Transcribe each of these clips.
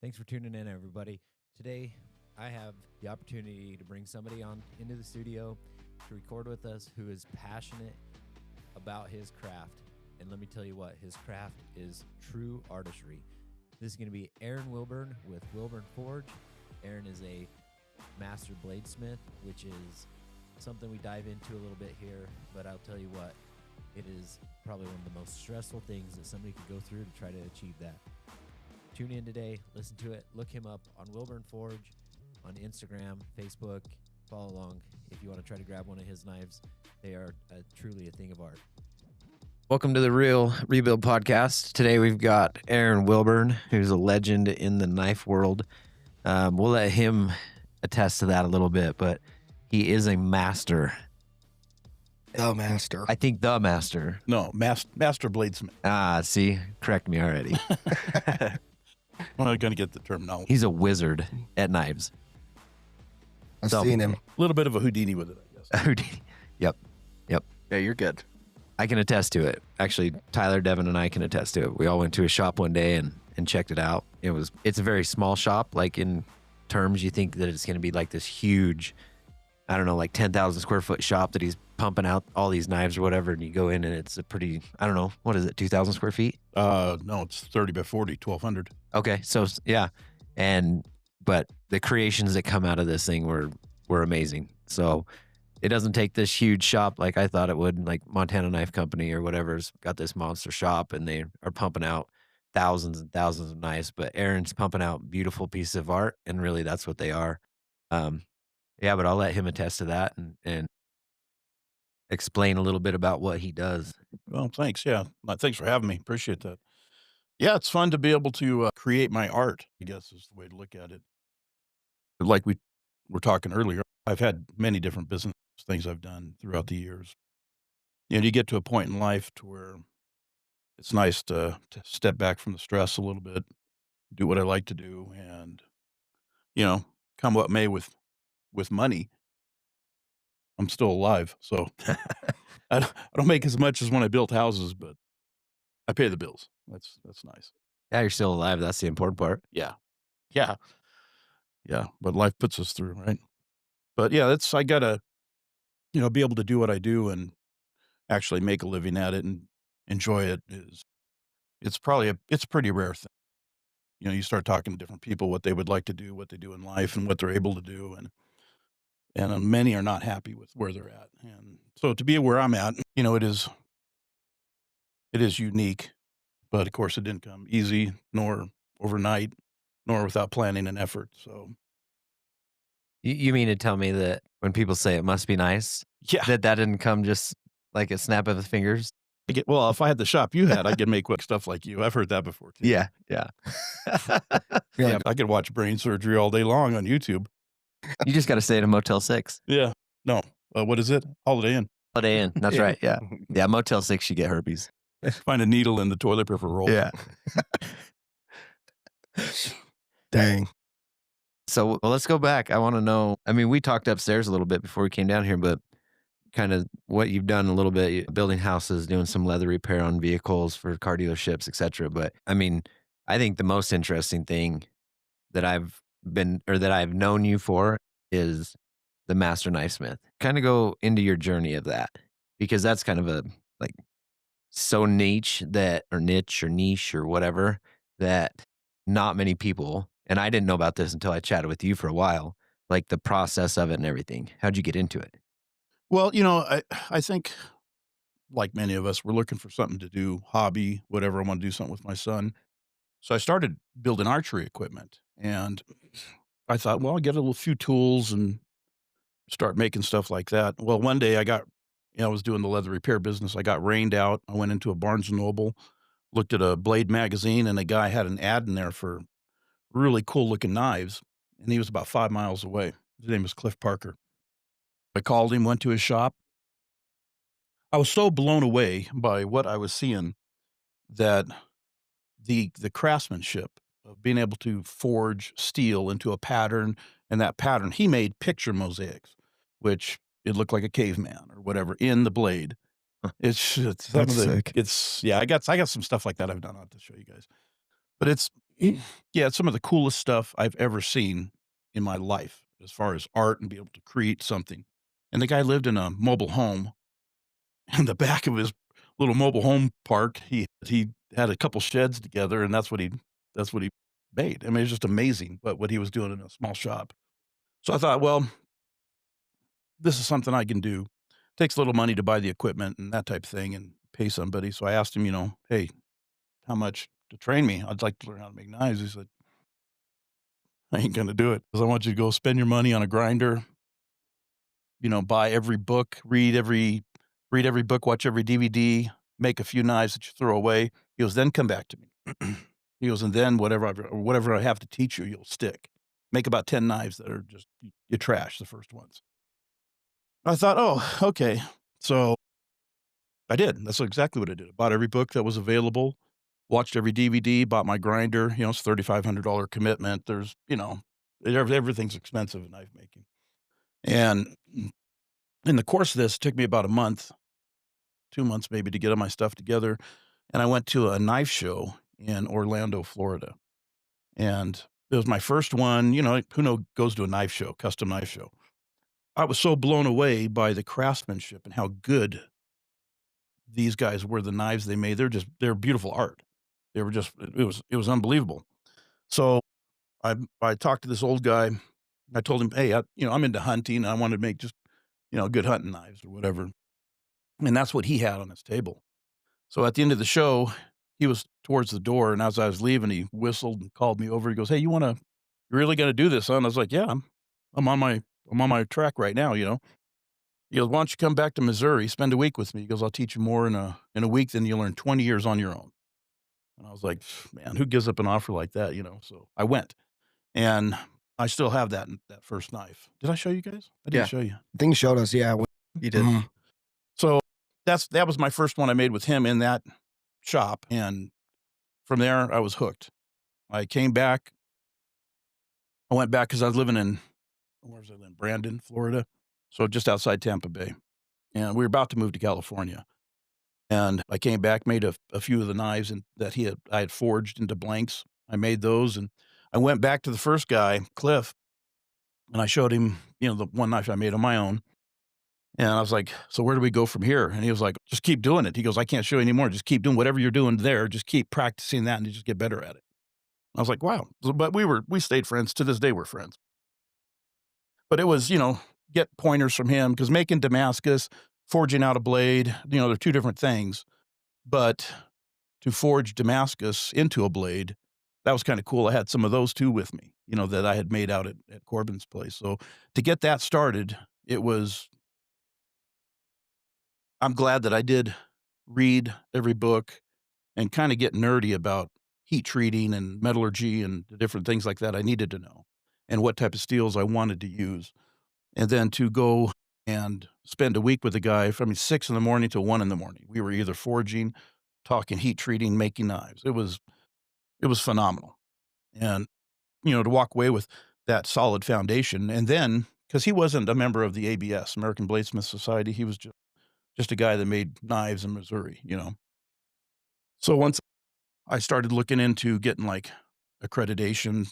Thanks for tuning in, everybody. Today, I have the opportunity to bring somebody on into the studio to record with us who is passionate about his craft. And let me tell you what, his craft is true artistry. This is going to be Aaron Wilburn with Wilburn Forge. Aaron is a master bladesmith, which is something we dive into a little bit here. But I'll tell you what, it is probably one of the most stressful things that somebody could go through to try to achieve that. Tune in today, listen to it, look him up on Wilburn Forge, on Instagram, Facebook, follow along if you want to try to grab one of his knives. They are truly a thing of art. Welcome to the Real Rebuild Podcast. Today we've got Aaron Wilburn, who's a legend in the knife world. We'll let him attest to that a little bit, but he is a master. The master. I think the master. No, master bladesman. Ah, see, correct me already. I'm not going to get the terminology. He's a wizard at knives. I've seen him. A little bit of a Houdini with it, I guess. Houdini. Yep. Yeah, you're good. I can attest to it. Actually, Tyler, Devin, and I can attest to it. We all went to a shop one day and checked it out. It's a very small shop. Like in terms, you think that it's going to be like this huge, I don't know, like 10,000 square foot shop that he's pumping out all these knives or whatever. And you go in and it's a pretty, I don't know, what is it, 2,000 square feet? No, it's 30 by 40, 1,200. Okay, so yeah. But the creations that come out of this thing were amazing. So it doesn't take this huge shop like I thought it would, like Montana Knife Company or whatever's got this monster shop and they are pumping out thousands and thousands of knives, but Aaron's pumping out beautiful pieces of art, and really that's what they are. Yeah, but I'll let him attest to that and explain a little bit about what he does. Well, thanks. Yeah. Thanks for having me. Appreciate that. Yeah, it's fun to be able to create my art, I guess is the way to look at it. Like we were talking earlier, I've had many different business things I've done throughout the years. You get to a point in life to where it's nice to step back from the stress a little bit, do what I like to do, and, come what may with money. I'm still alive, so I don't make as much as when I built houses, but I pay the bills. That's nice. Yeah, you're still alive. That's the important part. Yeah. But life puts us through, right? But yeah, I gotta, be able to do what I do and actually make a living at it and enjoy it. It's a pretty rare thing. You start talking to different people, what they would like to do, what they do in life, and what they're able to do, and many are not happy with where they're at. And so to be where I'm at, it is unique, but of course it didn't come easy, nor overnight, nor without planning and effort. So You mean to tell me that when people say it must be nice, yeah, that didn't come just like a snap of the fingers? well, if I had the shop you had, I could make stuff like you. I've heard that before too. Yeah. Yeah, I could watch brain surgery all day long on YouTube. You just got to stay at a Motel 6. Yeah. No. What is it? Holiday Inn. Holiday Inn. That's right. Yeah. Yeah. Motel 6, you get herpes. Find a needle in the toilet paper roll. Yeah. Dang. So let's go back. I want to know. I mean, we talked upstairs a little bit before we came down here, but kind of what you've done a little bit, building houses, doing some leather repair on vehicles for car dealerships, etc. But I mean, I think the most interesting thing that I've known you for is the master knifesmith. Kind of go into your journey of that, because that's kind of a like so niche or whatever that not many people, and I didn't know about this until I chatted with you for a while, like the process of it and everything. How'd you get into it? Well, I think like many of us, we're looking for something to do, hobby, whatever. I want to do something with my son. So I started building archery equipment, and I thought, well, I'll get a few tools and start making stuff like that. Well, one day I was doing the leather repair business. I got rained out. I went into a Barnes & Noble, looked at a Blade magazine, and a guy had an ad in there for really cool looking knives. And he was about 5 miles away. His name was Cliff Parker. I called him, went to his shop. I was so blown away by what I was seeing that the craftsmanship of being able to forge steel into a pattern, and that pattern, he made picture mosaics, which it looked like a caveman or whatever in the blade. It's That's sick. I got some stuff like that I've done. I'll have to show you guys. But Yeah, it's some of the coolest stuff I've ever seen in my life as far as art and be able to create something. And the guy lived in a mobile home. In the back of his little mobile home park, he had a couple sheds together, and that's what he made. I mean, it's just amazing what he was doing in a small shop. So I thought, well, this is something I can do. Takes a little money to buy the equipment and that type of thing and pay somebody. So I asked him, hey, how much to train me? I'd like to learn how to make knives. He said, I ain't gonna do it because I want you to go spend your money on a grinder, buy every book, read every book, watch every DVD, make a few knives that you throw away. He goes, then come back to me. He goes, and then whatever I have to teach you, you'll stick. Make about 10 knives that are just you trash the first ones. I thought, oh, okay. So I did. That's exactly what I did. I bought every book that was available, watched every DVD, bought my grinder. It's $3,500 commitment. There's, everything's expensive in knife making. And in the course of this, it took me about a month, 2 months maybe to get all my stuff together. And I went to a knife show in Orlando, Florida. And it was my first one. Goes to a knife show, custom knife show. I was so blown away by the craftsmanship and how good these guys were, the knives they made. They're beautiful art. They were just, it was unbelievable. So I talked to this old guy. I told him, hey, I'm into hunting. I want to make just, good hunting knives or whatever. And that's what he had on his table. So at the end of the show, he was towards the door, and as I was leaving, he whistled and called me over. He goes, hey, you really gonna do this, son? I was like, yeah, I'm on my track right now, He goes, why don't you come back to Missouri, spend a week with me? He goes, I'll teach you more in a week than you'll learn 20 years on your own. And I was like, man, who gives up an offer like that, So I went, and I still have that first knife. Did I show you guys? I didn't show you. I think you showed us, yeah. You did. Mm-hmm. So that was my first one I made with him in that shop, and from there I was hooked. I came back. I went back because I was living in Brandon, Florida, so just outside Tampa Bay, and we were about to move to California. And I came back, made a few of the knives that I had forged into blanks. I made those, and I went back to the first guy, Cliff, and I showed him, the one knife I made on my own. And I was like, so where do we go from here? And he was like, just keep doing it. He goes, I can't show you anymore. Just keep doing whatever you're doing there. Just keep practicing that and you just get better at it. I was like, wow. But we stayed friends. To this day, we're friends. But it was, get pointers from him, because making Damascus, forging out a blade, they're two different things. But to forge Damascus into a blade, that was kind of cool. I had some of those too with me, that I had made out at Corbin's place. So to get that started, I'm glad that I did read every book and kind of get nerdy about heat treating and metallurgy and the different things like that I needed to know, and what type of steels I wanted to use. And then to go and spend a week with a guy from 6 in the morning to 1 in the morning. We were either forging, talking heat treating, making knives. It was phenomenal. And, to walk away with that solid foundation. And then, because he wasn't a member of the ABS, American Bladesmith Society, he was just a guy that made knives in Missouri, So once I started looking into getting like accreditation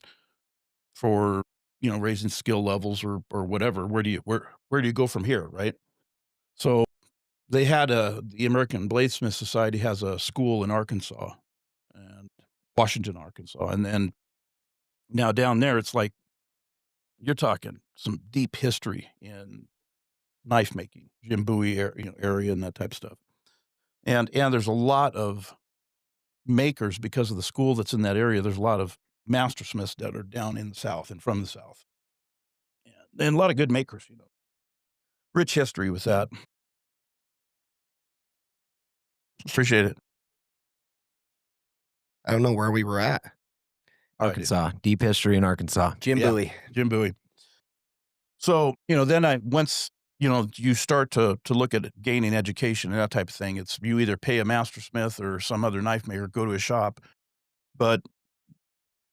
for, raising skill levels or whatever, where do you go from here, right? So they had the American Bladesmith Society has a school in Arkansas and Washington, Arkansas. And then now down there, it's like, you're talking some deep history in knife making, Jim Bowie area and that type of stuff. And there's a lot of makers because of the school that's in that area. There's a lot of mastersmiths that are down in the South and from the South. And a lot of good makers, Rich history with that. Appreciate it. I don't know where we were at. Arkansas. Deep history in Arkansas. Jim Bowie. Jim Bowie. So, then once you start to look at gaining education and that type of thing, it's you either pay a mastersmith or some other knife maker, go to a shop, but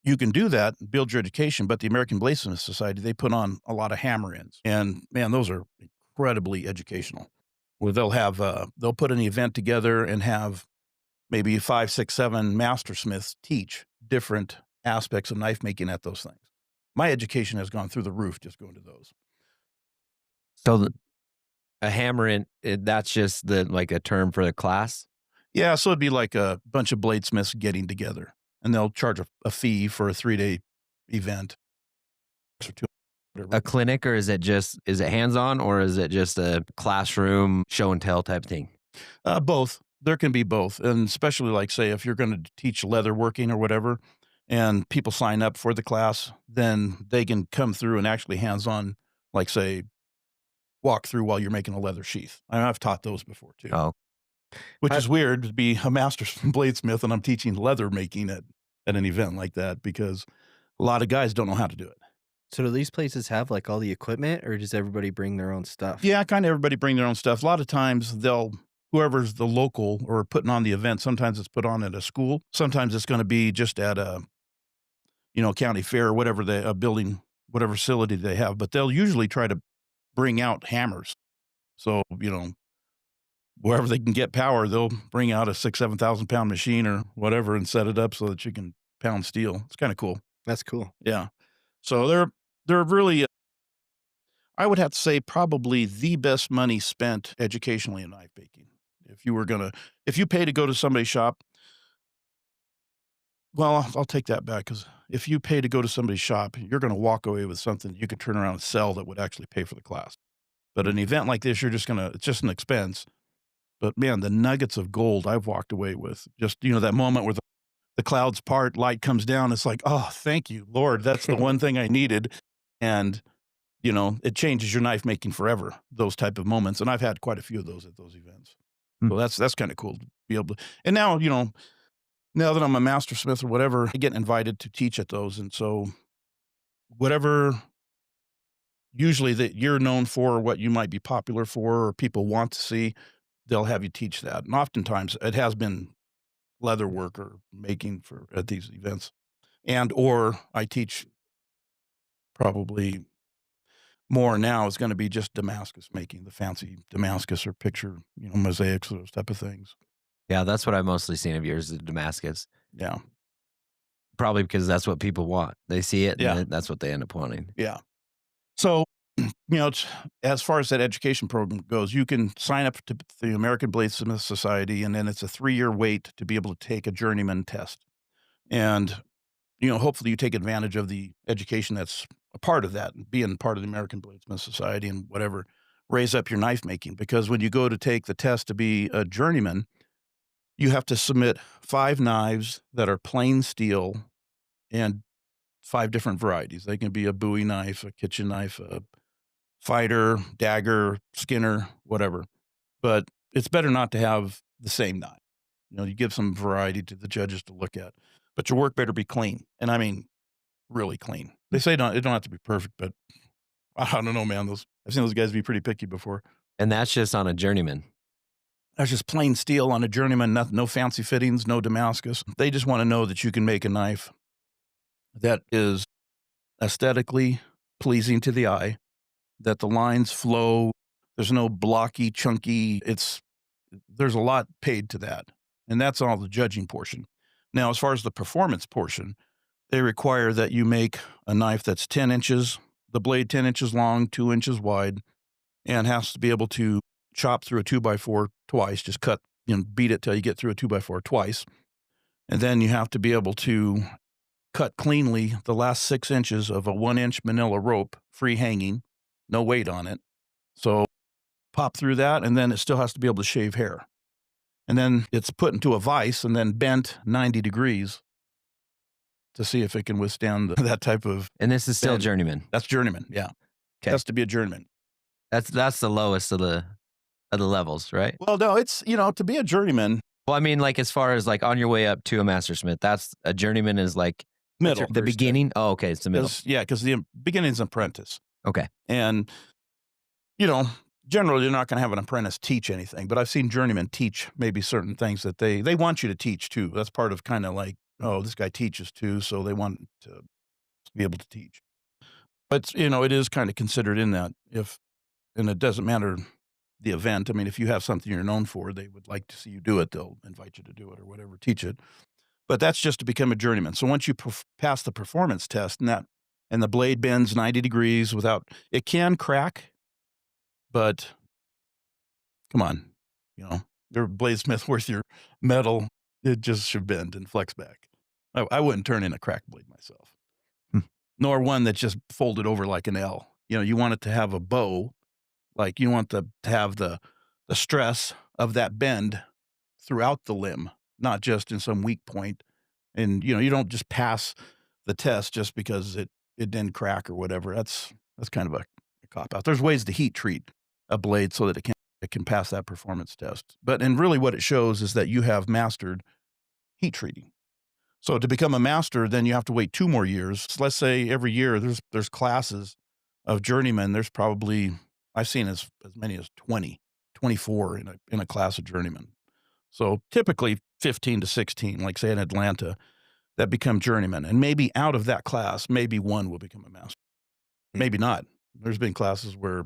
you can do that, build your education. But the American Bladesmith Society, they put on a lot of hammer-ins, and man, those are incredibly educational. Where they'll put an event together and have maybe 5, 6, 7 mastersmiths teach different aspects of knife making at those things. My education has gone through the roof just going to those. So a hammer that's just like a term for the class? Yeah, so it'd be like a bunch of bladesmiths getting together, and they'll charge a fee for a 3-day event. A clinic, or is it hands-on, or is it just a classroom show and tell type thing? Both. There can be both, and especially like, say, if you're going to teach leather working or whatever, and people sign up for the class, then they can come through and actually hands-on, like, say, walk through while you're making a leather sheath. I've taught those before too. Oh, Which is weird to be a master bladesmith and I'm teaching leather making at an event like that, because a lot of guys don't know how to do it. So do these places have like all the equipment, or does everybody bring their own stuff? Yeah, kind of everybody bring their own stuff. A lot of times whoever's the local or putting on the event, sometimes it's put on at a school. Sometimes it's going to be just at a, county fair or whatever, a building, whatever facility they have. But they'll usually try to bring out hammers. So, wherever they can get power, they'll bring out a 6,000-7,000 pound machine or whatever and set it up so that you can pound steel. It's kind of cool. That's cool. Yeah. So they're really, I would have to say, probably the best money spent educationally in knife making. If you pay to go to somebody's shop, well, I'll take that back, because if you pay to go to somebody's shop, you're going to walk away with something you could turn around and sell that would actually pay for the class. But an event like this, it's just an expense. But man, the nuggets of gold I've walked away with, just, that moment where the clouds part, light comes down. It's like, oh, thank you, Lord. That's the one thing I needed. And, it changes your knife making forever, those type of moments. And I've had quite a few of those at those events. So that's kind of cool to be able to. And now, now that I'm a master smith or whatever, I get invited to teach at those. And so whatever usually that you're known for, or what you might be popular for, or people want to see, they'll have you teach that. And oftentimes it has been leather work or making at these events. Or I teach probably more now is going to be just Damascus making, the fancy Damascus or picture, mosaics, those type of things. Yeah, that's what I've mostly seen of yours, is Damascus. Yeah. Probably because that's what people want. They see it, and Yeah. that's what they end up wanting. Yeah. So, as far as that education program goes, you can sign up to the American Bladesmith Society, and then it's a 3-year wait to be able to take a journeyman test. And, hopefully you take advantage of the education that's a part of that, being part of the American Bladesmith Society and whatever, raise up your knife making. Because when you go to take the test to be a journeyman, you have to submit 5 knives that are plain steel and 5 different varieties. They can be a Bowie knife, a kitchen knife, a fighter, dagger, skinner, whatever. But it's better not to have the same knife. You give some variety to the judges to look at. But your work better be clean. And I mean, really clean. They say it don't have to be perfect, but I don't know, man. I've seen those guys be pretty picky before. And that's just on a journeyman. That's just plain steel on a journeyman, no fancy fittings, no Damascus. They just want to know that you can make a knife that is aesthetically pleasing to the eye, that the lines flow, there's no blocky, chunky, there's a lot paid to that. And that's all the judging portion. Now, as far as the performance portion, they require that you make a knife that's 10 inches, the blade 10 inches long, 2 inches wide, and has to be able to chop through a 2x4 twice, just cut, beat it till you get through a 2x4 twice. And then you have to be able to cut cleanly the last 6 inches of a 1-inch manila rope, free hanging, no weight on it. So pop through that, and then it still has to be able to shave hair. And then it's put into a vise and then bent 90 degrees to see if it can withstand that type of. And this is still bend. journeyman. That's journeyman, yeah. Okay. It has to be a journeyman. That's the lowest of the levels, right? Well, no, it's, to be a journeyman. Well, I mean, like, as far as like on your way up to a mastersmith, that's a journeyman is like Middle. the beginning. Oh, okay, it's the middle. Yeah, because the beginning's apprentice. Okay. And, generally, you're not going to have an apprentice teach anything, but I've seen journeymen teach maybe certain things that they want you to teach too. That's part of kind of like, oh, this guy teaches too, so they want to be able to teach. But, it is kind of considered in that and it doesn't matter the event. I mean, if you have something you're known for, they would like to see you do it. They'll invite you to do it or whatever, teach it. But that's just to become a journeyman. So once you pass the performance test and the blade bends 90 degrees without, it can crack, but come on, you're a bladesmith worth your metal. It just should bend and flex back. I wouldn't turn in a cracked blade myself, nor one that's just folded over like an L. You want it to have a bow, like you want to have the stress of that bend throughout the limb, not just in some weak point. And, you don't just pass the test just because it didn't crack or whatever. That's kind of a cop-out. There's ways to heat treat a blade so that it can pass that performance test. And really what it shows is that you have mastered heat treating. So to become a master, then you have to wait 2 more years. So let's say every year there's classes of journeymen. There's probably, I've seen as many as 24 in a class of journeymen. So typically 15 to 16, like say in Atlanta, that become journeymen. And maybe out of that class, maybe one will become a master. Maybe not. There's been classes where,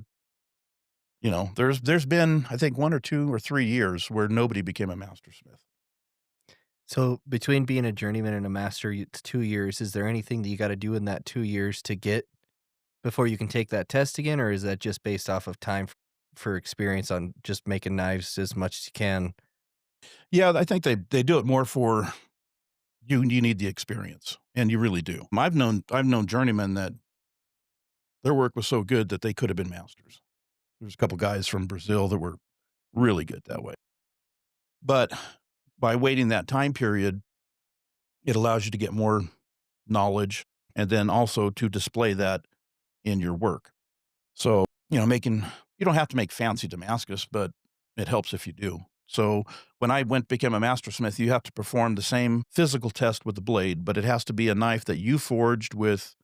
there's been, I think, 1 or 2 or 3 years where nobody became a master smith. So between being a journeyman and a master, it's 2 years. Is there anything that you got to do in that 2 years to get before you can take that test again? Or is that just based off of time for experience on just making knives as much as you can? Yeah, I think they do it more for you need the experience, and you really do. I've known journeymen that their work was so good that they could have been masters. There's a couple guys from Brazil that were really good that way. But by waiting that time period, it allows you to get more knowledge and then also to display that in your work. So, you don't have to make fancy Damascus, but it helps if you do. So when I became a master smith, you have to perform the same physical test with the blade, but it has to be a knife that you forged with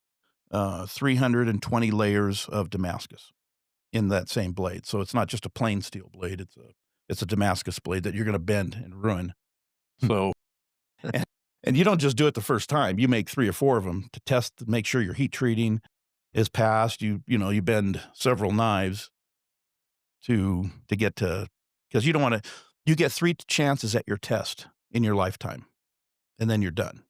320 layers of Damascus in that same blade. So it's not just a plain steel blade. It's a Damascus blade that you're going to bend and ruin. So, and you don't just do it the first time. You make 3 or 4 of them to test, to make sure your heat treating is passed. You bend several knives to get to, because you don't want to, you get 3 chances at your test in your lifetime, and then you're done.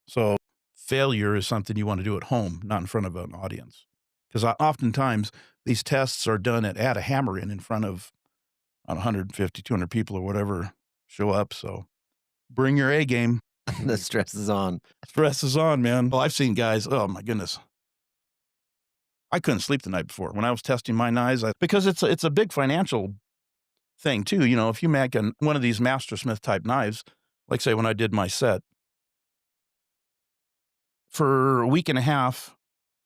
So failure is something you want to do at home, not in front of an audience. Because oftentimes these tests are done at a hammer-in front of 150, 200 people or whatever show up. So bring your A game. The stress is on. Stress is on, man. Well, I've seen guys, oh my goodness. I couldn't sleep the night before when I was testing my knives because it's a big financial thing too. If you make one of these master smith type knives, like say when I did my set, for a week and a half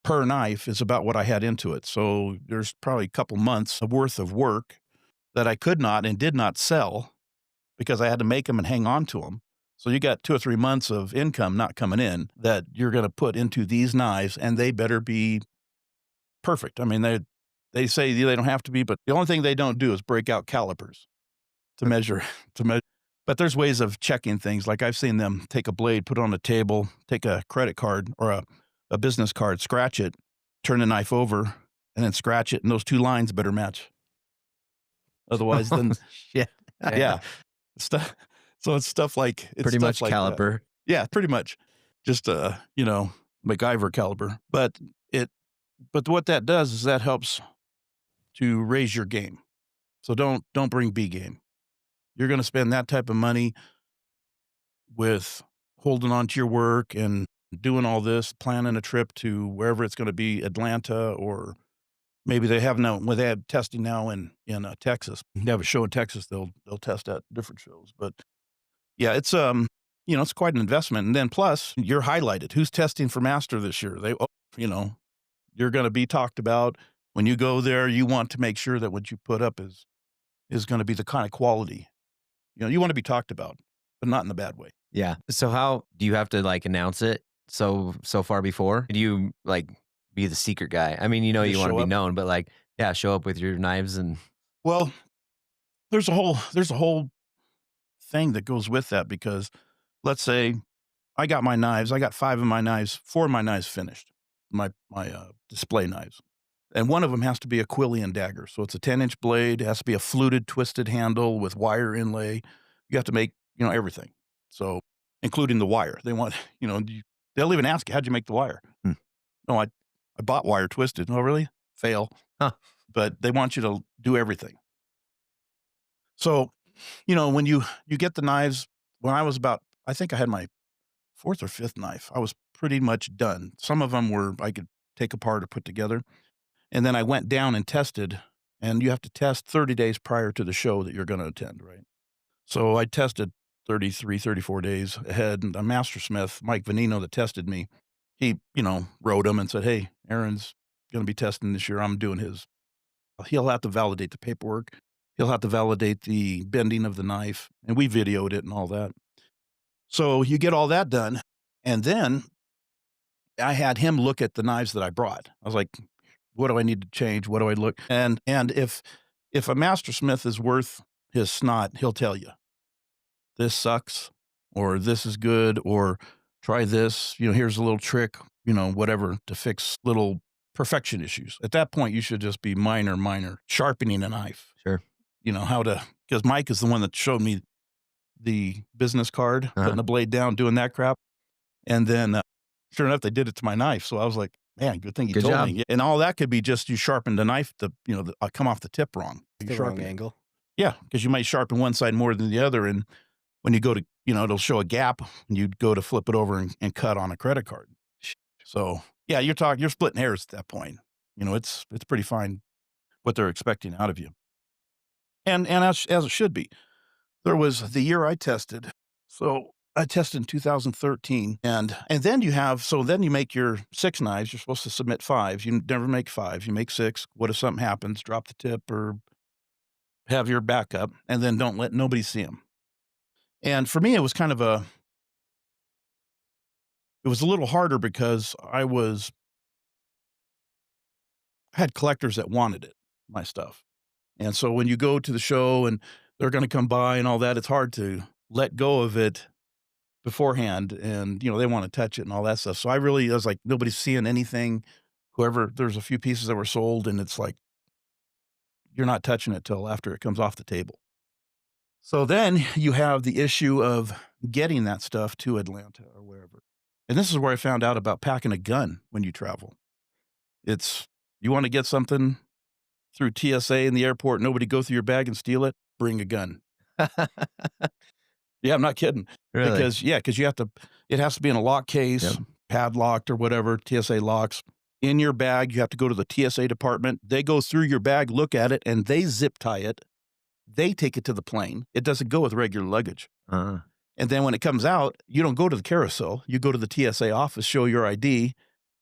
per knife is about what I had into it. So there's probably a couple months worth of work that I could not and did not sell because I had to make them and hang on to them. So you got 2 or 3 months of income not coming in that you're going to put into these knives, and they better be perfect. I mean, they say they don't have to be, but the only thing they don't do is break out calipers to measure. But there's ways of checking things. Like I've seen them take a blade, put it on a table, take a credit card or a business card, scratch it, turn the knife over, and then scratch it, and those 2 lines better match. Otherwise, then yeah. Stuff. So it's stuff like pretty much like caliper. That. Yeah, pretty much. Just MacGyver caliber. But what that does is that helps to raise your game. So don't bring B game. You're going to spend that type of money with holding on to your work and doing all this, planning a trip to wherever it's going to be, Atlanta, or maybe they have testing now in Texas. They have a show in Texas. They'll test at different shows. But yeah, it's it's quite an investment. And then plus you're highlighted. Who's testing for master this year? You're going to be talked about when you go there. You want to make sure that what you put up is going to be the kind of quality. You want to be talked about, but not in a bad way. Yeah. So how do you have to announce it so far before? Do you be the secret guy? I mean, you want to be known, but show up with your knives and. Well, there's a whole thing that goes with that, because let's say I got my knives. I got 5 of my knives, 4 of my knives finished, my display knives. And one of them has to be a Quillian dagger. So it's a 10-inch blade. It has to be a fluted, twisted handle with wire inlay. You have to make, everything. So including the wire. They want, they'll even ask you, how'd you make the wire? Hmm. No, I bought wire twisted. Oh, really? Fail. Huh. But they want you to do everything. So, when you get the knives, when I was I think I had my 4th or 5th knife, I was pretty much done. Some of them I could take apart or put together. And then I went down and tested, and you have to test 30 days prior to the show that you're going to attend, right? So I tested 33, 34 days ahead, and a mastersmith, Mike Venino, that tested me, he, wrote him and said, hey, Aaron's going to be testing this year. I'm doing his. He'll have to validate the paperwork. He'll have to validate the bending of the knife, and we videoed it and all that. So you get all that done, and then I had him look at the knives that I brought. I was like, what do I need to change? What do I look? And if a mastersmith is worth his snot, he'll tell you, this sucks, or this is good, or try this, here's a little trick, whatever, to fix little perfection issues. At that point, you should just be minor sharpening a knife. Sure. Because Mike is the one that showed me the business card, putting the blade down, doing that crap. And then sure enough, they did it to my knife. So I was like, man, good thing you Good told job. me. And all that could be just you sharpened the knife, I come off the tip wrong. The wrong angle. Yeah, because you might sharpen one side more than the other. And when you go to, it'll show a gap and you'd go to flip it over and cut on a credit card. So yeah, you're splitting hairs at that point. It's pretty fine what they're expecting out of you. And as it should be. There was the year I tested. So I tested in 2013. And then then you make your 6 knives. You're supposed to submit 5. You never make 5. You make 6. What if something happens? Drop the tip or have your backup, and then don't let nobody see them. And for me, it was it was a little harder because I had collectors that wanted it, my stuff. And so when you go to the show and they're going to come by and all that, it's hard to let go of it beforehand. And, they want to touch it and all that stuff. So I was like, nobody's seeing anything. There's a few pieces that were sold, and it's like, you're not touching it till after it comes off the table. So then you have the issue of getting that stuff to Atlanta or wherever. And this is where I found out about packing a gun when you travel. You want to get something through TSA in the airport, nobody go through your bag and steal it, bring a gun. Yeah, I'm not kidding. Really? Because it has to be in a lock case, padlocked or whatever, TSA locks. In your bag, you have to go to the TSA department. They go through your bag, look at it, and they zip tie it. They take it to the plane. It doesn't go with regular luggage. And then when it comes out, you don't go to the carousel. You go to the TSA office, show your ID.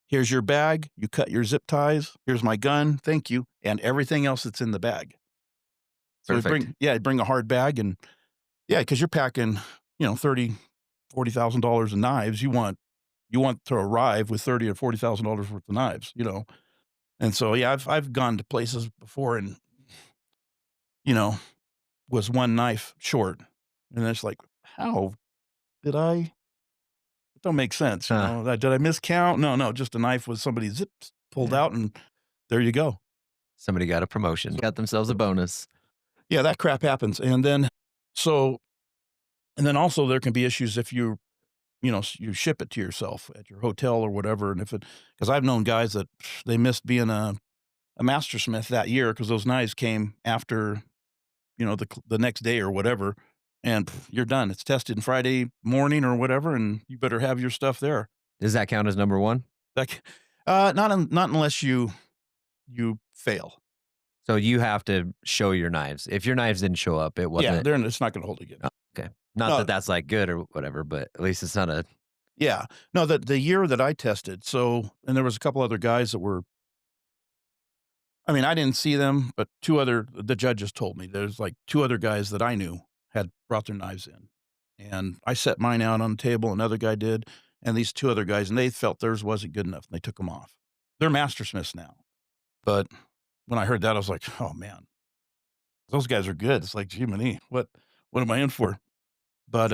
Here's your bag. You cut your zip ties. Here's my gun. Thank you. And everything else that's in the bag. So Perfect. bring a hard bag, and because you're packing, $30,000, $40,000 in knives. You want to arrive with $30,000 or $40,000 worth of knives, And so I've gone to places before and was one knife short, and it's like, how did I? It don't make sense. Did I miscount? No, just a knife with somebody zips pulled out, and there you go. Somebody got a promotion, got themselves a bonus. Yeah, that crap happens. And then also there can be issues if you ship it to yourself at your hotel or whatever. And because I've known guys that they missed being a mastersmith that year because those knives came after, the next day or whatever. And you're done. It's tested Friday morning or whatever, and you better have your stuff there. Does that count as number 1? Not unless you fail. So you have to show your knives. If your knives didn't show up, it wasn't. Yeah, it's not going to hold again. Oh, okay. Not that that's like good or whatever, but at least it's not a. Yeah. No, the year that I tested, and there was a couple other guys that were, I didn't see them, but the judges told me there's like 2 other guys that I knew had brought their knives in. And I set mine out on the table, another guy did, and these 2 other guys, and they felt theirs wasn't good enough, and they took them off. They're mastersmiths now. But when I heard that, I was like, oh man, those guys are good. It's like, gee, many, what am I in for? But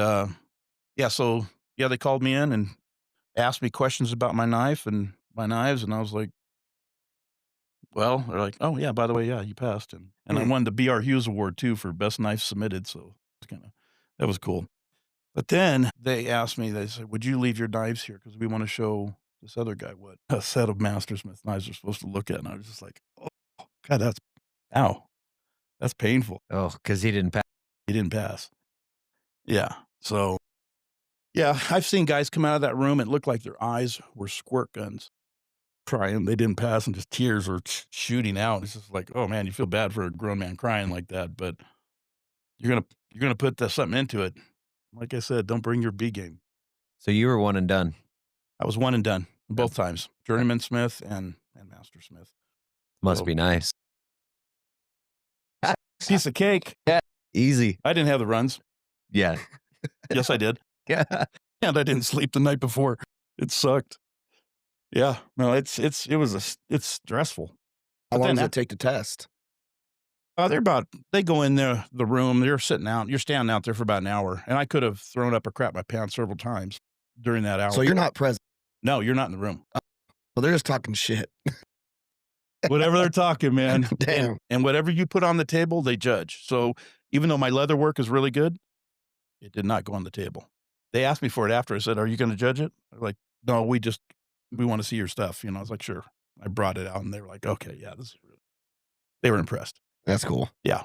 they called me in and asked me questions about my knife and my knives, and I was like, well, they're like, oh yeah, by the way, yeah, you passed, and I won the B.R. Hughes Award too for best knife submitted. So that was cool. But then they asked me, they said, would you leave your knives here? Because we want to show this other guy what a set of mastersmith knives are supposed to look at. And I was just like, oh, God, that's painful. Oh, because he didn't pass. He didn't pass. Yeah. So, yeah, I've seen guys come out of that room and it looked like their eyes were squirt guns, crying. They didn't pass and just tears were shooting out. It's just like, oh man, you feel bad for a grown man crying like that, but you're gonna put something into it. Like I said, don't bring your B game. So you were one and done. I was one and done both times, journeyman smith and master smith. Must So, be nice. piece of cake. Easy. I didn't have the runs. Yeah. Yes, I did. Yeah. And I didn't sleep the night before. It sucked. Yeah. No, it's stressful. How But long then does it take to test? they go in the room, you're standing out there for about an hour. And I could have thrown up or crapped my pants several times during that hour. So you're not present. No, you're not in the room. Well, they're just talking shit. Whatever they're talking, man. Damn. And whatever you put on the table, they judge. So even though my leather work is really good, it did not go on the table. They asked me for it after. I said, are you going to judge it? They're like, no, we want to see your stuff. I was like, sure. I brought it out and they were like, okay, yeah, this is really, they were impressed. That's cool. Yeah.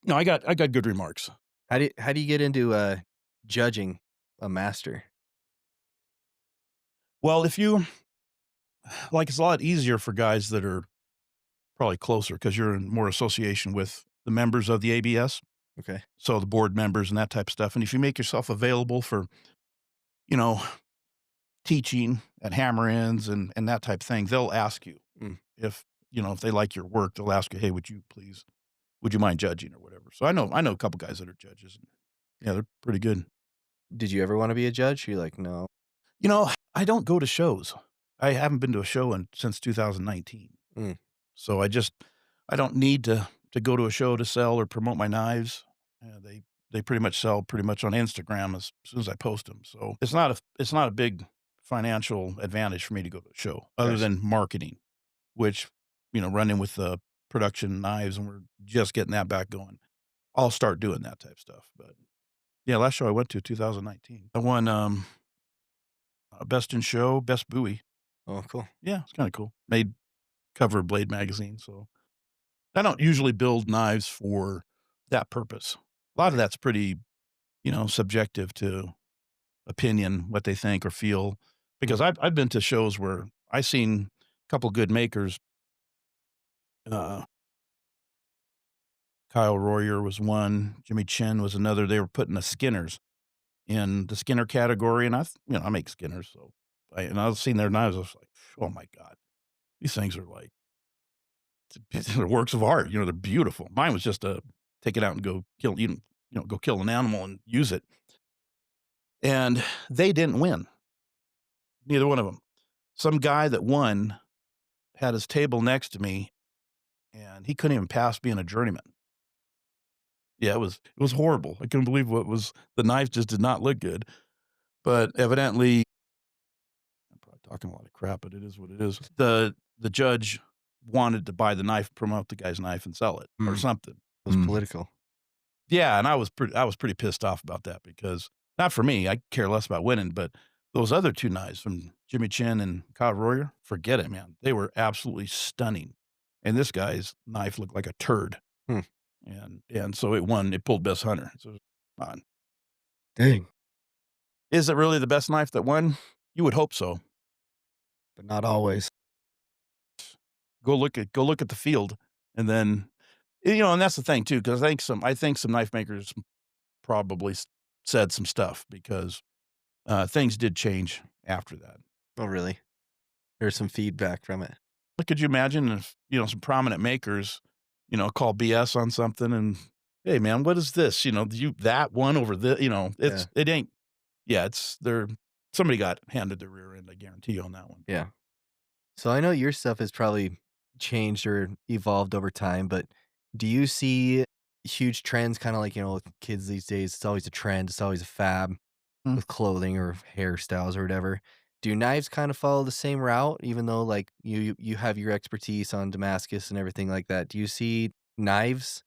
No, I got good remarks. How do you get into judging a master? Well, if you it's a lot easier for guys that are probably closer because you're in more association with the members of the ABS. Okay. So the board members and that type of stuff. And if you make yourself available for, teaching at hammer-ins and that type of thing, they'll ask you if they like your work, they'll ask you, hey, would you mind judging or whatever? So I know a couple guys that are judges. And, yeah, they're pretty good. Did you ever want to be a judge? You're like, no. I don't go to shows. I haven't been to a show since 2019. So I don't need to go to a show to sell or promote my knives. They pretty much sell pretty much on Instagram as soon as I post them. So it's not a big financial advantage for me to go to a show other than marketing, which, running with the production knives, and we're just getting that back going. I'll start doing that type of stuff. But yeah, last show I went to 2019. I won best in show, best buoy. Oh, cool. Yeah, it's kind of cool. Made cover of Blade magazine. So I don't usually build knives for that purpose. A lot of that's pretty, subjective to opinion, what they think or feel. Because I've been to shows where I've seen a couple good makers. Kyle Royer was one. Jimmy Chin was another. They were putting the Skinners in the Skinner category, and I make Skinners. So I've seen their knives. I was like, oh my God, these things are like they're works of art. They're beautiful. Mine was just to take it out and go kill, go kill an animal and use it. And they didn't win. Neither one of them. Some guy that won had his table next to me, and he couldn't even pass being a journeyman. Yeah, it was horrible. I couldn't believe the knife just did not look good. But evidently, I'm probably talking a lot of crap, but it is what it is. The judge wanted to buy the knife, promote the guy's knife, and sell it or something. It was political. Yeah, and I was pretty pissed off about that because not for me, I care less about winning, but those other two knives from Jimmy Chin and Kyle Royer, forget it, man. They were absolutely stunning. And this guy's knife looked like a turd. And so it won. It pulled Best Hunter. So on. Dang. Is it really the best knife that won? You would hope so. But not always. Go look at the field, and then and that's the thing too, because I think some knife makers probably said some stuff because things did change after that. Oh, really? There's some feedback from it. Could you imagine if some prominent makers call BS on something and, hey man, what is this? That one over this, it ain't. Yeah, somebody got handed the rear end. I guarantee you on that one. Yeah. So I know your stuff has probably changed or evolved over time, but do you see huge trends kind of like, with kids these days? It's always a trend. It's always a fab with clothing or hairstyles or whatever. Do knives kind of follow the same route, even though like you have your expertise on Damascus and everything like that? Do you see knives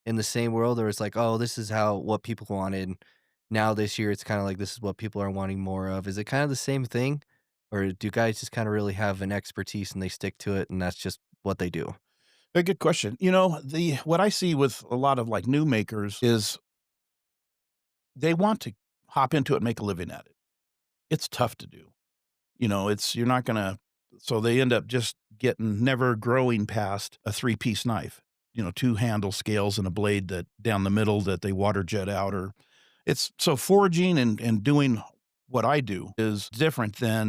in the same world, or it's like, oh, this is what people wanted, now this year it's kind of like this is what people are wanting more of. Is it kind of the same thing? Or do guys just kind of really have an expertise and they stick to it and that's just what they do? A good question. You know, what I see with a lot of like new makers is they want to hop into it and make a living at it. It's tough to do. You know, you're not going to, so they end up just never growing past a 3-piece knife, you know, 2 handle scales and a blade that down the middle that they water jet out, or it's so forging and doing what I do is different than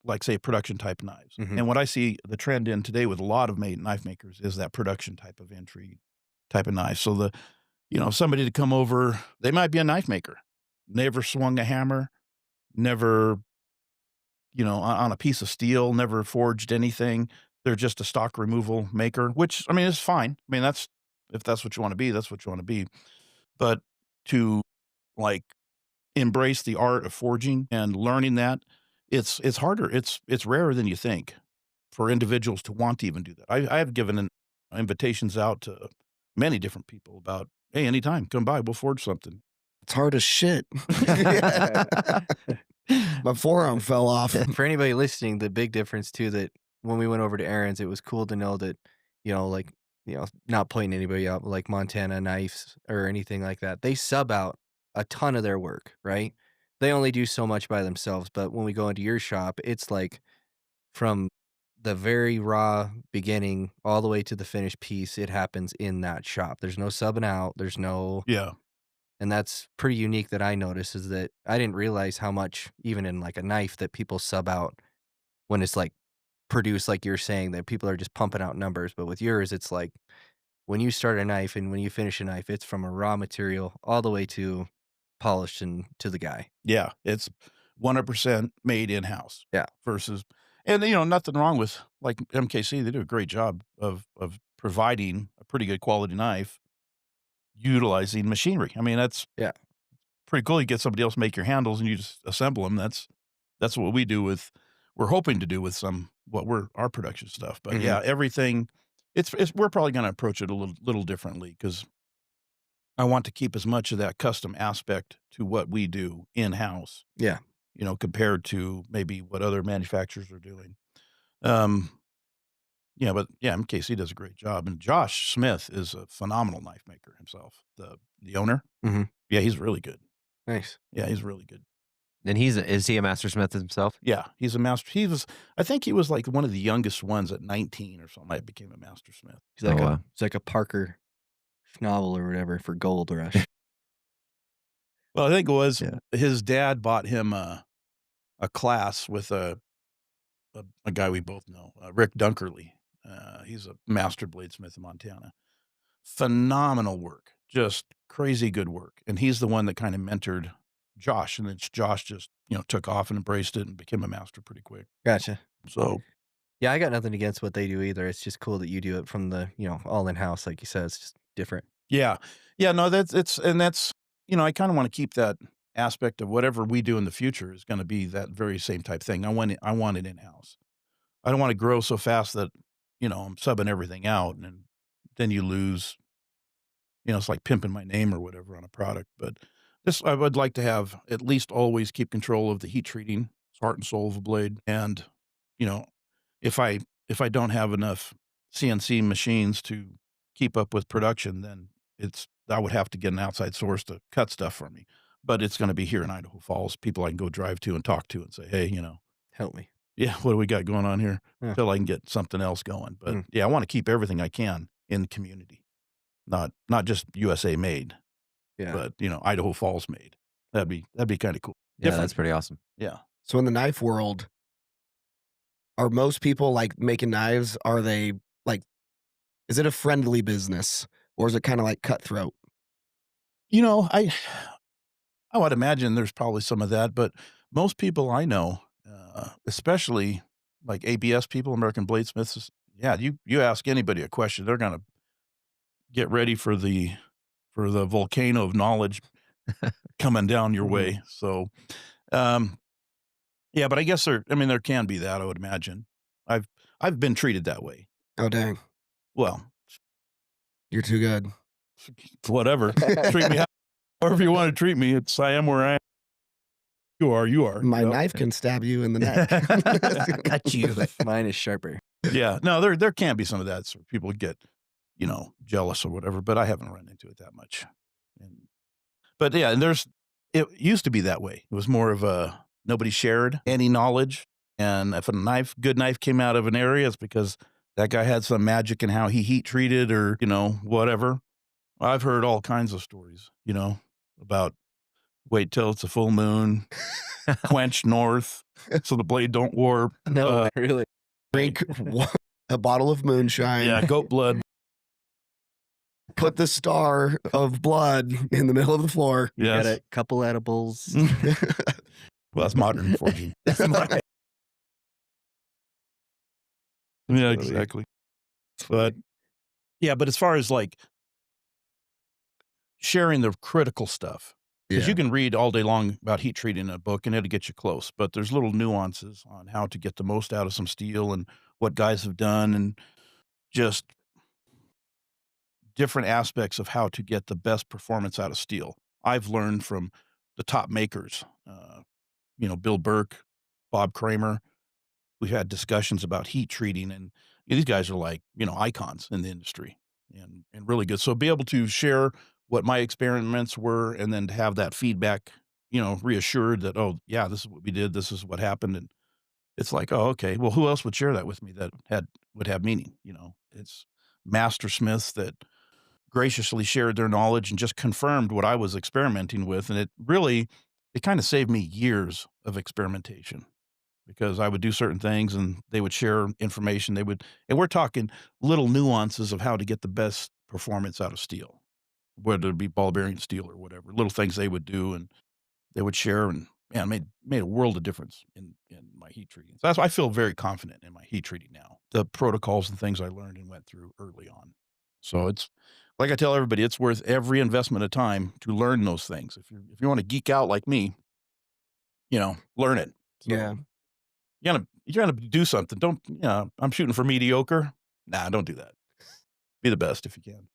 like say production type knives. Mhm. And what I see the trend in today with a lot of knife makers is that production type of entry type of knife. So somebody to come over, they might be a knife maker, never swung a hammer, never, on a piece of steel, never forged anything. They're just a stock removal maker, which, I mean, is fine. I mean, if that's what you want to be, that's what you want to be. But to like embrace the art of forging and learning that, it's harder. It's rarer than you think for individuals to want to even do that. I have given invitations out to many different people about, hey, anytime, come by, we'll forge something. It's hard as shit. My forearm fell off. For anybody listening, the big difference too, that when we went over to Aaron's, it was cool to know that, not pointing anybody out, but like Montana Knives or anything like that, they sub out a ton of their work, right? They only do so much by themselves. But when we go into your shop, it's like from the very raw beginning all the way to the finished piece, it happens in that shop. There's no subbing out. There's no, Yeah. and that's pretty unique that I notice, is that I didn't realize how much, even in like a knife, that people sub out when it's like produced, like you're saying, that people are just pumping out numbers. But with yours, it's like when you start a knife and when you finish a knife, it's from a raw material all the way to polished and to the guy. Yeah. It's 100% made in-house. Yeah. And nothing wrong with like MKC. They do a great job of providing a pretty good quality knife utilizing machinery. I mean, that's pretty cool. You get somebody else make your handles and you just assemble them. That's what we're hoping to do with our production stuff. But yeah, everything we're probably going to approach it a little differently, because I want to keep as much of that custom aspect to what we do in-house. Yeah. Compared to maybe what other manufacturers are doing. But MKC does a great job. And Josh Smith is a phenomenal knife maker himself, the owner. Mm-hmm. Yeah, he's really good. Nice. Yeah, he's really good. And is he a master smith himself? Yeah, he's a master. I think he was like one of the youngest ones at 19 or something. I became a master smith. He's like a Parker novel or whatever for Gold Rush. Well, I think it was his dad bought him a class with a guy we both know, Rick Dunkerley. He's a master bladesmith in Montana. Phenomenal work, just crazy good work. And he's the one that kind of mentored Josh, and then Josh just took off and embraced it and became a master pretty quick. Gotcha. So yeah, I got nothing against what they do either. It's just cool that you do it from the all in house, like you said. It's just different. Yeah. No, that's I kind of want to keep that aspect of whatever we do in the future is going to be that very same type thing. I want it in house. I don't want to grow so fast that I'm subbing everything out, and then you lose. It's like pimping my name or whatever on a product. But I would like to have at least always keep control of the heat treating, heart and soul of a blade. And if I don't have enough CNC machines to keep up with production, then I would have to get an outside source to cut stuff for me. But it's going to be here in Idaho Falls, people I can go drive to and talk to and say, hey, help me. Yeah, what do we got going on here? Until I can get something else going. But I want to keep everything I can in the community, not just USA made, but Idaho Falls made. That'd be kind of cool. Yeah, that's pretty awesome. Yeah. So in the knife world, are most people like making knives? Are they like, is it a friendly business, or is it kind of like cutthroat? I would imagine there's probably some of that, but most people I know, especially like ABS people, American Bladesmiths, you ask anybody a question, they're going to get ready for the volcano of knowledge coming down your way. So, but I guess there can be that, I would imagine. I've been treated that way. Oh, dang. Well, you're too good. Whatever. Treat me However you want to treat me, it's I am where I am. You are, you are. My you know? knife can stab you in the neck. Got you. Mine is sharper. Yeah, no, there can be some of that, so people get, jealous or whatever, but I haven't run into it that much. But yeah, and it used to be that way. It was more of nobody shared any knowledge, and if a good knife came out of an area, it's because that guy had some magic in how he heat treated or, whatever. I've heard all kinds of stories, about wait till it's a full moon, quench north, so the blade don't warp. No, really. Drink a bottle of moonshine. Yeah, goat blood. Put the star of blood in the middle of the floor. Yes. Got a couple edibles. Well, that's modern forging. Yeah, exactly. But but as far as like sharing the critical stuff, because you can read all day long about heat treating in a book and it'll get you close, but there's little nuances on how to get the most out of some steel and what guys have done and just different aspects of how to get the best performance out of steel. I've learned from the top makers, Bill Burke, Bob Kramer. We've had discussions about heat treating, and these guys are like, icons in the industry and really good. So be able to share what my experiments were and then to have that feedback, reassured that, oh, yeah, this is what we did. This is what happened. And it's like, oh, okay, well, who else would share that with me that would have meaning? It's master smiths that graciously shared their knowledge and just confirmed what I was experimenting with. And it kind of saved me years of experimentation because I would do certain things and they would share information. And we're talking little nuances of how to get the best performance out of steel, whether it be ball bearing steel or whatever, little things they would do and they would share and made a world of difference in my heat treating. So I feel very confident in my heat treating now, the protocols and things I learned and went through early on. So it's like I tell everybody, it's worth every investment of time to learn those things. If you want to geek out like me, learn it. So Yeah. you're gonna do something. Don't I'm shooting for mediocre. Nah, don't do that. Be the best if you can.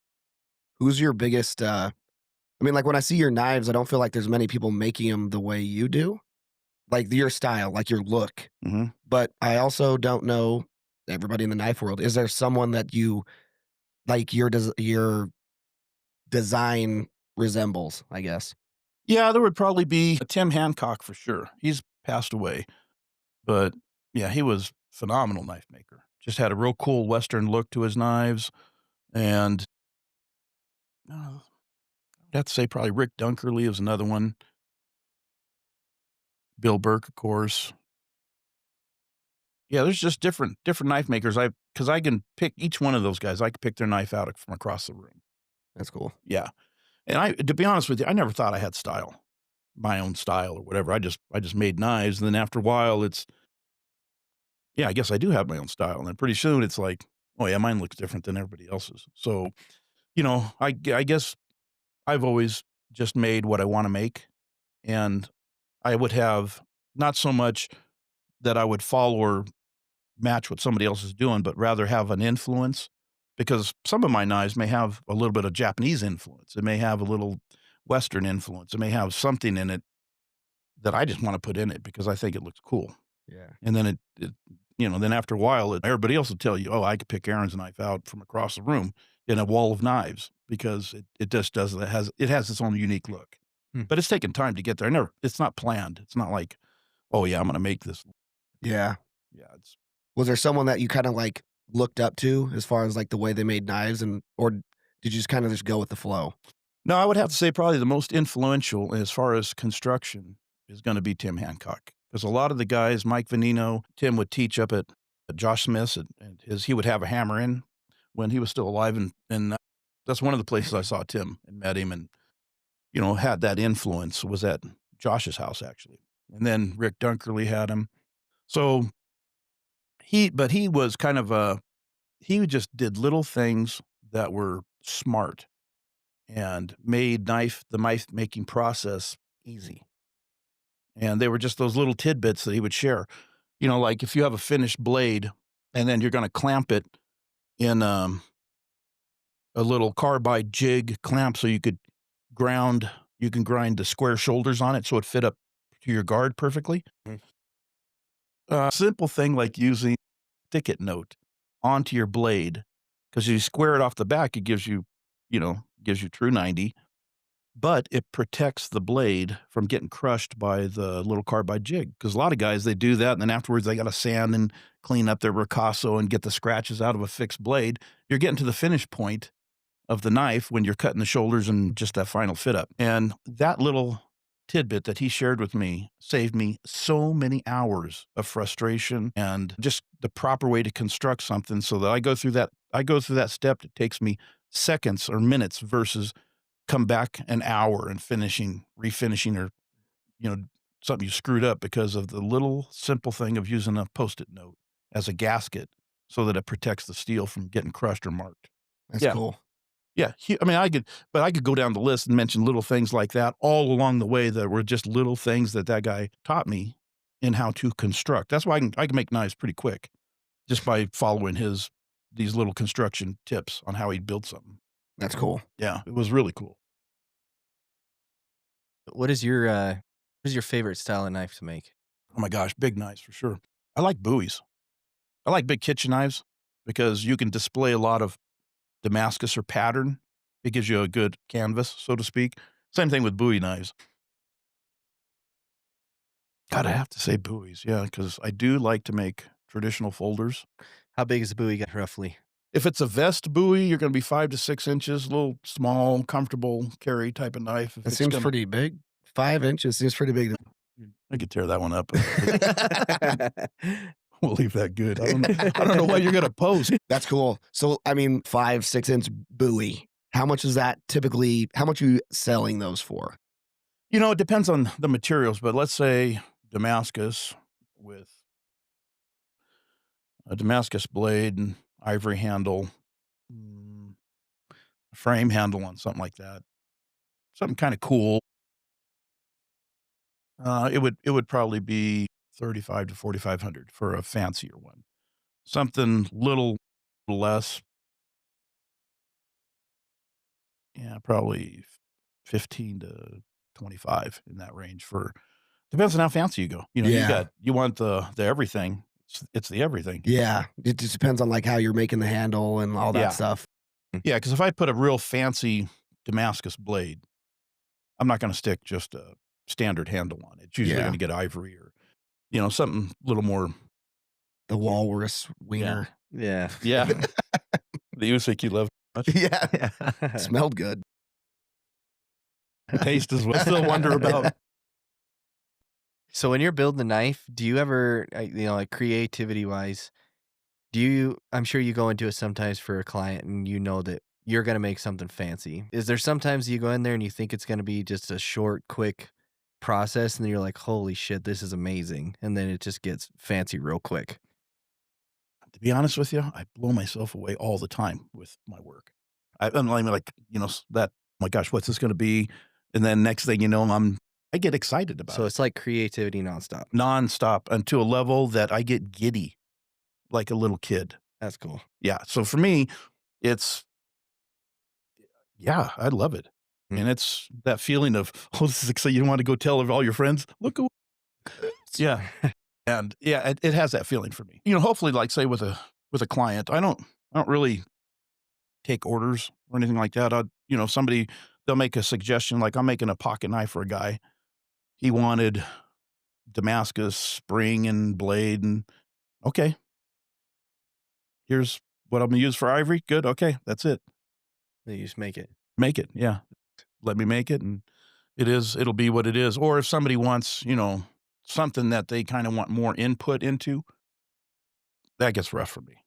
Who's your biggest, like when I see your knives, I don't feel like there's many people making them the way you do. Like your style, like your look. Mm-hmm. But I also don't know everybody in the knife world. Is there someone that you like your design resembles, I guess? Yeah, there would probably be Tim Hancock for sure. He's passed away. But yeah, he was a phenomenal knife maker. Just had a real cool Western look to his knives. And I'd have to say probably Rick Dunkerley is another one. Bill Burke, of course. Yeah, there's just different knife makers. Because I can pick each one of those guys. I can pick their knife out from across the room. That's cool. Yeah. And to be honest with you, I never thought I had style, my own style or whatever. I just made knives. And then after a while, I guess I do have my own style. And then pretty soon it's like, oh yeah, mine looks different than everybody else's. So, I guess I've always just made what I want to make. And I would have not so much that I would follow or match what somebody else is doing, but rather have an influence, because some of my knives may have a little bit of Japanese influence. It may have a little Western influence. It may have something in it that I just want to put in it because I think it looks cool. Yeah. And then then after a while, everybody else will tell you, oh, I could pick Aaron's knife out from across the room in a wall of knives because it just does, it has its own unique look. But it's taken time to get there. It's not planned. It's not like, oh yeah, I'm going to make this. Yeah. Yeah. Was there someone that you kind of like looked up to as far as like the way they made knives, or did you just kind of just go with the flow? No, I would have to say probably the most influential as far as construction is going to be Tim Hancock. Because a lot of the guys, Mike Venino, Tim would teach up at Josh Smith's, and he would have a hammer in when he was still alive. And that's one of the places I saw Tim and met him and, had that influence, was at Josh's house, actually. And then Rick Dunkerley had him. So he was kind of he just did little things that were smart and made the knife making process easy. And they were just those little tidbits that he would share. Like if you have a finished blade and then you're going to clamp it in a little carbide jig clamp so you could ground, You can grind the square shoulders on it so it fit up to your guard perfectly. Simple thing like using thicket note onto your blade, because you square it off the back, it gives you, gives you true 90, but it protects the blade from getting crushed by the little carbide jig. Because a lot of guys, they do that, and then afterwards they got to sand and clean up their ricasso and get the scratches out of a fixed blade. You're getting to the finish point of the knife when you're cutting the shoulders and just that final fit up. And that little tidbit that he shared with me saved me so many hours of frustration and just the proper way to construct something, so that I go through that step that takes me seconds or minutes versus come back an hour and refinishing, or, something you screwed up because of the little simple thing of using a Post-it note as a gasket so that it protects the steel from getting crushed or marked. That's cool. Yeah. I could go down the list and mention little things like that all along the way that were just little things that guy taught me in how to construct. That's why I can make knives pretty quick just by following these little construction tips on how he built something. That's cool. Yeah. It was really cool. What is your favorite style of knife to make? Oh my gosh, big knives for sure. I like buoys. I like big kitchen knives because you can display a lot of Damascus or pattern. It gives you a good canvas, so to speak. Same thing with Bowie knives. God, I have to say buoys, yeah, because I do like to make traditional folders. How big is a buoy roughly? If it's a vest buoy, you're going to be 5 to 6 inches, a little small, comfortable carry type of knife. It seems pretty big. 5 inches seems pretty big. I could tear that one up. We'll leave that good. I don't know what you're going to post. That's cool. So, 5, 6 inch buoy. How much is that typically? How much are you selling those for? It depends on the materials, but let's say Damascus with a Damascus blade and ivory handle, a frame handle on something like that. Something kind of cool. It would probably be $3,500 to $4,500 for a fancier one. Something little less, probably 15 to 25 in that range. Depends on how fancy you go. You want the everything. It's the everything. Yeah, it just depends on like how you're making the handle and all that stuff. Yeah, because if I put a real fancy Damascus blade, I'm not going to stick just a standard handle on it. It's usually going to get ivory or, something a little more. The walrus wiener. Yeah. Yeah. The Usyk you love much. Yeah. Smelled good. Taste is what I still wonder about. So when you're building the knife, do you ever, like creativity wise, I'm sure you go into it sometimes for a client and you know that you're going to make something fancy. Is there sometimes you go in there and you think it's going to be just a short, quick process and then you're like, holy shit, this is amazing. And then it just gets fancy real quick. To be honest with you, I blow myself away all the time with my work. I'm like, that, oh my gosh, what's this going to be? And then next thing you know, I get excited about it. So it's like creativity nonstop. Nonstop, and to a level that I get giddy like a little kid. That's cool. Yeah. So for me, I love it. And it's that feeling of, this is exciting. You want to go tell all your friends, look. Yeah. And yeah, it has that feeling for me. Hopefully, like say with a client, I don't really take orders or anything like that. They'll make a suggestion, like I'm making a pocket knife for a guy. He wanted Damascus spring and blade, and okay, here's what I'm gonna use for ivory. Good, okay, that's it. You just make it. Make it, yeah. Let me make it, and it'll be what it is. Or if somebody wants, something that they kind of want more input into, that gets rough for me.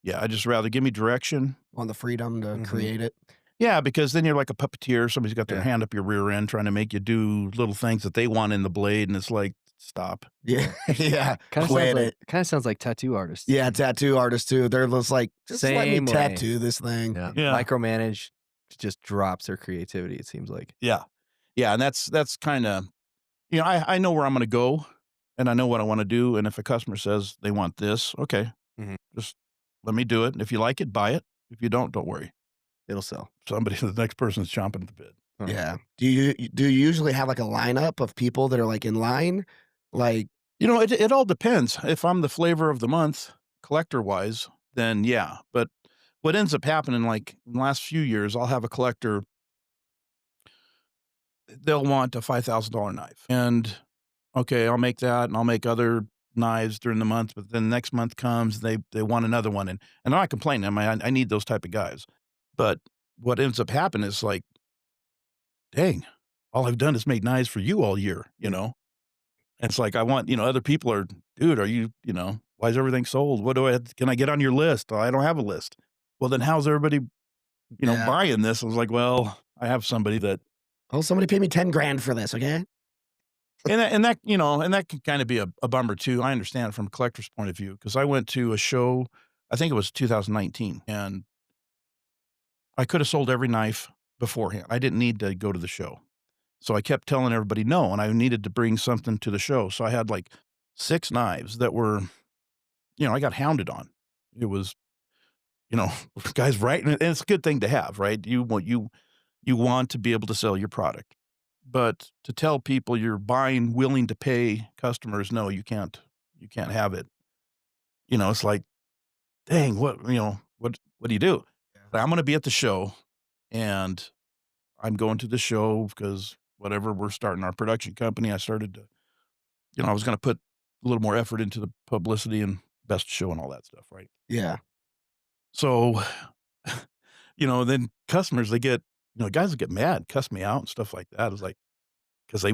Yeah, I just rather give me direction. On the freedom to create it. Yeah, because then you're like a puppeteer. Somebody's got their hand up your rear end trying to make you do little things that they want in the blade, and it's like, stop. Yeah, yeah. Kind of sounds like tattoo artists. Yeah, tattoo artists too. They're just like, just let me tattoo this thing. Yeah. Micromanage just drops their creativity, it seems like. Yeah. Yeah, and that's kind of, I know where I'm going to go, and I know what I want to do, and if a customer says they want this, okay, just let me do it. If you like it, buy it. If you don't worry. It'll sell. The next person's chomping at the bit. Huh. Yeah. Do you usually have like a lineup of people that are like in line? Like, It all depends. If I'm the flavor of the month, collector wise, then yeah. But what ends up happening, like in the last few years, I'll have a collector, they'll want a $5,000 knife. And okay, I'll make that and I'll make other knives during the month, but then the next month comes, they want another one. And I'm not complaining. I mean, I need those type of guys. But what ends up happening is like, dang, all I've done is make knives for you all year, you know? And it's like, I want, other people are, dude, are you, why is everything sold? Can I get on your list? Oh, I don't have a list. Well, then how's everybody, Yeah. buying this? I was like, well, I have somebody that, oh, somebody paid me 10 grand for this, okay? and that can kind of be a bummer too. I understand from a collector's point of view, because I went to a show, I think it was 2019, and I could have sold every knife beforehand. I didn't need to go to the show. So I kept telling everybody no, and I needed to bring something to the show. So I had like 6 knives that were, I got hounded on. It was, guys, right? And it's a good thing to have, right? You want to be able to sell your product. But to tell people you're buying willing to pay customers, no, you can't have it. It's like, dang, what do you do? I'm going to be at the show, and I'm going to the show because whatever, we're starting our production company. I started to, I was going to put a little more effort into the publicity and best show and all that stuff, right? Yeah. So, then customers, they get, guys will get mad, cuss me out and stuff like that. It's like, because they,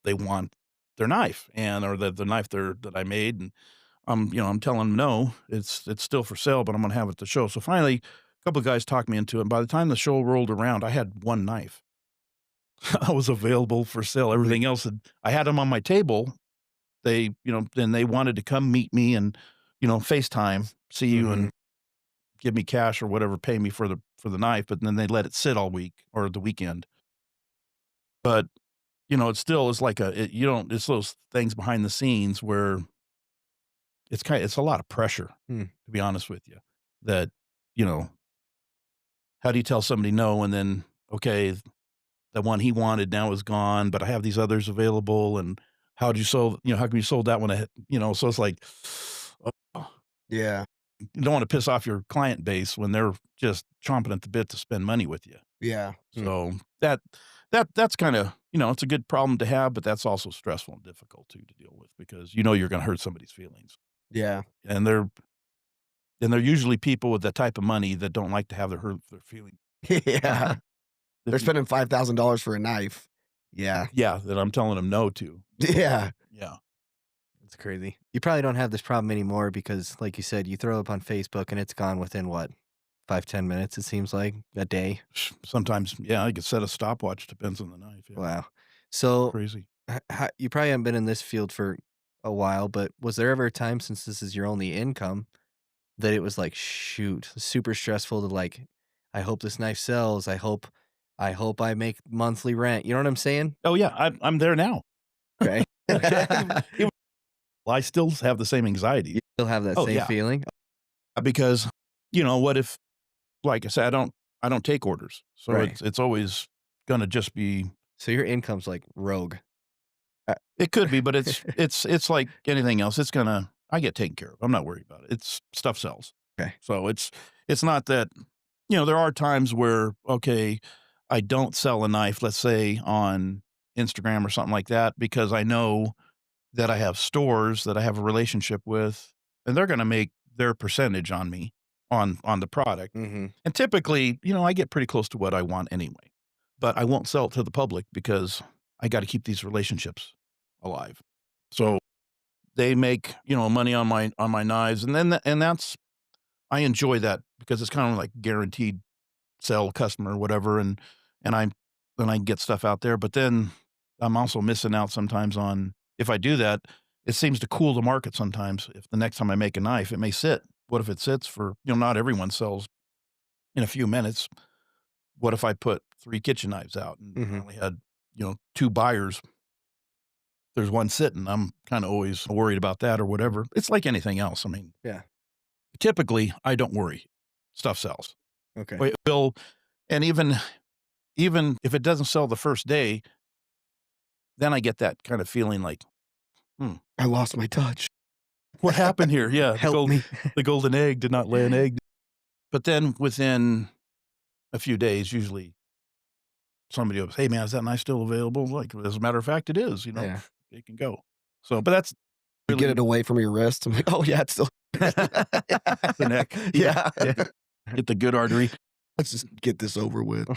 they want their knife or the knife that I made. And I'm telling them, no, it's still for sale, but I'm going to have it at the show. So finally, a couple of guys talked me into it. And by the time the show rolled around, I had one knife. I was available for sale. Everything else, I had them on my table. They, then they wanted to come meet me and, FaceTime, see you and give me cash or whatever, pay me for the knife. But then they let it sit all week or the weekend. But, it still is like it's those things behind the scenes where it's a lot of pressure, to be honest with you, that, how do you tell somebody no? And then, okay, the one he wanted now is gone, but I have these others available. And how come you sold that one? So it's like, Yeah. you don't want to piss off your client base when they're just chomping at the bit to spend money with you. Yeah. So that's kind of, it's a good problem to have, but that's also stressful and difficult too to deal with, because you're going to hurt somebody's feelings. Yeah. And they're usually people with that type of money that don't like to have their feelings. Yeah. They're spending $5,000 for a knife. Yeah. Yeah, that I'm telling them no to. Yeah. Yeah. It's crazy. You probably don't have this problem anymore because, like you said, you throw it up on Facebook and it's gone within what, 5-10 minutes? It seems like a day. Sometimes, yeah, I could set a stopwatch. Depends on the knife. Yeah. Wow. So Crazy. you probably haven't been in this field for a while, but was there ever a time, since this is your only income, that it was like, shoot, super stressful to like, I hope this knife sells. I hope I make monthly rent. You know what I'm saying? Oh yeah, I'm there now. Okay. Well, I still have the same anxiety. You still have that Oh, same yeah. feeling? Because, what if, like I said, I don't take orders. So Right. it's always going to just be. So your income's like rogue. It could be, but it's like anything else. I get taken care of. I'm not worried about it. Stuff sells. Okay. So it's not that, there are times where, okay, I don't sell a knife, let's say on Instagram or something like that, because I know that I have stores that I have a relationship with, and they're going to make their percentage on me on the product. Mm-hmm. And typically, I get pretty close to what I want anyway, but I won't sell it to the public because I got to keep these relationships alive. So they make, money on my knives, and that's, I enjoy that because it's kind of like guaranteed sell customer, whatever. And I can get stuff out there, but then I'm also missing out sometimes on, if I do that, it seems to cool the market sometimes. If the next time I make a knife, it may sit. What if it sits for, not everyone sells in a few minutes. What if I put 3 kitchen knives out and I only had, 2 buyers? There's one sitting. I'm kind of always worried about that or whatever. It's like anything else. I mean, Yeah. Typically I don't worry. Stuff sells. Okay. It will, and even even if it doesn't sell the first day, then I get that kind of feeling like, I lost my touch. what happened here? Yeah, Help me. the golden egg did not lay an egg. But then within a few days, usually somebody goes, hey, man, is that knife still available? Like, as a matter of fact, it is. Yeah. It can go. So, but that's You get it away from your wrist. I'm like, oh, yeah, it's still the neck. Yeah. Get the good artery. Let's just get this over with.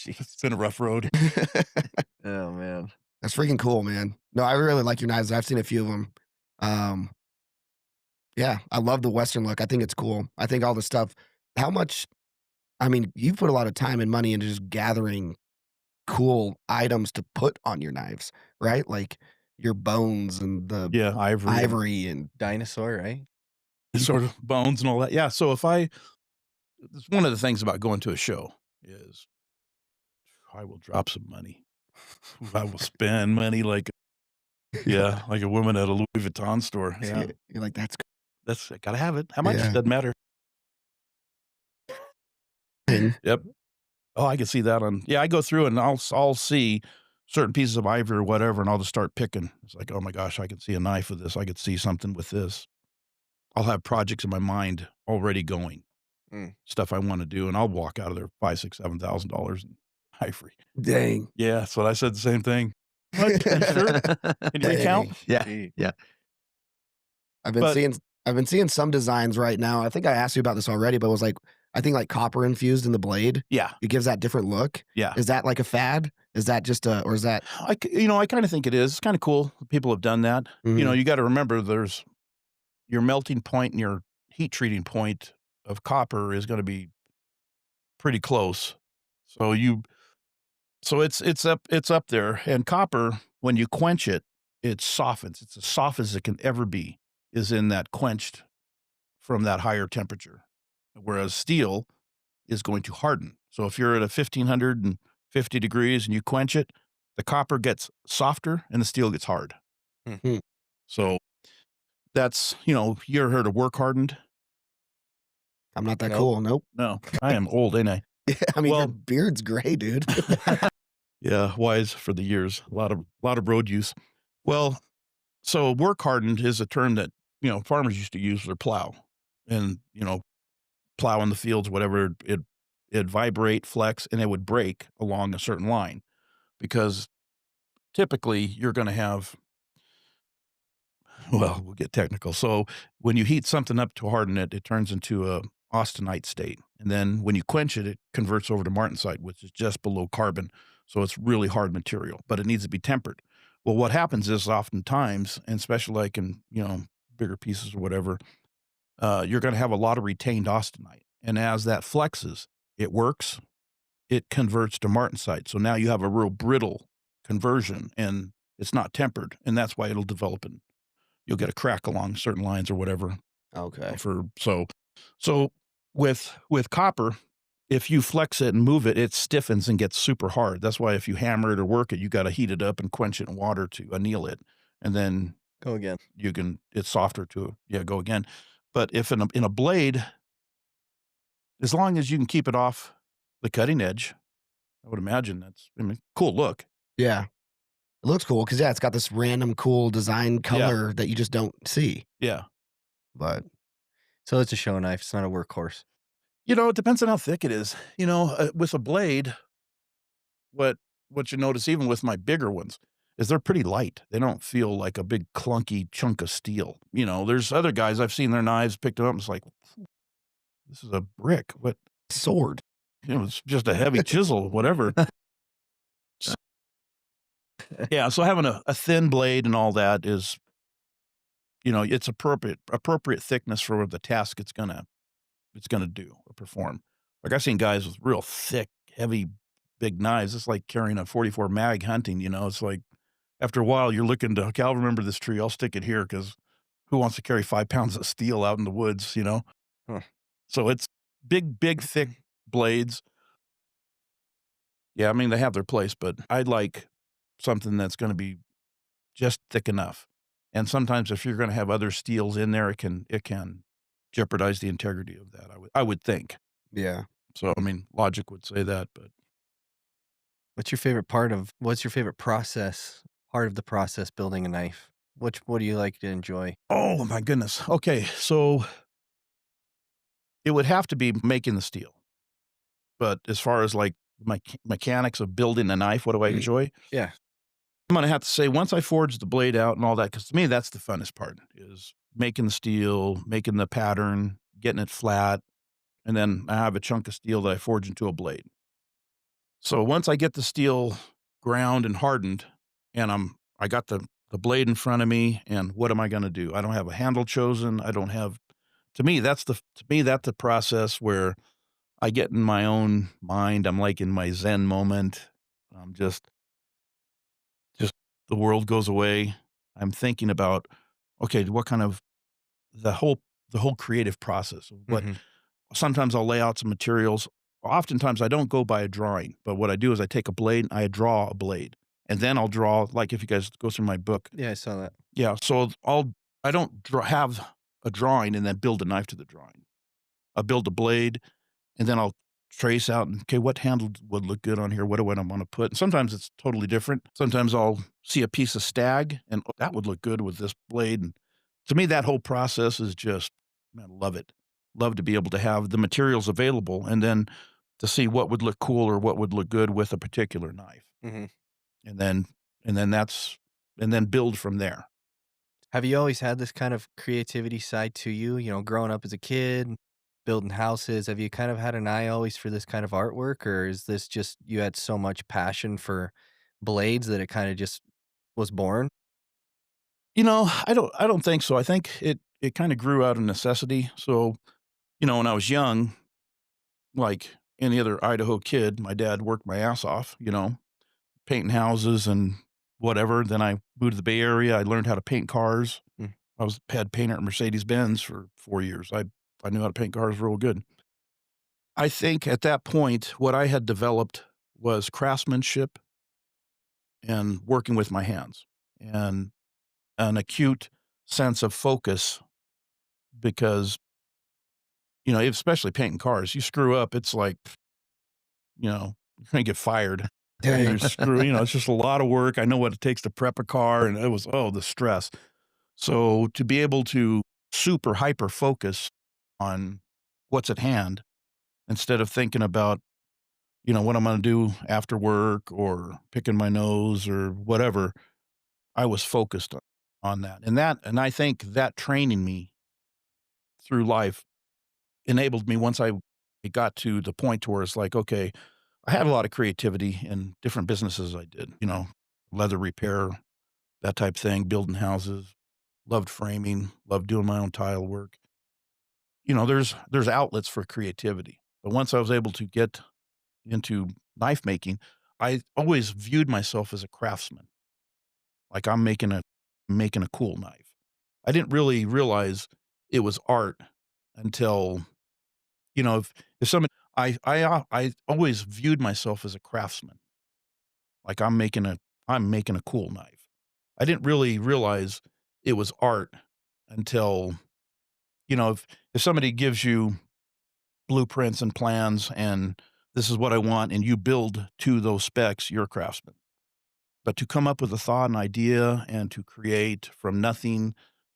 It's been a rough road. Oh man. That's freaking cool, man. No, I really like your knives. I've seen a few of them. Yeah, I love the Western look. I think it's cool. I think all the stuff, how much, I mean, you've put a lot of time and money into just gathering cool items to put on your knives, right? Like your bones and the Yeah, ivory and Dinosaur, right? sort of bones and all that. Yeah, so it's one of the things about going to a show is I will drop some money. I will spend money like a woman at a Louis Vuitton store. Yeah, you're like, that's I gotta have it. How much? Yeah. Doesn't matter. Yep. Oh, I can see that on. Yeah, I go through and I'll see certain pieces of ivory or whatever, and I'll just start picking. It's like, oh my gosh, I can see a knife with this. I could see something with this. I'll have projects in my mind already going, stuff I want to do, and I'll walk out of there $5,000, $6,000, $7,000 in ivory. Dang. Yeah, that's what I said. The same thing. What? Sure. Can you recount? Yeah. I've been seeing some designs right now. I think I asked you about this already, but it was like, I think like copper infused in the blade. Yeah. It gives that different look. Yeah. Is that like a fad? Is that just or is that? I kind of think it is. It's kind of cool. People have done that. Mhm. You got to remember there's your melting point and your heat treating point of copper is going to be pretty close. So it's up there. And copper, when you quench it, it softens. It's as soft as it can ever be, is in that quenched from that higher temperature. Whereas steel is going to harden. So if you're at a 1550 degrees and you quench it, the copper gets softer and the steel gets hard. Mhm. So that's, you ever heard of work hardened? I'm not that Nope. cool. Nope. No, I am old, ain't I? I mean, your Well- beard's gray, dude. Yeah, wise for the years. A lot of road use. Well, so work hardened is a term that, farmers used to use for their plow. And, plow in the fields, whatever, it'd vibrate, flex, and it would break along a certain line. Because typically you're going to have, well, we'll get technical. So when you heat something up to harden it, it turns into a austenite state. And then when you quench it, it converts over to martensite, which is just below carbon. So it's really hard material, but it needs to be tempered. Well, what happens is oftentimes, and especially like in, bigger pieces or whatever, you're going to have a lot of retained austenite. And as that flexes, it works, it converts to martensite. So now you have a real brittle conversion and it's not tempered. And that's why it'll develop and you'll get a crack along certain lines or whatever. Okay. So with copper, if you flex it and move it, it stiffens and gets super hard. That's why if you hammer it or work it, you got to heat it up and quench it in water to anneal it. And then Go again. it's softer to, go again. But if in a blade, as long as you can keep it off the cutting edge, I would imagine cool look. Yeah. It looks cool because, it's got this random cool design color that you just don't see. Yeah. But So it's a show knife. It's not a workhorse. It depends on how thick it is. With a blade, what you notice even with my bigger ones is they're pretty light. They don't feel like a big clunky chunk of steel. There's other guys I've seen their knives picked them up and it's like, this is a brick. What sword. It's just a heavy chisel, whatever. Yeah, so having a thin blade and all that is, it's appropriate thickness for the task it's gonna do or perform. Like I've seen guys with real thick, heavy, big knives. It's like carrying a 44 mag hunting. It's like after a while you're looking to, okay, I'll remember this tree. I'll stick it here because who wants to carry 5 pounds of steel out in the woods? Huh. So it's big, thick blades. Yeah, I mean they have their place, but I like something that's going to be just thick enough. And sometimes if you're going to have other steels in there, it can jeopardize the integrity of that. I would think. Yeah. So I mean, logic would say that, but What's your favorite process, part of the process building a knife? What do you like to enjoy? Oh my goodness. Okay, so it would have to be making the steel. But as far as like mechanics of building a knife, what do I enjoy? Yeah. I'm gonna have to say once I forge the blade out and all that, because to me that's the funnest part is making the steel, making the pattern, getting it flat, and then I have a chunk of steel that I forge into a blade. So once I get the steel ground and hardened, and I got the blade in front of me, and what am I gonna do? I don't have a handle chosen. I don't have. To me, that's the process where I get in my own mind. I'm like in my Zen moment. I'm just the world goes away. I'm thinking about, okay, what kind of the whole creative process of what. Mhm. Sometimes I'll lay out some materials. Oftentimes I don't go by a drawing, but what I do is I take a blade and I draw a blade, and then I'll draw, like if you guys go through my book. Yeah, I saw that. Yeah, so I don't have a drawing and then build a knife to the drawing. I build a blade, and then I'll trace out, okay, what handle would look good on here? What do I want to put? And sometimes it's totally different. Sometimes I'll see a piece of stag, and oh, that would look good with this blade. And to me, that whole process is just, man, love it. Love to be able to have the materials available, and then to see what would look cool or what would look good with a particular knife, Mhm. and then and then build from there. Have you always had this kind of creativity side to you? You know, growing up as a kid, building houses, have you kind of had an eye always for this kind of artwork, or is this just you had so much passion for blades that it kind of just was born? I don't think so. I think it kind of grew out of necessity. So, when I was young, like any other Idaho kid, my dad worked my ass off, painting houses and whatever. Then I moved to the Bay Area. I learned how to paint cars. Mm. I was head painter at Mercedes-Benz for 4 years. I knew how to paint cars real good. I think at that point, what I had developed was craftsmanship and working with my hands and an acute sense of focus because, especially painting cars, you screw up, it's like, you're going to get fired. And you're screwing, it's just a lot of work. I know what it takes to prep a car, and it was, the stress. So to be able to super hyper focus on what's at hand instead of thinking about, what I'm going to do after work or picking my nose or whatever, I was focused on that. And I think that training me through life enabled me once I got to the point to where it's like, okay, I had a lot of creativity in different businesses I did, leather repair, that type thing, building houses, loved framing, loved doing my own tile work. There's outlets for creativity. But once I was able to get into knife making, I always viewed myself as a craftsman. Like I'm making a cool knife. I didn't really realize it was art until, if somebody I always viewed myself as a craftsman. Like I'm making a cool knife. I didn't really realize it was art until, if somebody gives you blueprints and plans and this is what I want and you build to those specs, you're a craftsman. But to come up with a thought, an idea, and to create from nothing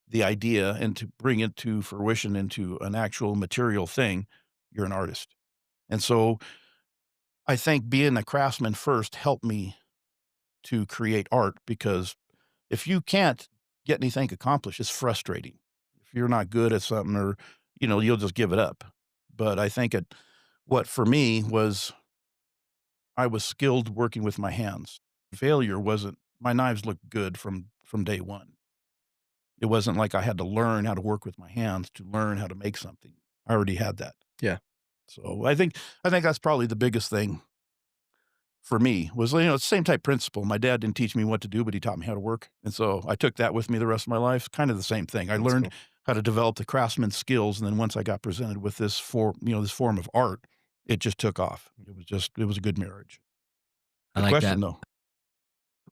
the idea and to bring it to fruition into an actual material thing, you're an artist. And so I think being a craftsman first helped me to create art because if you can't get anything accomplished, it's frustrating. If you're not good at something or, you'll just give it up. But I think what for me was I was skilled working with my hands. Failure wasn't, my knives looked good from day one. It wasn't like I had to learn how to work with my hands to learn how to make something. I already had that. Yeah. So I think that's probably the biggest thing for me was, it's the same type principle. My dad didn't teach me what to do, but he taught me how to work. And so I took that with me the rest of my life. Kind of the same thing. I That's learned cool. how to develop the craftsman skills. And then once I got presented with this form of art, it just took off. It was a good marriage. I Good like question that. though.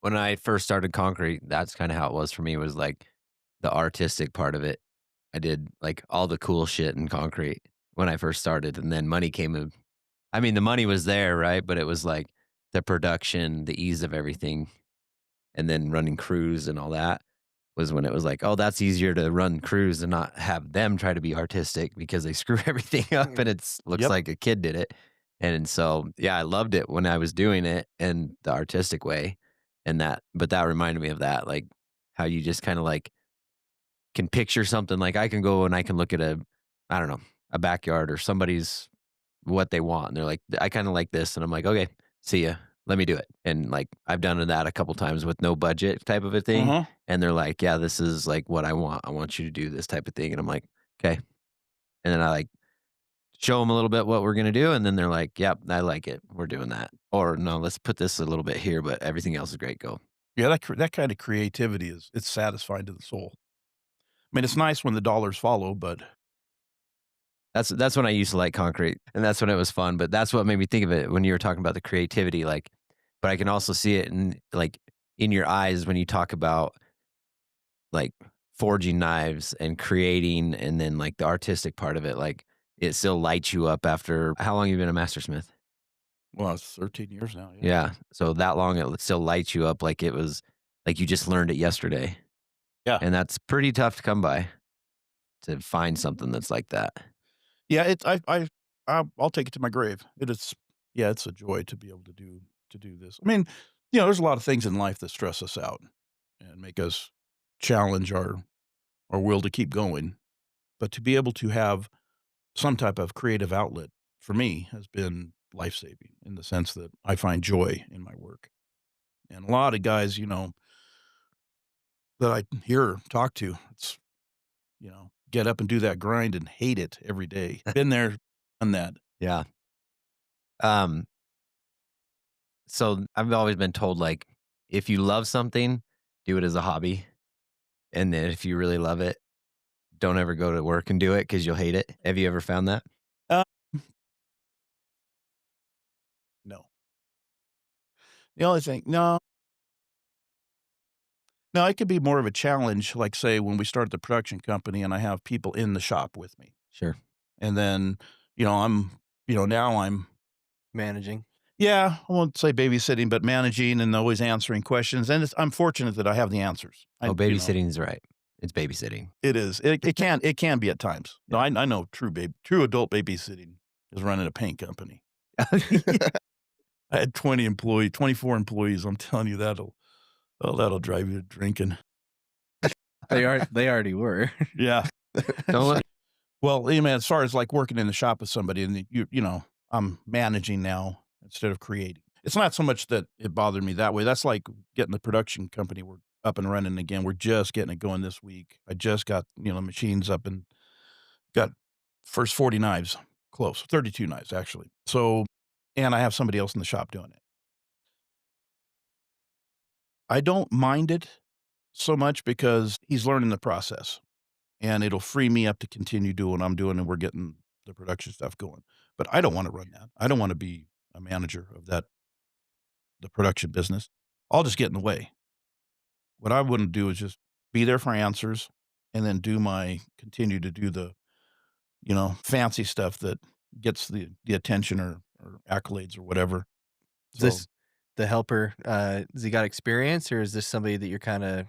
When I first started concrete, that's kind of how it was for me, was like the artistic part of it. I did like all the cool shit in concrete when I first started, and then money came in. I mean, the money was there, right? But it was like the production, the ease of everything, and then running crews and all that was when it was like, oh, that's easier to run crews and not have them try to be artistic because they screw everything up and it looks Yep. like a kid did it. And so, yeah, I loved it when I was doing it in the artistic way. And but that reminded me of that, like how you just kind of like can picture something. Like I can go and I can look at I don't know, a backyard or somebody's what they want. And they're like, I kind of like this. And I'm like, okay, see ya. Let me do it. And like, I've done that a couple times with no budget type of a thing. Uh-huh. And they're like, yeah, this is like what I want. I want you to do this type of thing. And I'm like, okay. And then I like show them a little bit what we're going to do. And then they're like, yep, I like it. We're doing that. Or no, let's put this a little bit here, but everything else is great. Go. Yeah, that kind of creativity it's satisfying to the soul. I mean, it's nice when the dollars follow, but That's when I used to like concrete, and that's when it was fun. But that's what made me think of it when you were talking about the creativity. Like, but I can also see it in your eyes when you talk about like forging knives and creating, and then like the artistic part of it. Like, it still lights you up after how long have you been a mastersmith? well, it's 13 years now. Yeah, so that long it still lights you up like it was like you just learned it yesterday. Yeah. And that's pretty tough to come by, to find something that's like that. Yeah, I'll take it to my grave. It's a joy to be able to do this. I mean, there's a lot of things in life that stress us out and make us challenge our will to keep going. But to be able to have some type of creative outlet for me has been life-saving in the sense that I find joy in my work. And a lot of guys, that I hear talk to, it's, get up and do that grind and hate it every day. Been there, done that. Yeah. So I've always been told, like, if you love something, do it as a hobby. And then if you really love it, don't ever go to work and do it because you'll hate it. Have you ever found that? No. The only thing, no, it could be more of a challenge, like say when we start the production company and I have people in the shop with me. Sure. And then, now I'm Managing. yeah, I won't say babysitting, but managing and always answering questions. And I'm fortunate that I have the answers. Babysitting is right. It's babysitting. It is. It can be at times. No, I know true adult babysitting is running a paint company. I had 24 employees. I'm telling you, that'll drive you to drinking. They already were. Yeah. Don't let Well, as far as like working in the shop with somebody and I'm managing now instead of creating. It's not so much that it bothered me that way. That's like getting the production company. We're up and running again. We're just getting it going this week. I just got, machines up and got first 40 knives close, 32 knives actually. So, and I have somebody else in the shop doing it. I don't mind it so much because he's learning the process and it'll free me up to continue doing what I'm doing and we're getting the production stuff going. But I don't want to run that. I don't want to be a manager of the production business. I'll just get in the way. What I wouldn't do is just be there for answers and then continue to do the, fancy stuff that gets the attention or accolades or whatever. Is this the helper? Has he got experience, or is this somebody that you're kind of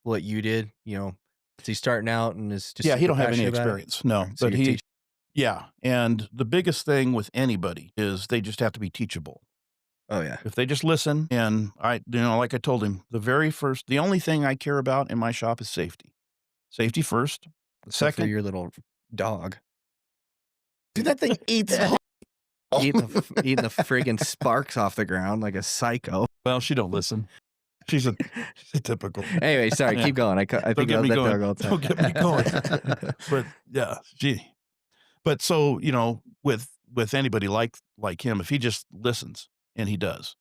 what you did? Is he starting out and is just he don't have any passionate about it? experience. No, So but you're he, yeah. And the biggest thing with anybody is they just have to be teachable. Oh yeah. If they just listen, and like I told him, the only thing I care about in my shop is safety. Safety first. Except for Second, your little dog. Dude, that thing eats. eating the friggin' sparks off the ground like a psycho. well, she don't listen. She's a typical. Anyway, sorry, keep going. I think Don't get about me that going. dog all the time. Don't get me going. But yeah, but so, with anybody like him, if he just listens and he does,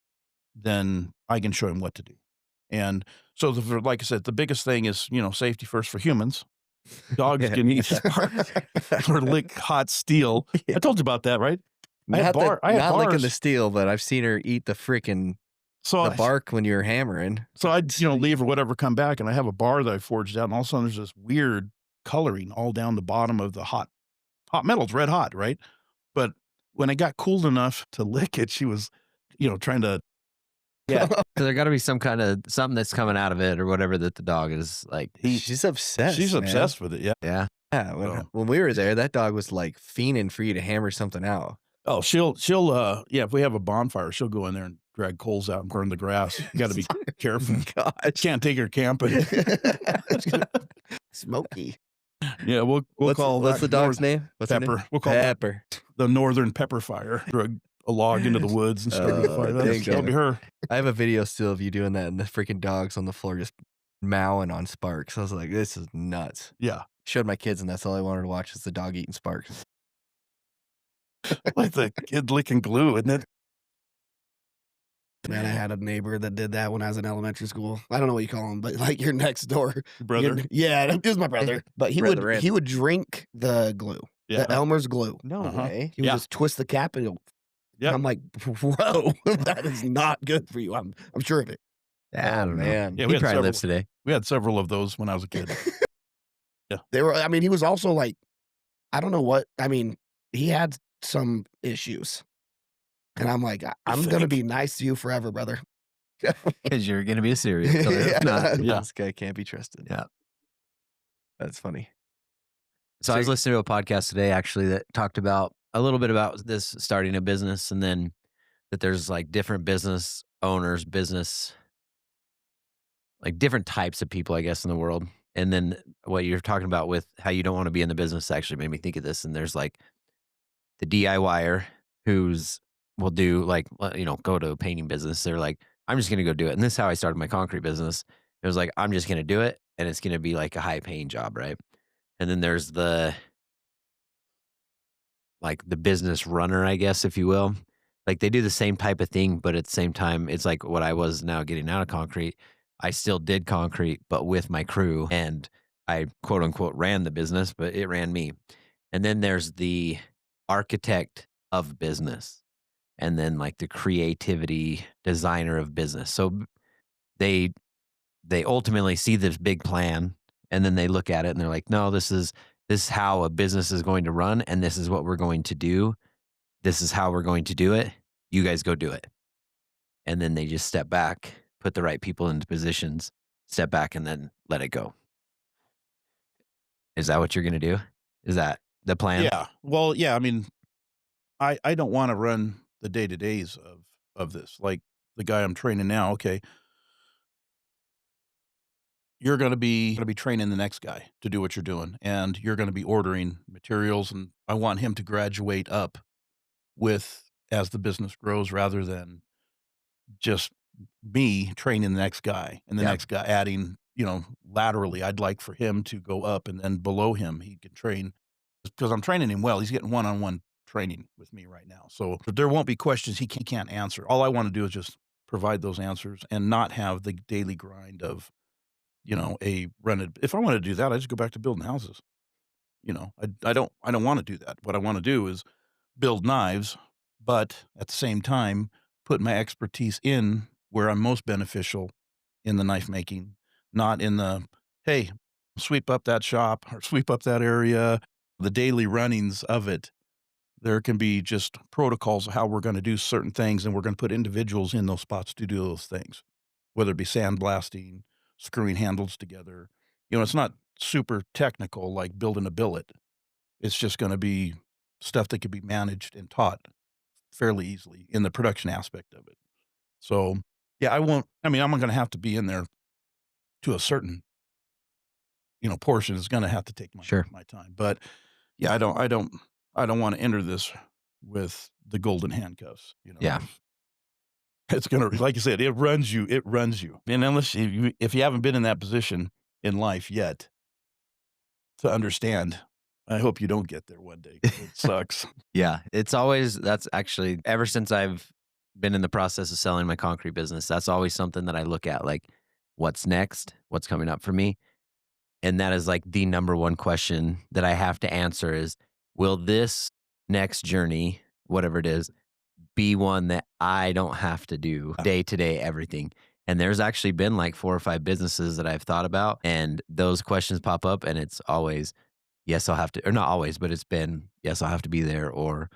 then I can show him what to do. And so, like I said, the biggest thing is, safety first for humans. Dogs can eat sparks or lick hot steel. I told you about that, right? I had Not bars. licking the steel, but I've seen her eat the freaking bark when you're hammering. So I'd, leave or whatever, come back, and I have a bar that I forged out, and all of a sudden there's this weird coloring all down the bottom of the hot metal's red hot, right? But when it got cool enough to lick it, she was, trying to. Yeah, because there got to be something that's coming out of it or whatever that the dog is like. She's obsessed. She's man. obsessed with it. Yeah. Yeah. Yeah. When we were there, that dog was like fiending for you to hammer something out. Oh, she'll if we have a bonfire, she'll go in there and drag coals out and burn the grass. You got to be careful. God, Can't take her camping. Smoky. Yeah, we'll call what's the dog's name? What's her name? Pepper. We'll call Pepper. the Northern Pepper Fire. Drag a log into the woods and start a fire. That'll be her. I have a video still of you doing that, and the freaking dogs on the floor just mowing on Sparks. I was like, this is nuts. Yeah. Showed my kids, and that's all I wanted to watch is the dog eating Sparks. Like the kid licking glue, isn't it? Man, I had a neighbor that did that when I was in elementary school. I don't know what you call him, but like your next door Brother. Yeah, it was my brother. But he would drink the glue, the Elmer's glue. No way. He would just twist the cap and go. Yeah. I'm like, bro, that is not good for you. I'm sure of it. Yeah, I don't know. Man. Yeah, He probably lives today. We had several of those when I was a kid. They were. I mean, he was also like, I don't know what. I mean, he had some issues, and I'm like, I'm gonna be nice to you forever, brother. Because you're going to be a serial killer. If not. Yeah. This guy can't be trusted. Yeah. That's funny. So I was listening to a podcast today actually that talked about a little bit about this starting a business, and then that there's like different business owners, like different types of people, I guess, in the world. And then what you're talking about with how you don't want to be in the business actually made me think of this. And there's like the DIYer will do like, go to a painting business. They're like, I'm just going to go do it. And this is how I started my concrete business. It was like, I'm just going to do it. And it's going to be like a high paying job. Right. And then there's the business runner, I guess, if you will. Like they do the same type of thing, but at the same time, it's like what I was now getting out of concrete. I still did concrete, but with my crew, and I quote unquote ran the business, but it ran me. And then there's the architect of business, and then like the creativity designer of business. So they ultimately see this big plan, and then they look at it and they're like, no, this is how a business is going to run, and this is what we're going to do. This is how we're going to do it. You guys go do it. And then they just step back, put the right people into positions, step back, and then let it go. Is that what you're going to do? Is that the plan? Yeah. Well, yeah. I mean, I don't want to run the day-to-days of this. Like the guy I'm training now, okay, you're going to be training the next guy to do what you're doing, and you're going to be ordering materials, and I want him to graduate up as the business grows, rather than just me training the next guy and the next guy adding, laterally. I'd like for him to go up, and then below him he can train, because I'm training him well. He's getting one-on-one training with me right now. So there won't be questions he can't answer. All I want to do is just provide those answers and not have the daily grind of, a rented. If I want to do that, I just go back to building houses. I don't want to do that. What I want to do is build knives, but at the same time, put my expertise in where I'm most beneficial in the knife making, not in the, hey, sweep up that shop or sweep up that area, the daily runnings of it. There can be just protocols of how we're going to do certain things, and we're going to put individuals in those spots to do those things, whether it be sandblasting, screwing handles together. It's not super technical like building a billet. It's just going to be stuff that can be managed and taught fairly easily in the production aspect of it. So, yeah, I'm going to have to be in there to a certain, portion. Is going to have to take my time. But yeah, I don't want to enter this with the golden handcuffs. Yeah. It's going to, like you said, it runs you. And unless if you haven't been in that position in life yet to understand, I hope you don't get there one day. It sucks. Yeah. That's actually, ever since I've been in the process of selling my concrete business, that's always something that I look at, like, what's next? What's coming up for me? And that is like the number one question that I have to answer is, will this next journey, whatever it is, be one that I don't have to do day to day everything? And there's actually been like 4 or 5 businesses that I've thought about, and those questions pop up, and it's always, yes, I'll have to, or not always, but it's been, yes, I'll have to be there, or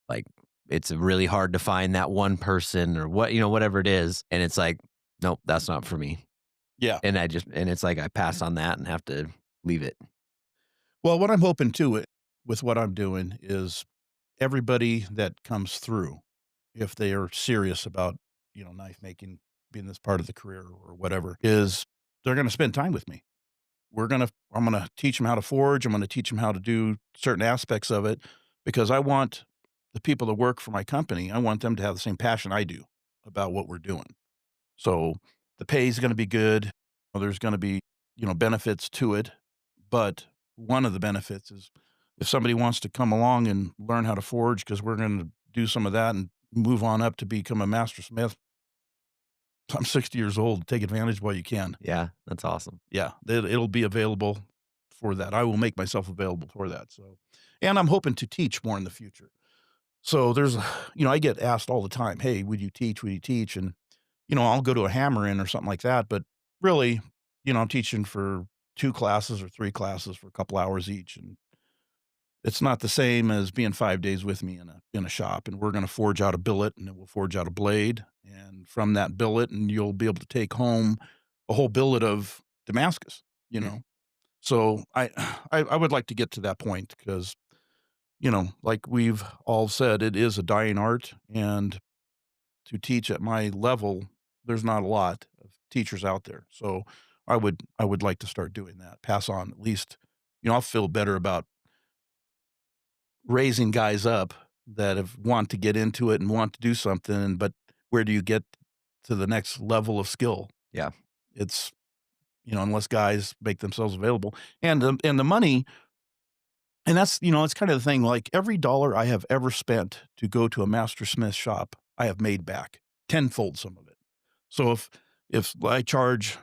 like, it's really hard to find that one person or whatever it is. And it's like, nope, that's not for me. Yeah. And it's like I pass on that and have to leave it. Well, what I'm hoping too with what I'm doing is everybody that comes through, if they are serious about, knife making, being this part of the career or whatever, is they're going to spend time with me. I'm going to teach them how to forge. I'm going to teach them how to do certain aspects of it, because I want the people that work for my company, I want them to have the same passion I do about what we're doing. So the pay is going to be good. There's going to be, benefits to it. But one of the benefits is if somebody wants to come along and learn how to forge, because we're going to do some of that and move on up to become a master smith. I'm 60 years old. Take advantage while you can. Yeah, that's awesome. Yeah, it'll be available for that. I will make myself available for that. So, and I'm hoping to teach more in the future. So there's, I get asked all the time, hey, would you teach? Would you teach? And, I'll go to a hammer in or something like that. But really, I'm teaching for 2 classes or 3 classes for a couple hours each. And it's not the same as being 5 days with me in a shop. And we're going to forge out a billet, and then we'll forge out a blade. And from that billet, and you'll be able to take home a whole billet of Damascus, So I would like to get to that point, because, like we've all said, it is a dying art. And to teach at my level, there's not a lot of teachers out there. So I would like to start doing that, pass on at least, I'll feel better about raising guys up that want to get into it and want to do something, but where do you get to the next level of skill? Yeah. It's, unless guys make themselves available, and the money. And that's, it's kind of the thing, like every dollar I have ever spent to go to a master smith shop, I have made back tenfold some of it. So if I charge,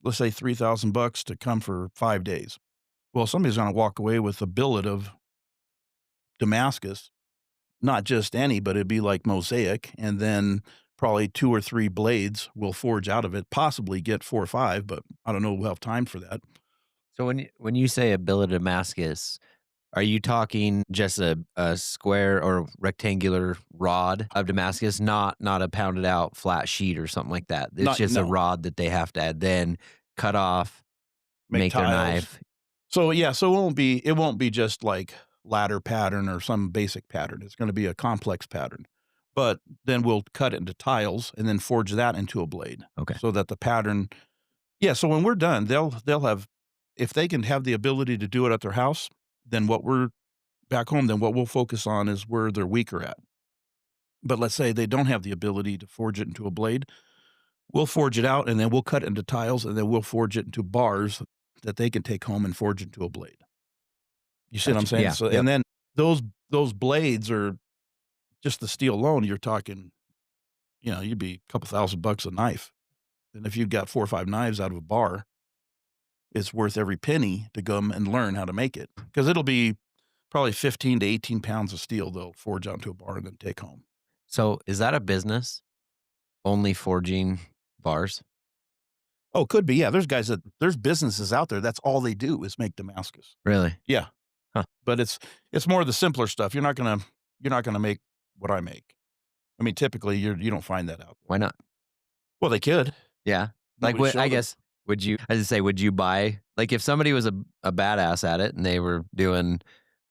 let's say $3,000 to come for 5 days, well, somebody's going to walk away with a billet of Damascus, not just any, but it'd be like mosaic, and then probably 2 or 3 blades will forge out of it, possibly get 4 or 5, but I don't know we'll have time for that. So when you say a billet of Damascus, are you talking just a square or rectangular rod of Damascus, not a pounded out flat sheet or something like that? It's just a rod that they have to then cut off, make their knife. So yeah, so it won't be just like ladder pattern or some basic pattern. It's going to be a complex pattern. But then we'll cut it into tiles and then forge that into a blade. Okay. So that the pattern, yeah. So when we're done, they'll have, if they can have the ability to do it at their house, then what we're back home, then what we'll focus on is where they're weaker at. But let's say they don't have the ability to forge it into a blade. We'll forge it out, and then we'll cut it into tiles, and then we'll forge it into bars that they can take home and forge into a blade. You see what I'm saying? Yeah. So, and then those blades are just the steel alone. You're talking, you'd be a couple $1,000 a knife. And if you've got 4 or 5 knives out of a bar, it's worth every penny to come and learn how to make it, because it'll be probably 15 to 18 pounds of steel they'll forge onto a bar and then take home. So is that a business? Only forging bars? Oh, could be. Yeah. There's businesses out there. That's all they do is make Damascus. Really? Yeah. Huh. But it's more of the simpler stuff. You're not going to make what I make. I mean, typically you don't find that out there. Why not? Well, they could. Yeah. Like I guess, would you buy, like if somebody was a badass at it and they were doing,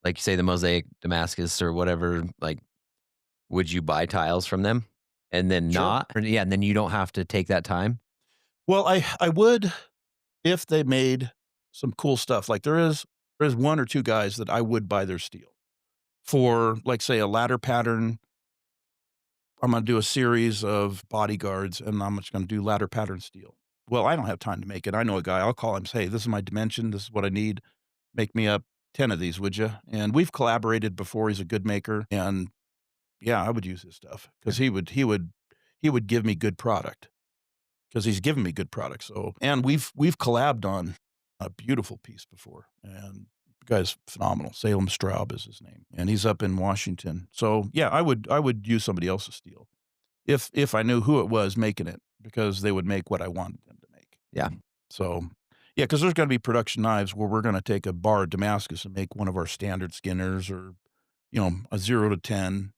like you say, the mosaic Damascus or whatever, like, would you buy tiles from them and then not? Or, yeah. And then you don't have to take that time. Well, I would, if they made some cool stuff. Like there's 1 or 2 guys that I would buy their steel for, like, say, a ladder pattern. I'm going to do a series of bodyguards, and I'm just going to do ladder pattern steel. Well, I don't have time to make it. I know a guy. I'll call him, say, hey, this is my dimension. This is what I need. Make me up 10 of these, would you? And we've collaborated before. He's a good maker. And yeah, I would use his stuff, because he would give me good product, because he's given me good product. So, and we've collabed on a beautiful piece before, and the guy's phenomenal. Salem Straub is his name, and he's up in Washington. So yeah, I would use somebody else's steel if I knew who it was making it, because they would make what I wanted them to make. Yeah. So yeah, because there's going to be production knives where we're going to take a bar of Damascus and make one of our standard skinners, or a 0 to 10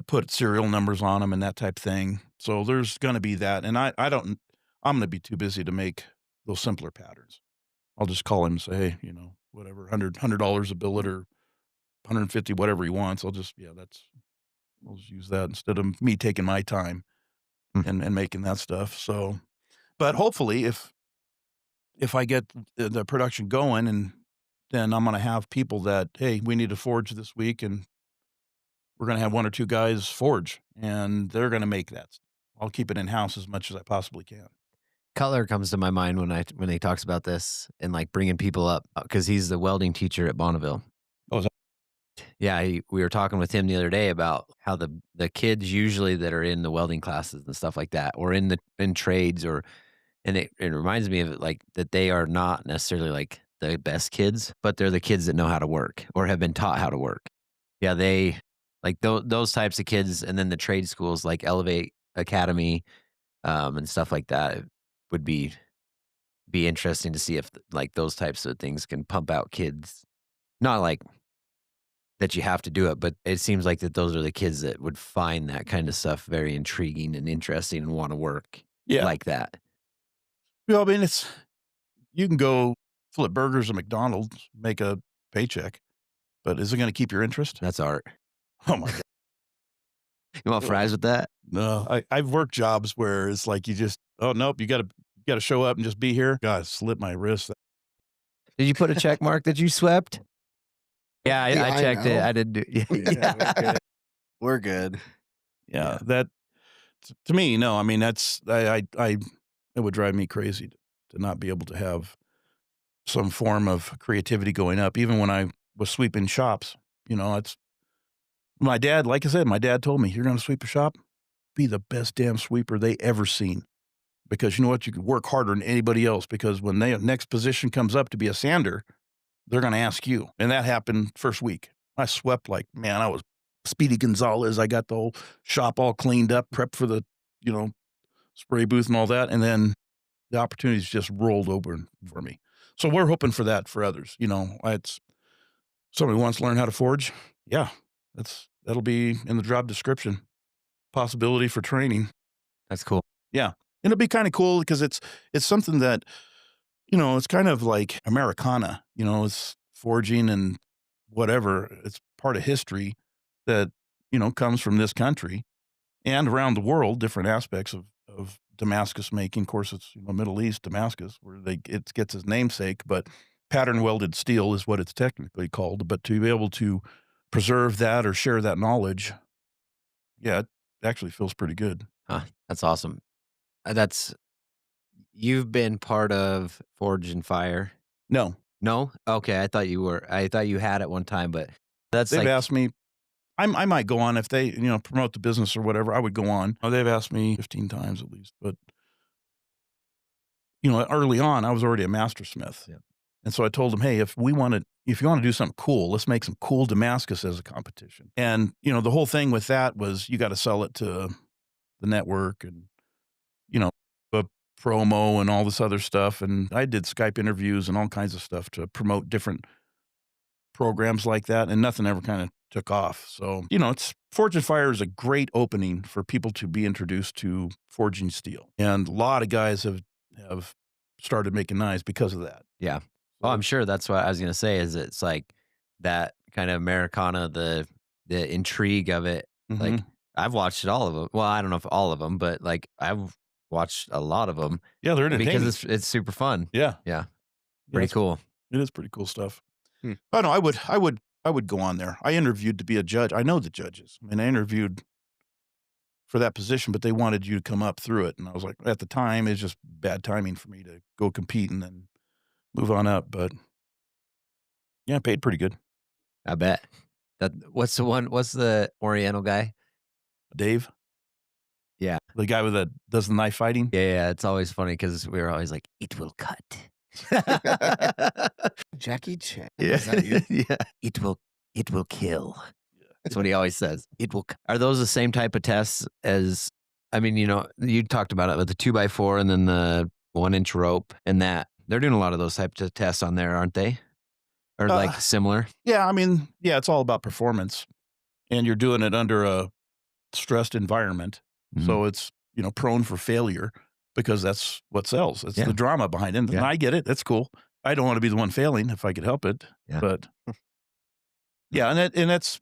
put serial numbers on them and that type of thing. So there's going to be that. And I'm going to be too busy to make those simpler patterns. I'll just call him and say, hey, whatever, $100 a billet or 150, whatever he wants. I'll just use that instead of me taking my time and making that stuff. So, but hopefully if I get the production going, and then I'm going to have people that, hey, we need to forge this week, and we're going to have one or two guys forge, and they're going to make that. I'll keep it in-house as much as I possibly can. Cutler comes to my mind when he talks about this and like bringing people up, because he's the welding teacher at Bonneville. Oh, is that? Yeah, we were talking with him the other day about how the kids usually that are in the welding classes and stuff like that, or in trades, and it reminds me of it, like that they are not necessarily like the best kids, but they're the kids that know how to work or have been taught how to work. Yeah, they like those types of kids, and then the trade schools like Elevate Academy and stuff like that. It would be interesting to see if like those types of things can pump out kids. Not like that you have to do it, but it seems like that those are the kids that would find that kind of stuff very intriguing and interesting and want to work like that. Well, I mean, you can go flip burgers at McDonald's, make a paycheck, but is it going to keep your interest? That's art. Oh my God. You want fries with that? No, I've worked jobs where it's like you just, oh nope, you got to show up and just be here. God, slip my wrist. Did you put a check mark that you swept? Yeah, I checked it. I didn't do it. Yeah. We're good. Yeah, that to me, no. I mean, that's it would drive me crazy to not be able to have some form of creativity going up, even when I was sweeping shops. It's my dad. Like I said, my dad told me, "You're going to sweep a shop, be the best damn sweeper they ever seen, because you know what, you can work harder than anybody else. Because when the next position comes up to be a sander, they're going to ask you." And that happened first week. I swept like, man, I was Speedy Gonzalez. I got the whole shop all cleaned up, prepped for the, spray booth and all that. And then the opportunities just rolled over for me. So we're hoping for that for others. It's somebody wants to learn how to forge. Yeah, that'll be in the job description. Possibility for training. That's cool. Yeah. And it'll be kind of cool because it's something that, it's kind of like Americana, it's forging and whatever. It's part of history that, comes from this country and around the world, different aspects of Damascus making. Of course, it's Middle East, Damascus, where it gets its namesake, but pattern welded steel is what it's technically called. But to be able to preserve that or share that knowledge, yeah, it actually feels pretty good. Huh, that's awesome. You've been part of Forge and Fire. No. Okay, I thought you were. I thought you had at one time, but they've asked me. I might go on if they, promote the business or whatever. I would go on. They've asked me 15 times at least, but early on, I was already a mastersmith, and so I told them, hey, if you want to do something cool, let's make some cool Damascus as a competition. And the whole thing with that was you got to sell it to the network and a promo and all this other stuff. And I did Skype interviews and all kinds of stuff to promote different programs like that, and nothing ever kind of took off. So, it's Forge and Fire is a great opening for people to be introduced to forging steel. And a lot of guys have started making knives because of that. Yeah. Oh, I'm sure that's what I was going to say, is it's like that kind of Americana, the intrigue of it. Mm-hmm. Like I've watched all of them. Well, I don't know if all of them, but like I've watched a lot of them. Yeah, they're entertaining. Because it's super fun. Yeah. Pretty cool. It is pretty cool stuff. Oh no, I would go on there. I interviewed to be a judge. I know the judges. I mean, I interviewed for that position, but they wanted you to come up through it. And I was like, at the time, it's just bad timing for me to go compete and then move on up. But yeah, paid pretty good. I bet. What's the Oriental guy? Dave. Yeah. The guy that does the knife fighting. Yeah. It's always funny because we were always like, it will cut. Jackie Chan. Yeah. Is that you? Yeah. It will kill. That's what he always says. It will. Are those the same type of tests as? I mean, you talked about it with the 2x4 and then the 1-inch rope and that. They're doing a lot of those types of tests on there, aren't they? or like similar? Yeah, I mean, yeah, it's all about performance, and you're doing it under a stressed environment, so it's prone for failure because that's what sells. It's the drama behind it. And I get it. That's cool. I don't want to be the one failing if I could help it. Yeah. But yeah, it's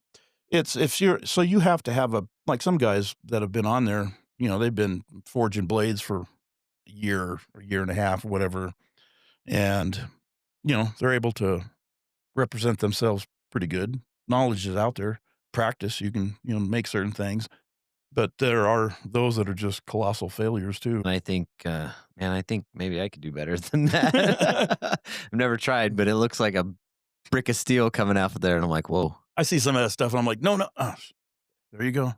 if you're so you have to have like some guys that have been on there. They've been forging blades for a year and a half, or whatever, and they're able to represent themselves pretty good. Knowledge is out there. Practice, you can make certain things, but there are those that are just colossal failures too. And I think, man, I think maybe I could do better than that. I've never tried, but it looks like a brick of steel coming out of there, and I'm like, whoa. I see some of that stuff, and I'm like, no. There you go.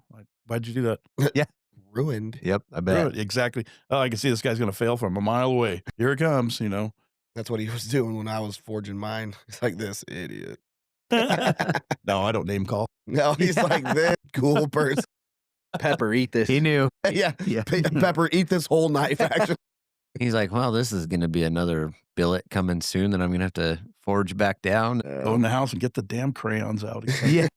Why'd you do that? Yeah. Ruined. Yep, I bet. Ruined. Exactly. Oh, I can see this guy's going to fail from a mile away. Here it comes, That's what he was doing when I was forging mine. He's like, this idiot. No, I don't name call. No, he's like this cool person. Pepper, eat this. He knew. Yeah. Yeah. Pepper, eat this whole knife, actually. He's like, well, this is going to be another billet coming soon that I'm going to have to forge back down. Go in the house and get the damn crayons out. Yeah.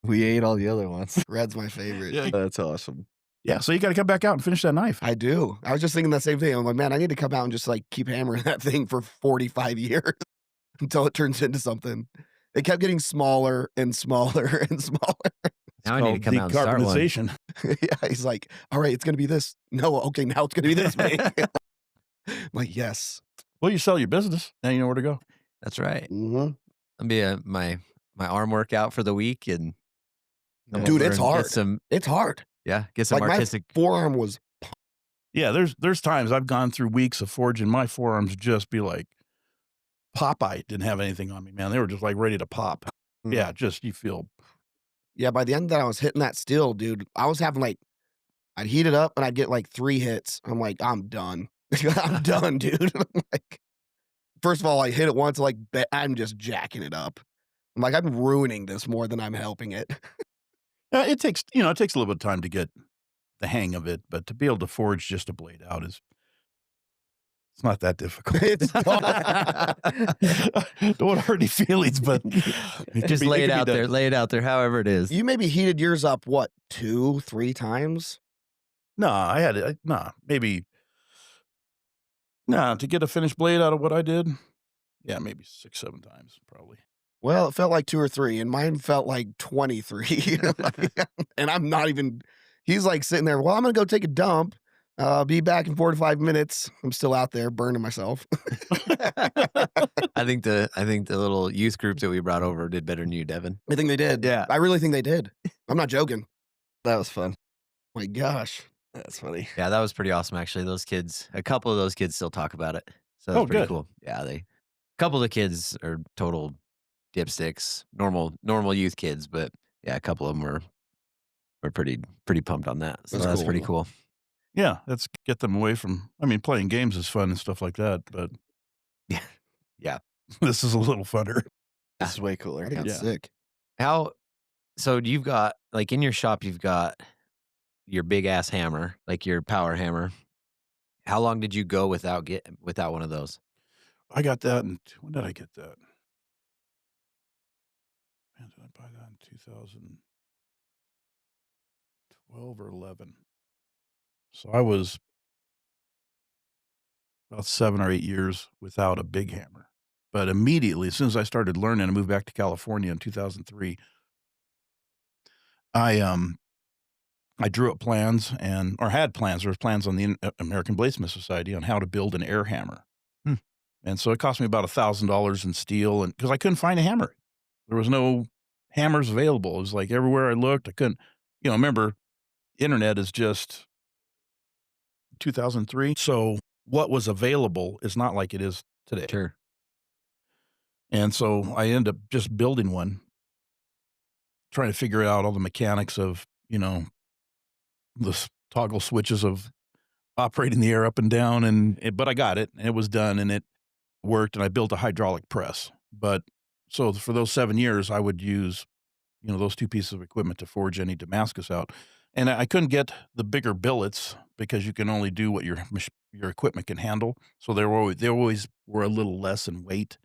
We ate all the other ones. Red's my favorite. Yeah. That's awesome. Yeah, so you got to come back out and finish that knife. I do. I was just thinking that same thing. I'm like, man, I need to come out and just like keep hammering that thing for 45 years until it turns into something. It kept getting smaller and smaller and smaller. Now I need to come out and start one. Decarbonization. Yeah, he's like, all right, it's going to be this. No, okay, now it's going to be this, man. I'm like, yes. Well, you sell your business. Now you know where to go. That's right. Mm-hmm. That'll be my arm workout for the week, and come Dude, over it's and hard. Get some, It's hard. yeah, get some Like artistic. my forearm was, Yeah, there's times I've gone through weeks of forging. My forearms just be like, Popeye didn't have anything on me, man. They were just like ready to pop. Yeah, just you feel. yeah, by the end that I was hitting that steel, dude, I was having like, I'd heat it up and I'd get like 3 hits. I'm like, I'm done. I'm done, dude. I'm like, first of all, I hit it once, like, I'm just jacking it up. I'm like, I'm ruining this more than I'm helping it. It takes a little bit of time to get the hang of it, but to be able to forge just a blade out it's not that difficult. It's Don't want to hurt any feelings, but Just lay it out there. Lay it out there, however it is. You maybe heated yours up, what, 2-3 times? No, I had it. To get a finished blade out of what I did. Yeah, maybe 6-7 times, probably. Well, it felt like 2 or 3, and mine felt like 23. And I'm not even, he's like sitting there, well, I'm going to go take a dump. Be back in 4 to 5 minutes. I'm still out there burning myself. I think the little youth groups that we brought over did better than you, Devin. I think they did. Yeah. I really think they did. I'm not joking. That was fun. My gosh. That's funny. Yeah, that was pretty awesome. Actually, those kids, a couple of those kids still talk about it. So that's pretty good. cool. Yeah, a couple of the kids are total dipsticks, normal youth kids, but yeah, a couple of them were pretty pumped on that. So that's cool. pretty cool. Yeah, let's get them away from. I mean, playing games is fun and stuff like that, but Yeah. this is a little funner. This is way cooler. I think it's Yeah. sick. So you've got, like, in your shop, you've got your big ass hammer, like your power hammer. How long did you go without one of those? I got that, and when did I get that? Man, did I buy that in 2012 or 11? So I was about 7 or 8 years without a big hammer. But immediately, as soon as I started learning, I moved back to California in 2003. I drew up plans or had plans. There was plans on the American Bladesmith Society on how to build an air hammer. And so it cost me about $1,000 in steel, and because I couldn't find a hammer. There was no hammers available. It was like everywhere I looked, I couldn't, remember, internet is just 2003. So what was available is not like it is today. Sure. And so I ended up just building one, trying to figure out all the mechanics of, the toggle switches of operating the air up and down. But I got it, and it was done, and it worked, and I built a hydraulic press. But so for those 7 years, I would use, those 2 pieces of equipment to forge any Damascus out. And I couldn't get the bigger billets because you can only do what your equipment can handle. So they always were a little less in weight.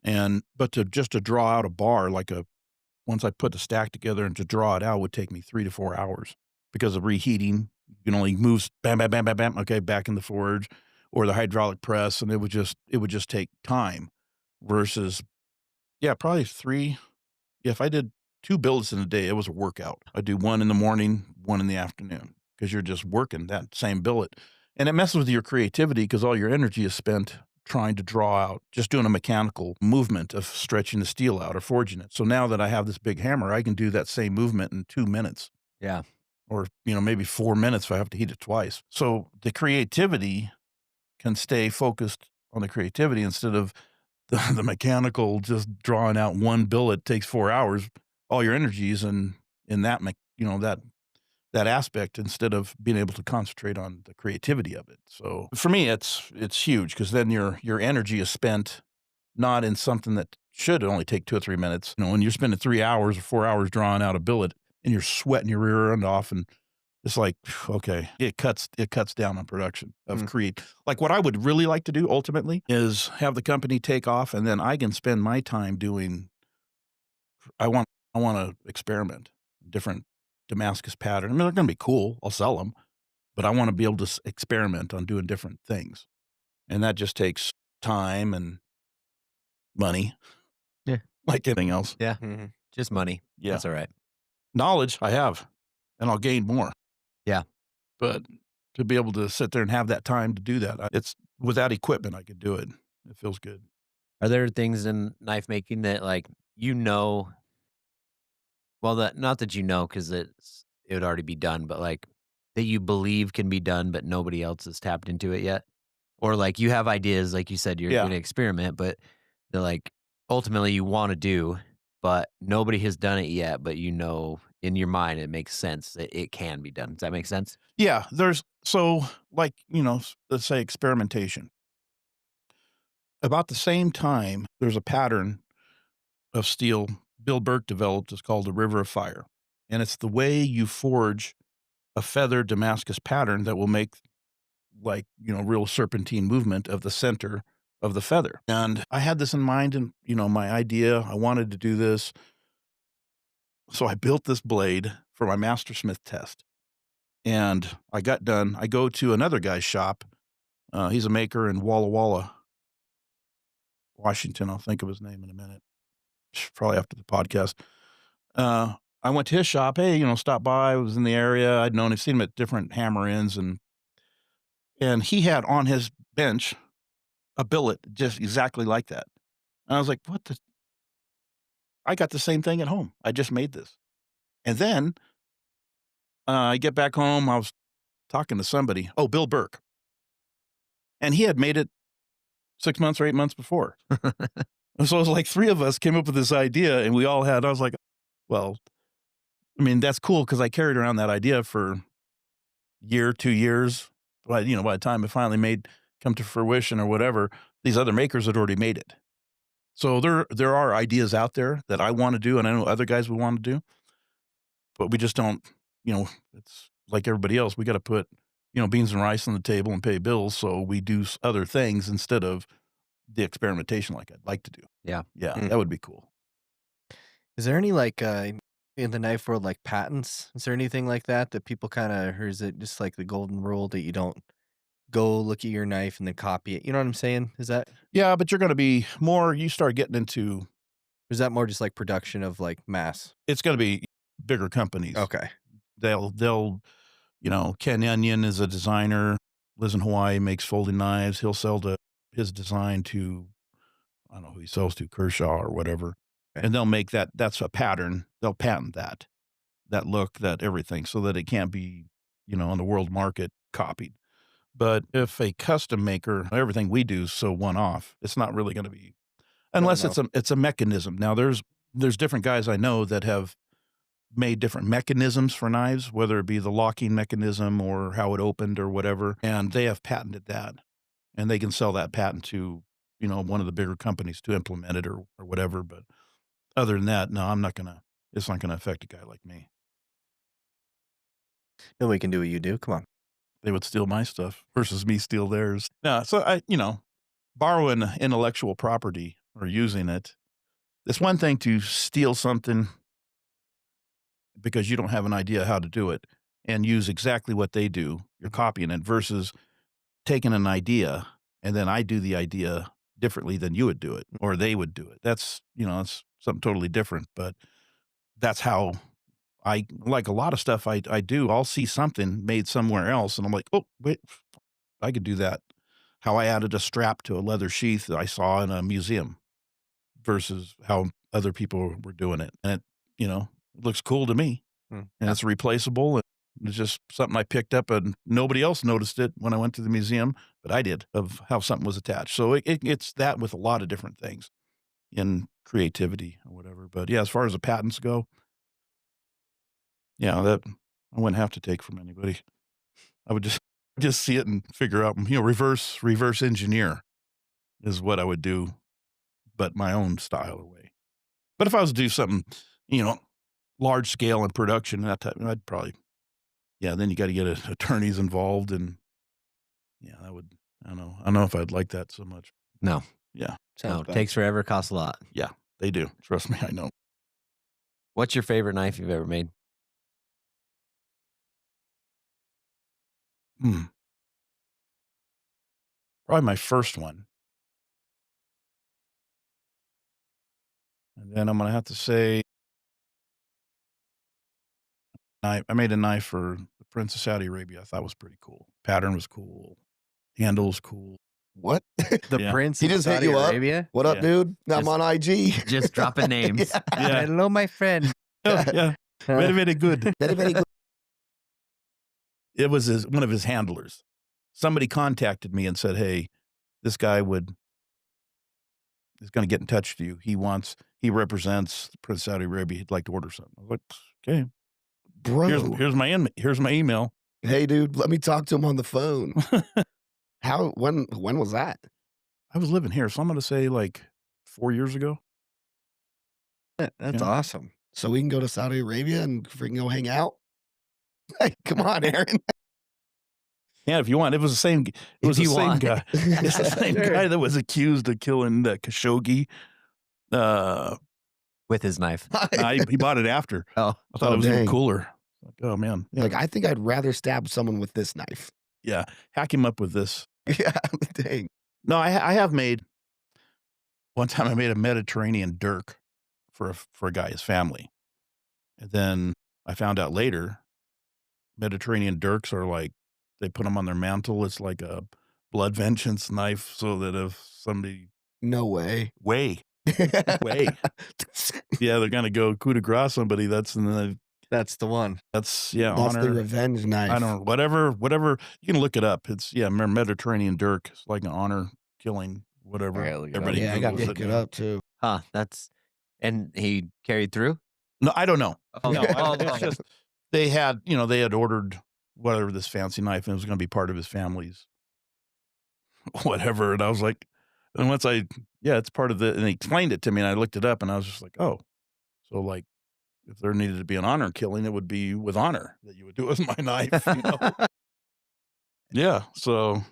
But to draw out a bar once I put the stack together and to draw it out would take me 3 to 4 hours because of reheating. You can only move bam, bam, bam, bam, bam. Okay, back in the forge or the hydraulic press, and it would just take time. Versus, yeah, probably 3. Yeah, if I did 2 builds in a day, it was a workout. I do 1 in the morning, 1 in the afternoon because you're just working that same billet, and it messes with your creativity because all your energy is spent trying to draw out, just doing a mechanical movement of stretching the steel out or forging it. So now that I have this big hammer, I can do that same movement in 2 minutes. Yeah. Or, maybe 4 minutes if I have to heat it twice. So the creativity can stay focused on the creativity instead of the mechanical, just drawing out 1 billet takes 4 hours. All your energy is in that, that aspect instead of being able to concentrate on the creativity of it. So for me, it's huge because then your energy is spent not in something that should only take 2 or 3 minutes. When you're spending 3 hours or 4 hours drawing out a billet and you're sweating your rear end off, and it's like, okay, it cuts down on production of create. Like what I would really like to do ultimately is have the company take off, and then I can spend my time doing. I want to experiment different Damascus pattern. I mean, they're going to be cool. I'll sell them, but I want to be able to experiment on doing different things, and that just takes time and money. Yeah, like anything else. Yeah, just money. Yeah, that's all right. Knowledge I have, and I'll gain more. Yeah, but to be able to sit there and have that time to do that, it's without equipment I could do it. It feels good. Are there things in knife making that well, that not that because it would already be done, but that you believe can be done, but nobody else has tapped into it yet? Or you have ideas, like you said, you're going to experiment, but they're ultimately you want to do, but nobody has done it yet, but in your mind it makes sense that it can be done. Does that make sense? Yeah, let's say experimentation. About the same time, there's a pattern of steel Bill Burke developed. It's called the River of Fire. And it's the way you forge a feather Damascus pattern that will make real serpentine movement of the center of the feather. And I had this in mind and, my idea, I wanted to do this. So I built this blade for my mastersmith test. And I got done. I go to another guy's shop. He's a maker in Walla Walla, Washington. I'll think of his name in a minute. Probably after the podcast. I went to his shop. Hey, stop by. I was in the area. I'd seen him at different hammer ends, and he had on his bench a billet just exactly like that. And I was like, what the? I got the same thing at home. I just made this. And then I get back home. I was talking to somebody. Oh, Bill Burke. And he had made it 6 months or 8 months before. And so it was like 3 of us came up with this idea, and I was like, well, I mean, that's cool because I carried around that idea for a year, 2 years. But, by the time it finally come to fruition or whatever, these other makers had already made it. So there are ideas out there that I want to do, and I know other guys would want to do, but we just don't, it's like everybody else. We got to put, beans and rice on the table and pay bills. So we do other things instead of the experimentation like I'd like to do. Yeah. Yeah, that would be cool. Is there any in the knife world patents? Is there anything like that people kind of, or is it just the golden rule that you don't go look at your knife and then copy it? You know what I'm saying? Is that? Yeah, but you're going to be more. You start getting into. Or is that more just production of mass? It's going to be bigger companies. Okay. They'll Ken Onion is a designer, lives in Hawaii, makes folding knives. He'll sell his design to, I don't know who he sells to, Kershaw or whatever. Okay. And they'll make that. That's a pattern. They'll patent that look, that everything, so that it can't be, on the world market copied. But if a custom maker, everything we do is so one-off, it's not really going to be, unless it's a mechanism. Now there's different guys I know that have made different mechanisms for knives, whether it be the locking mechanism or how it opened or whatever, and they have patented that, and they can sell that patent to, one of the bigger companies to implement it or whatever. But other than that, no, it's not gonna affect a guy like me. Nobody can do what you do. Come on. they would steal my stuff versus me steal theirs. Yeah, so borrowing intellectual property or using it. It's one thing to steal something because you don't have an idea how to do it and use exactly what they do. You're copying it versus taking an idea and then I do the idea differently than you would do it or they would do it. That's, it's something totally different, but that's how I like a lot of stuff I do. I'll see something made somewhere else and I'm like, oh, wait, I could do that. How I added a strap to a leather sheath that I saw in a museum versus how other people were doing it. And it looks cool to me and it's replaceable. And it's just something I picked up and nobody else noticed it when I went to the museum, but I did, of how something was attached. So it's that with a lot of different things in creativity or whatever. But yeah, as far as the patents go, yeah, that I wouldn't have to take from anybody. I would just see it and figure out, reverse engineer is what I would do, but my own style or way. But if I was to do something, large scale in production, that type, I'd probably, then you got to get attorneys involved and that would, I don't know if I'd like that so much. No. Yeah. No, it takes forever, costs a lot. Yeah, they do. Trust me, I know. What's your favorite knife you've ever made? Probably my first one. And then I'm going to have to say, I made a knife for the Prince of Saudi Arabia. I thought was pretty cool. Pattern was cool. Handle was cool. What? The Prince He of just hit Saudi you up? Arabia? What up, Yeah. dude? I'm Just- on IG. Just dropping names. Yeah. Hello, my friend. Yeah. Very, very good. Very, very good. It was one of his handlers. Somebody contacted me and said, hey, this guy is going to get in touch with you. He represents the Prince of Saudi Arabia. He'd like to order something. I was like, okay, Bro. here's my email. Hey, dude, let me talk to him on the phone. When was that? I was living here, so I'm going to say like 4 years ago. That's Yeah. awesome. So we can go to Saudi Arabia and freaking go hang out? Hey, come on, Aaron. Yeah, if you want. It was the same. It was If the you same want. guy. It's the same Sure. guy that was accused of killing Khashoggi. With his knife. He bought it after. Oh, I thought Oh, it was even dang. cooler. Like, oh man, yeah, Like, I think I'd rather stab someone with this knife. yeah. Hack him up with this. Yeah, dang. No, I have made. One time, I made a Mediterranean dirk for a guy, his family, and then I found out later, Mediterranean dirks are like they put them on their mantle. It's like a blood vengeance knife, so that if somebody No way. way, yeah, they're gonna go coup de grace somebody. That's That's the one. That's honor. the revenge knife. I don't know, whatever. You can look it up. It's Mediterranean dirk. It's like an honor killing, whatever. I gotta look it up. Everybody Yeah, I got to Googles look it now. up too. huh. And he carried through? No, I don't know. Oh, No, oh, it's oh. just they had ordered whatever this fancy knife, and it was going to be part of his family's whatever. And I was like, and once it's part of the, and he explained it to me, and I looked it up, and I was just like, oh, so like if there needed to be an honor killing, it would be with honor that you would do it with my knife. Yeah. So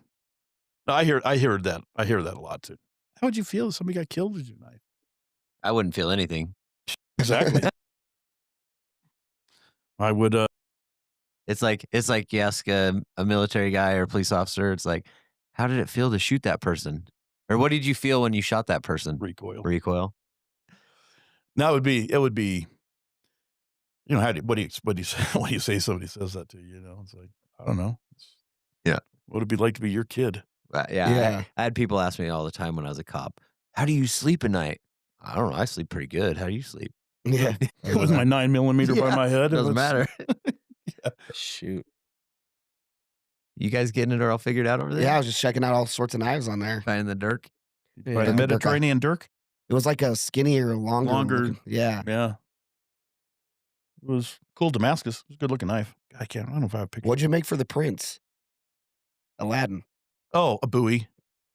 no, I hear that a lot too. How would you feel if somebody got killed with your knife? I wouldn't feel anything. Exactly. I would. It's like you ask a military guy or a police officer, it's like, how did it feel to shoot that person? Or what did you feel when you shot that person? Recoil. Recoil. Now it would be, what do you say when you say somebody says that to you? It's like, I don't know. Yeah. What would it be like to be your kid? Yeah. I had people ask me all the time when I was a cop, how do you sleep at night? I don't know. I sleep pretty good. How do you sleep? Yeah. It was my 9mm by my head. Doesn't matter. Shoot. You guys getting it all figured out over there? Yeah, I was just checking out all sorts of knives on there. Finding the dirk? By Yeah. the Mediterranean dirk? It was like a skinnier, longer. looking- Yeah. Yeah. It was cool. Damascus. It was a good looking knife. I don't know if I have a picture. What'd you make for the prince? Aladdin. Oh, a Bowie.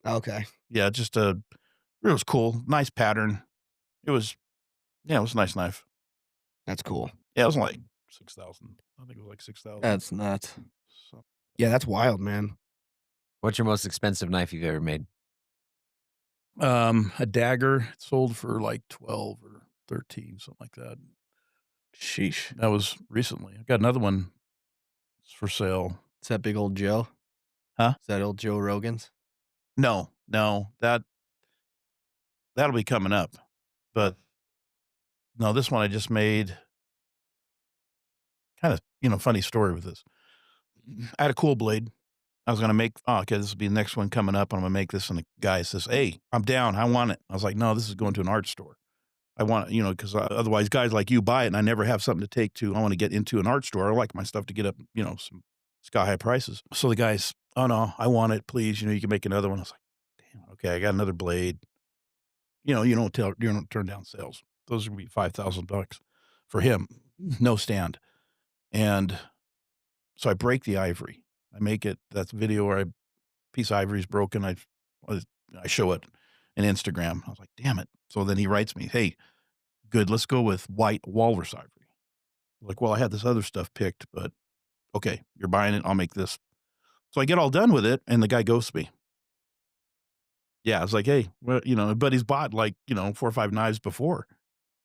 Okay. Yeah, it was cool. Nice pattern. It was a nice knife. That's cool. Yeah, it was like 6,000. I think it was like 6,000. That's nuts. So, Yeah, that's wild, man. What's your most expensive knife you've ever made? A dagger sold for like 12 or 13, something like that. Sheesh. That was recently. I got another one for sale. Is that big old Joe? Huh? Is that old Joe Rogan's? No, that'll be coming up. But no, this one I just made. Kind of, funny story with this. I had a cool blade. I was going to make, okay, this will be the next one coming up. I'm going to make this. And the guy says, hey, I'm down. I want it. I was like, no, this is going to an art store. I want it, because otherwise guys like you buy it and I never have something to take to. I want to get into an art store. I like my stuff to get up, some sky high prices. So the guy's, oh no, I want it, please. You can make another one. I was like, damn, okay, I got another blade. You don't turn down sales. Those would be $5,000 for him. No stand. And so I break the ivory. I make it. That's a video where piece of ivory is broken. I show it in Instagram. I was like, damn it. So then he writes me, hey, good, let's go with white walrus ivory. Like, well, I had this other stuff picked, but okay, you're buying it. I'll make this. So I get all done with it, and the guy ghosts me. Yeah, I was like, hey, well, but he's bought like, 4 or 5 knives before.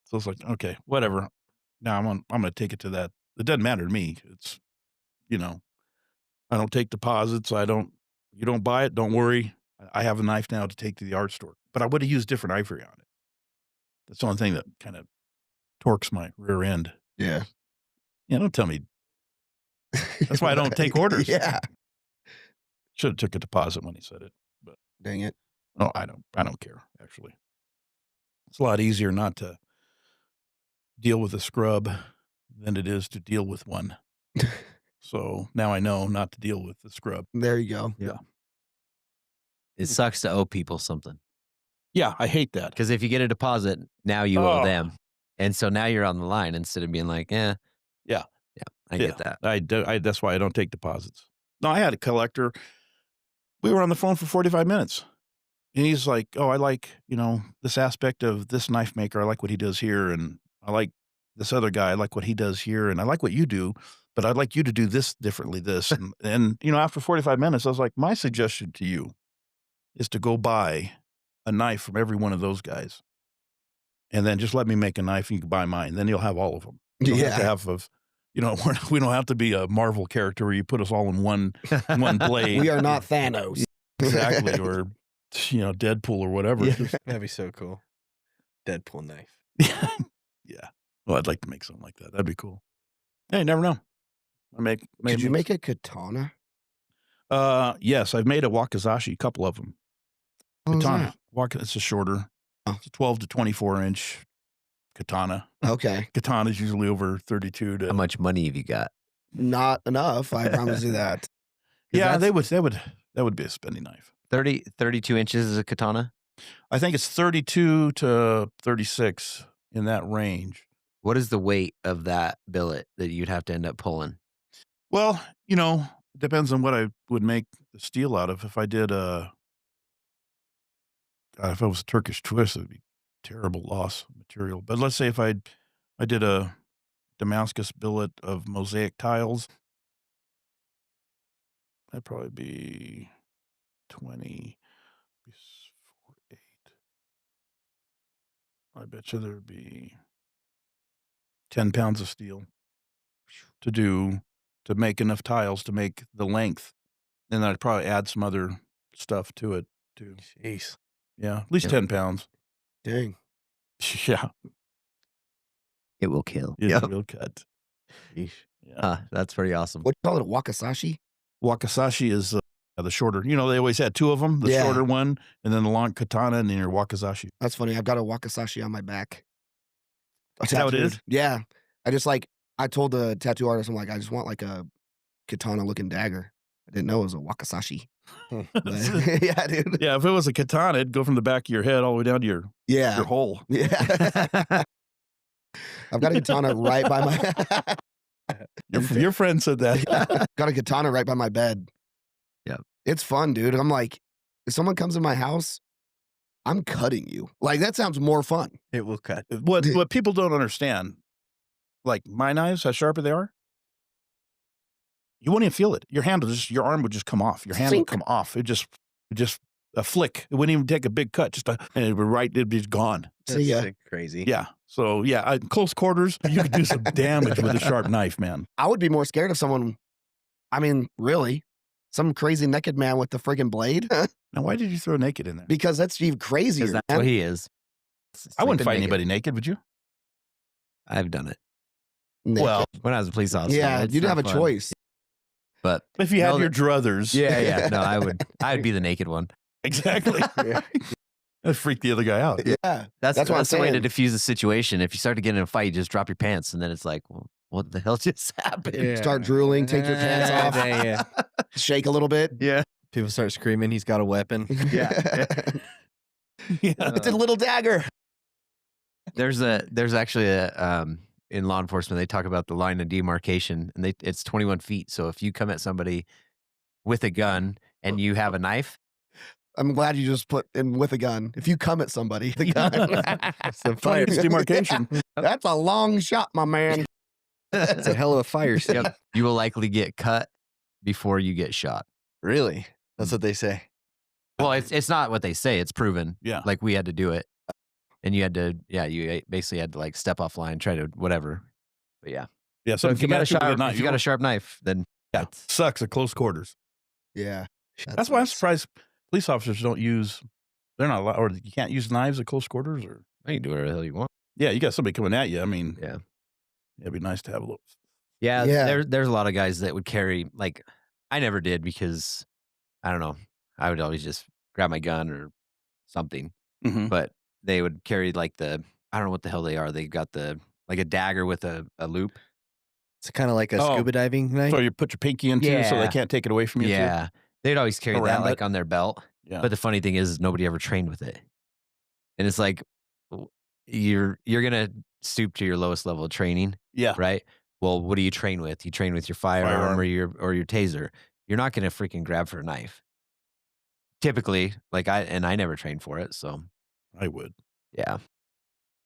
So it's like, okay, whatever. Now I'm going to take it to that. It doesn't matter to me. It's, I don't take deposits. You don't buy it. Don't worry. I have a knife now to take to the art store, but I would have used different ivory on it. That's the only thing that kind of torques my rear end. Yeah. Yeah. Don't tell me. That's why I don't take orders. Yeah. Should have took a deposit when he said it, but dang it. No, I don't care, actually. It's a lot easier not to deal with a scrub than it is to deal with one. So now I know not to deal with the scrub. There you go. Yeah. It sucks to owe people something. Yeah, I hate that. Because if you get a deposit, now you owe them. And so now you're on the line instead of being like, Yeah. I get that. That's why I don't take deposits. No, I had a collector. We were on the phone for 45 minutes. And he's like, oh, I like, this aspect of this knife maker. I like what he does here. And I like this other guy. I like what he does here. And I like what you do. But I'd like you to do this differently, this. And after 45 minutes, I was like, my suggestion to you is to go buy a knife from every one of those guys. And then just let me make a knife and you can buy mine. Then you'll have all of them. You don't have to have we don't have to be a Marvel character where you put us all in one blade. We are not Thanos. Exactly. Or, Deadpool or whatever. Yeah. That'd be so cool. Deadpool knife. Yeah. Well, I'd like to make something like that. That'd be cool. Hey, you never know. Could you make a katana? Yes, I've made a wakizashi, a couple of them. Katana. It's a shorter. It's a 12 to 24 inch katana. Okay. Katana is usually over 32 to. How much money have you got? Not enough. I promise you that. Yeah, that would be a spending knife. 32 inches is a katana? I think it's 32 to 36 in that range. What is the weight of that billet that you'd have to end up pulling? Well, it depends on what I would make the steel out of. If I did if it was a Turkish twist, it would be terrible loss of material. But let's say if I did a Damascus billet of mosaic tiles, that'd probably be 20, 8. I bet you there'd be 10 pounds of steel to make enough tiles to make the length. And I'd probably add some other stuff to it too. Jeez. Yeah, at least 10 pounds. Dang. Yeah. It will kill. It will cut. Yeesh. Yeah. That's pretty awesome. What do you call it? A wakizashi? Wakizashi is the shorter. They always had 2 of them, the shorter one, and then the long katana, and then your wakizashi. That's funny. I've got a wakizashi on my back. That's how it is? Yeah. I told the tattoo artist, I'm like, I just want like a katana looking dagger. I didn't know it was a wakizashi. Yeah, dude. Yeah, if it was a katana, it'd go from the back of your head all the way down to your hole. Yeah. I've got a katana right by my Your friend said that. Got a katana right by my bed. Yep. It's fun, dude. I'm like, if someone comes in my house, I'm cutting you. Like, that sounds more fun. It will cut. What people don't understand, like my knives, how sharp they are. you wouldn't even feel it. Your hand your arm would just come off. Your hand would Sink. come off. It just a flick. It wouldn't even take a big cut. And it'd be gone. See ya. That's crazy. Yeah. So yeah, close quarters, you could do some damage with a sharp knife, man. I would be more scared of someone. I mean, really, some crazy naked man with the friggin' blade. Now, why did you throw naked in there? Because that's even crazier. Because that's man. what he is. I wouldn't Sleeping fight naked. anybody naked, would you? I've done it. Naked. Well, when I was a police officer. yeah, it's you didn't not have a fun. choice. But If you had No, your druthers. yeah. No, I'd be the naked one. Exactly. That'd freak the other guy out. Yeah. That's what I'm the way to saying. diffuse the situation. If you start to get in a fight, you just drop your pants, and then it's like, well, what the hell just happened? Start drooling, take your pants off, Yeah. shake a little bit. Yeah. People start screaming. He's got a weapon. Yeah. Yeah. It's a little dagger. There's actually a in law enforcement they talk about the line of demarcation, and it's 21 feet. So if you come at somebody with a gun and you have a knife, I'm glad you just put in with a gun. If you come at somebody, the gun. Some fire. It's demarcation. That's a long shot, my man. It's a hell of a fire scene. yep, you will likely get cut before you get shot. Really? That's what they say. Well, it's not what they say; it's proven. Yeah. Like we had to do it, and you had to, you basically had to like step off line, try to whatever. But yeah, Yeah. so if you got a sharp knife, then yeah, sucks at close quarters. Yeah. That's why I'm surprised police officers don't use. They're not allowed, or you can't use knives at close quarters, or you can do whatever the hell you want. yeah, you got somebody coming at you. I mean, Yeah. it'd be nice to have a little. Yeah, Yeah. there's a lot of guys that would carry, like, I never did because, I don't know, I would always just grab my gun or something, Mhm. but they would carry like I don't know what the hell they are. They got like a dagger with a loop. It's kind of like a Oh. scuba diving knife. So you put your pinky into, so they Yeah. can't take it away from you. Too? Yeah, they'd always carry that Around like it? on their belt. Yeah. But the funny thing is nobody ever trained with it. And it's like, you're going to stoop to your lowest level of training, Yeah. right? Well, what do you train with? You train with your firearm. or your taser. You're not going to freaking grab for a knife. Typically, I never trained for it, so I would. yeah.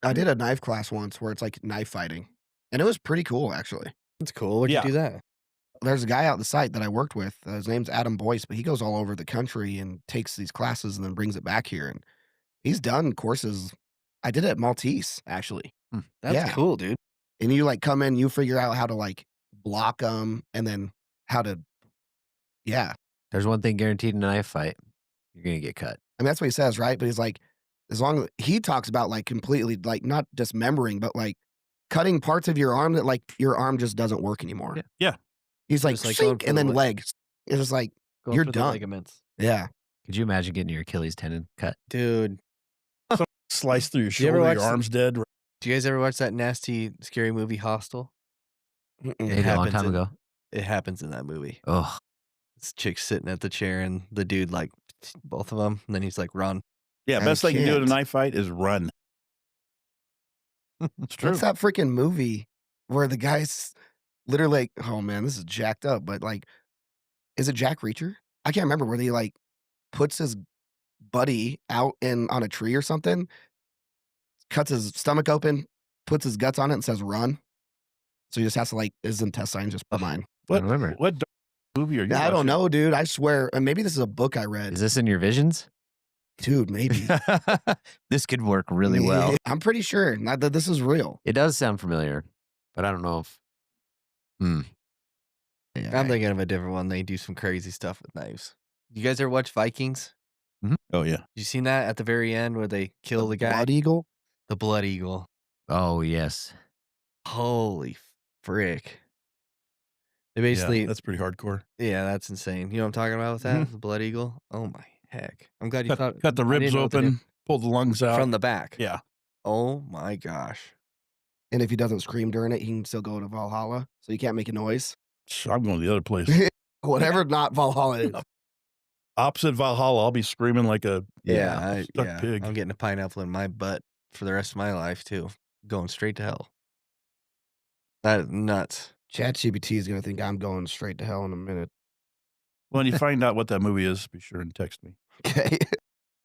I did a knife class once where it's like knife fighting, and it was pretty cool, actually. That's cool. Where'd Yeah. you do that? There's a guy out the site that I worked with. His name's Adam Boyce, but he goes all over the country and takes these classes and then brings it back here. And he's done courses. I did it at Maltese, actually. That's Yeah. cool, dude. And you like come in, you figure out how to like block them, and then how to, yeah. There's one thing guaranteed in a knife fight: you're gonna get cut. I mean, that's what he says, right? But he's like, as long as he talks about like completely, like not dismembering, but like cutting parts of your arm that like your arm just doesn't work anymore. Yeah. He's like, Just like going sink, for and the then leg. legs. It's just like, Going You're for the done. ligaments. yeah. Could you imagine getting your Achilles tendon cut? Dude, Slice through your you ever shoulder, watch your the- arm's dead. do you guys ever watch that nasty, scary movie Hostel? Mm-mm. Maybe a long happens time in- ago. It happens in that movie. Oh, This chick's sitting at the chair and the dude like both of them, and then he's like, "Run." Yeah, I best thing you do in a can't. knife fight is run. It's true. What's that freaking movie where the guy's literally like, oh man, this is jacked up, but like, is it Jack Reacher? I can't remember where he like puts his buddy out on a tree or something, cuts his stomach open, puts his guts on it, and says run. So he just has to like his intestines just mine. I don't remember. What dark movie are you? I don't watching? know, dude. I swear. And maybe this is a book I read. Is this in your visions? Dude, maybe. This could work really well. I'm pretty sure not that this is real. It does sound familiar, but I don't know if. Yeah, I'm thinking of a different one. They do some crazy stuff with knives. You guys ever watch Vikings? Oh yeah. You seen that at the very end where they kill the guy? Blood Eagle. The Blood Eagle. Oh yes. Holy frick. They Yeah, basically, that's pretty hardcore. yeah, that's insane. You know what I'm talking about with that? The Blood Eagle? Oh my heck. I'm glad you thought. Cut the I ribs didn't know what they open, pull the lungs did. out. From the back. yeah. Oh my gosh. And if he doesn't scream during it, he can still go to Valhalla. So you can't make a noise. I'm going to the other place. Whatever not Valhalla is. Opposite Valhalla, I'll be screaming like a Yeah. stuck pig. I'm getting a pineapple in my butt for the rest of my life, too. Going straight to hell. That is nuts. ChatGPT is going to think I'm going straight to hell in a minute. When you find out what that movie is, be sure and text me. Okay.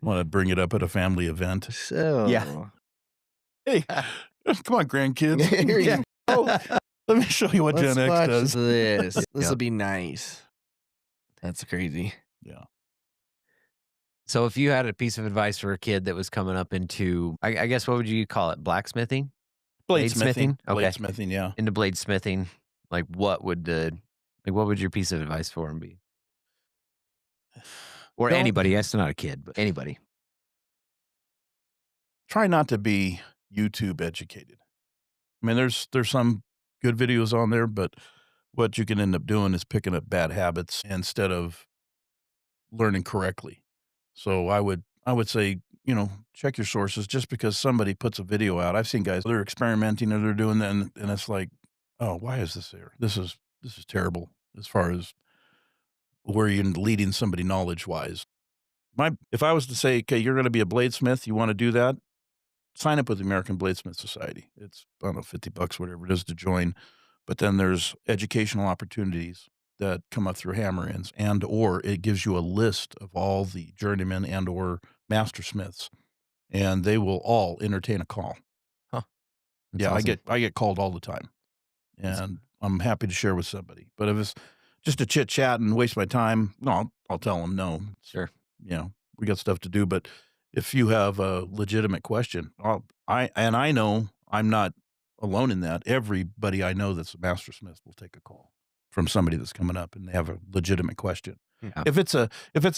Want to bring it up at a family event? So, Yeah. Hey, come on, grandkids. Here you Yeah. go. Let me show you what Let's Gen X watch does. this. This Yeah. will be nice. That's crazy. Yeah. So if you had a piece of advice for a kid that was coming up into, I guess, what would you call it? Blacksmithing? Bladesmithing. Okay. Bladesmithing, yeah. Into bladesmithing, like what would your piece of advice for him be? Or Don't- anybody, that's not a kid, but anybody. Try not to be YouTube educated. I mean, there's some good videos on there, but what you can end up doing is picking up bad habits instead of learning correctly. So I would say, check your sources. Just because somebody puts a video out, I've seen guys, they're experimenting or they're doing that, and it's like, oh, why is this there? This is terrible as far as where you're leading somebody knowledge wise. If I was to say, okay, you're going to be a bladesmith, you want to do that, sign up with the American Bladesmith Society. It's, I don't know, $50, whatever it is to join. But then there's educational opportunities that come up through hammer-ins, and or it gives you a list of all the journeymen and or mastersmiths, and they will all entertain a call. That's Yeah, awesome. I get called all the time, and I'm happy to share with somebody. But if it's just a chit chat and waste my time, no, I'll tell them no. Sure. We got stuff to do. But if you have a legitimate question, I know I'm not alone in that. Everybody I know that's a mastersmith will take a call from somebody that's coming up and they have a legitimate question. Yeah. If it's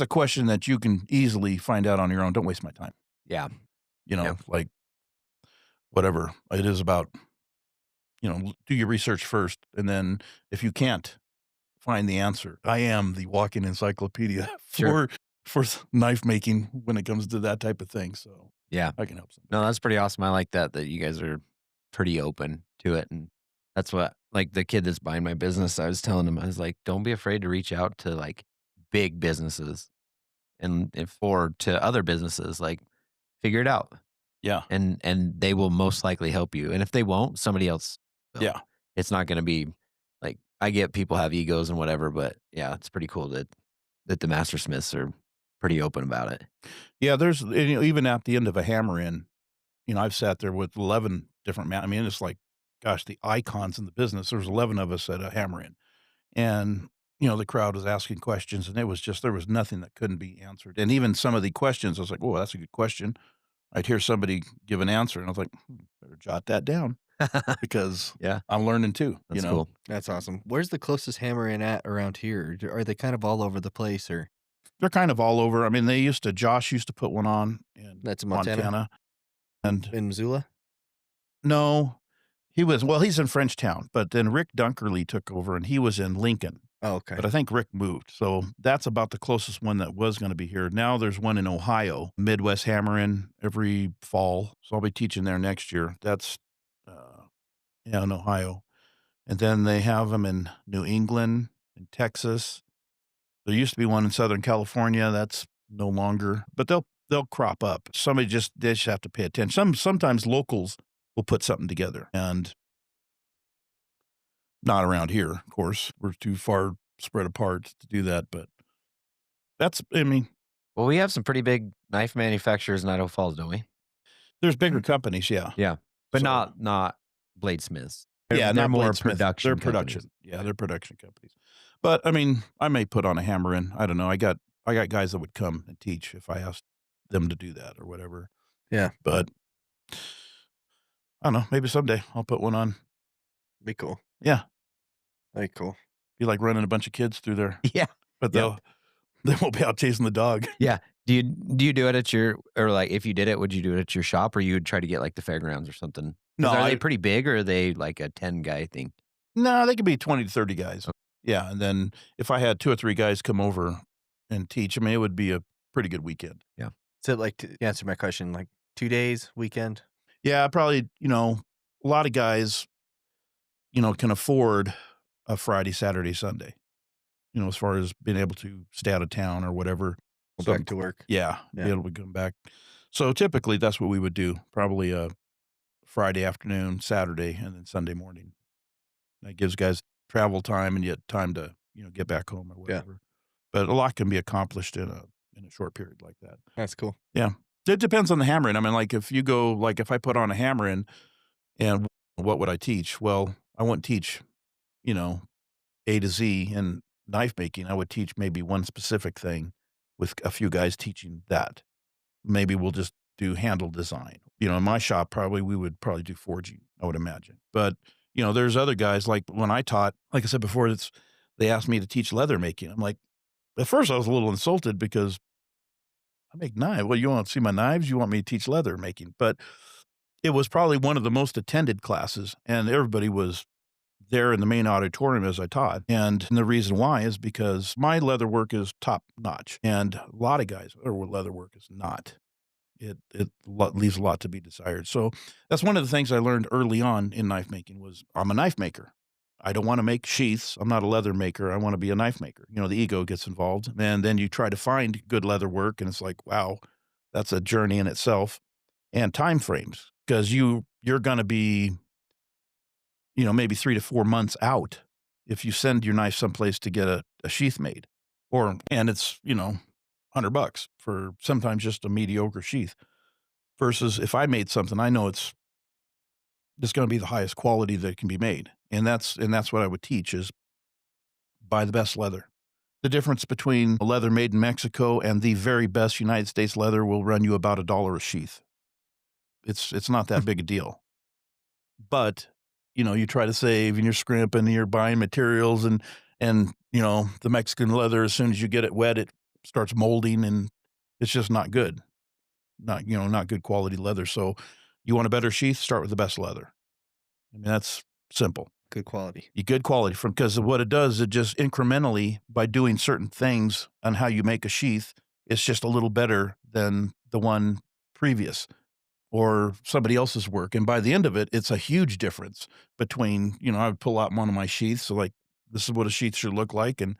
a question that you can easily find out on your own, don't waste my time. Yeah. Like whatever it is about, do your research first. And then if you can't find the answer, I am the walking encyclopedia Sure. for knife making when it comes to that type of thing. So Yeah. I can help somebody. No, that's pretty awesome. I like that you guys are pretty open to it. And that's what, like the kid that's buying my business, I was telling him, I was like, don't be afraid to reach out to like big businesses and to other businesses, like figure it out. Yeah. And they will most likely help you. And if they won't, somebody else will. Yeah. It's not going to be like, I get people have egos and whatever, but yeah, it's pretty cool that the mastersmiths are pretty open about it. Yeah. There's, even at the end of a hammer-in, I've sat there with 11 different, it's like, gosh, the icons in the business. There's 11 of us at a hammer-in, and the crowd was asking questions, and there was nothing that couldn't be answered. And even some of the questions, I was like, oh, that's a good question. I'd hear somebody give an answer, and I was like, better jot that down because Yeah. I'm learning too. That's cool. That's awesome. Where's the closest hammer-in at around here? Are they kind of all over the place, or They're kind of all over. I mean, Josh used to put one on in that's in Montana? And In Missoula? no, he's in Frenchtown, but then Rick Dunkerley took over and he was in Lincoln. Oh, okay. But I think Rick moved. So that's about the closest one that was going to be here. Now there's one in Ohio, Midwest Hammer-In, every fall. So I'll be teaching there next year. That's, in Ohio. And then they have them in New England, in Texas. There used to be one in Southern California. That's no longer, but they'll crop up. They just have to pay attention. Sometimes locals will put something together, and not around here, of course. We're too far spread apart to do that, but Well, we have some pretty big knife manufacturers in Idaho Falls, don't we? there's bigger companies, yeah. Yeah. But So- not bladesmiths. Yeah, they're not more bladesmith. production. They're companies. production. Yeah, they're production companies. But I may put on a hammer-in. I don't know. I got guys that would come and teach if I asked them to do that or whatever. Yeah. But I don't know. Maybe someday I'll put one on. Be cool. Yeah. Be cool. Be like running a bunch of kids through there. Yeah. But Yeah. they won't be out chasing the dog. Yeah. Do you do it at or like if you did it, would you do it at your shop, or you would try to get like the fairgrounds or something? No, Are they pretty big, or are they like a 10 guy thing? No, they could be 20 to 30 guys. Yeah. And then if I had 2 or 3 guys come over and teach, it would be a pretty good weekend. So, like, to answer my question, like 2 days, weekend? Yeah, probably, a lot of guys, can afford a Friday, Saturday, Sunday, as far as being able to stay out of town or whatever. Go back to work. Yeah, Yeah. be able to come back. So typically that's what we would do. Probably a Friday afternoon, Saturday, and then Sunday morning. That gives guys travel time and yet time to, get back home or whatever. But a lot can be accomplished in a short period like that. That's cool. It depends on the hammer-in. Like if you go, if I put on a hammer-in and what would I teach? Well, I wouldn't teach, you know, A to Z in knife making. I would teach maybe one specific thing with a few guys teaching that. Maybe we'll just do handle design. You know, in my shop, we would probably do forging, I would imagine. But, you know, there's other guys, like when I taught, like I said before, they asked me to teach leather making. I'm like, at first I was a little insulted because I make knives. Well, you want to see my knives? You want me to teach leather making? But it was probably one of the most attended classes, and everybody was there in the main auditorium as I taught. And the reason why is because my leather work is top notch, and a lot of guys' leather work is not. It leaves a lot to be desired. So that's one of the things I learned early on in knife making was I'm a knife maker. I don't want to make sheaths. I'm not a leather maker. I want to be a knife maker. You know, the ego gets involved, and then you try to find good leather work, and it's like, wow, that's a journey in itself. And time frames, because you're going to be, you know, maybe 3 to 4 months out if you send your knife someplace to get a sheath made, and it's, you know, $100 for sometimes just a mediocre sheath. Versus if I made something, I know it's going to be the highest quality that can be made, and that's what I would teach is buy the best leather. The difference between a leather made in Mexico and the very best United States leather will run you about $1 a sheath. It's not that big a deal. But, you know, you try to save and you're scrimping and you're buying materials and, you know, the Mexican leather, as soon as you get it wet, it starts molding and it's just not good. Not good quality leather. So you want a better sheath, start with the best leather. I mean, that's simple. Good quality. Good quality because of what it does, it just incrementally, by doing certain things on how you make a sheath, it's just a little better than the one previous or somebody else's work. And by the end of it, it's a huge difference between, you know, I would pull out one of my sheaths. So like, this is what a sheath should look like. And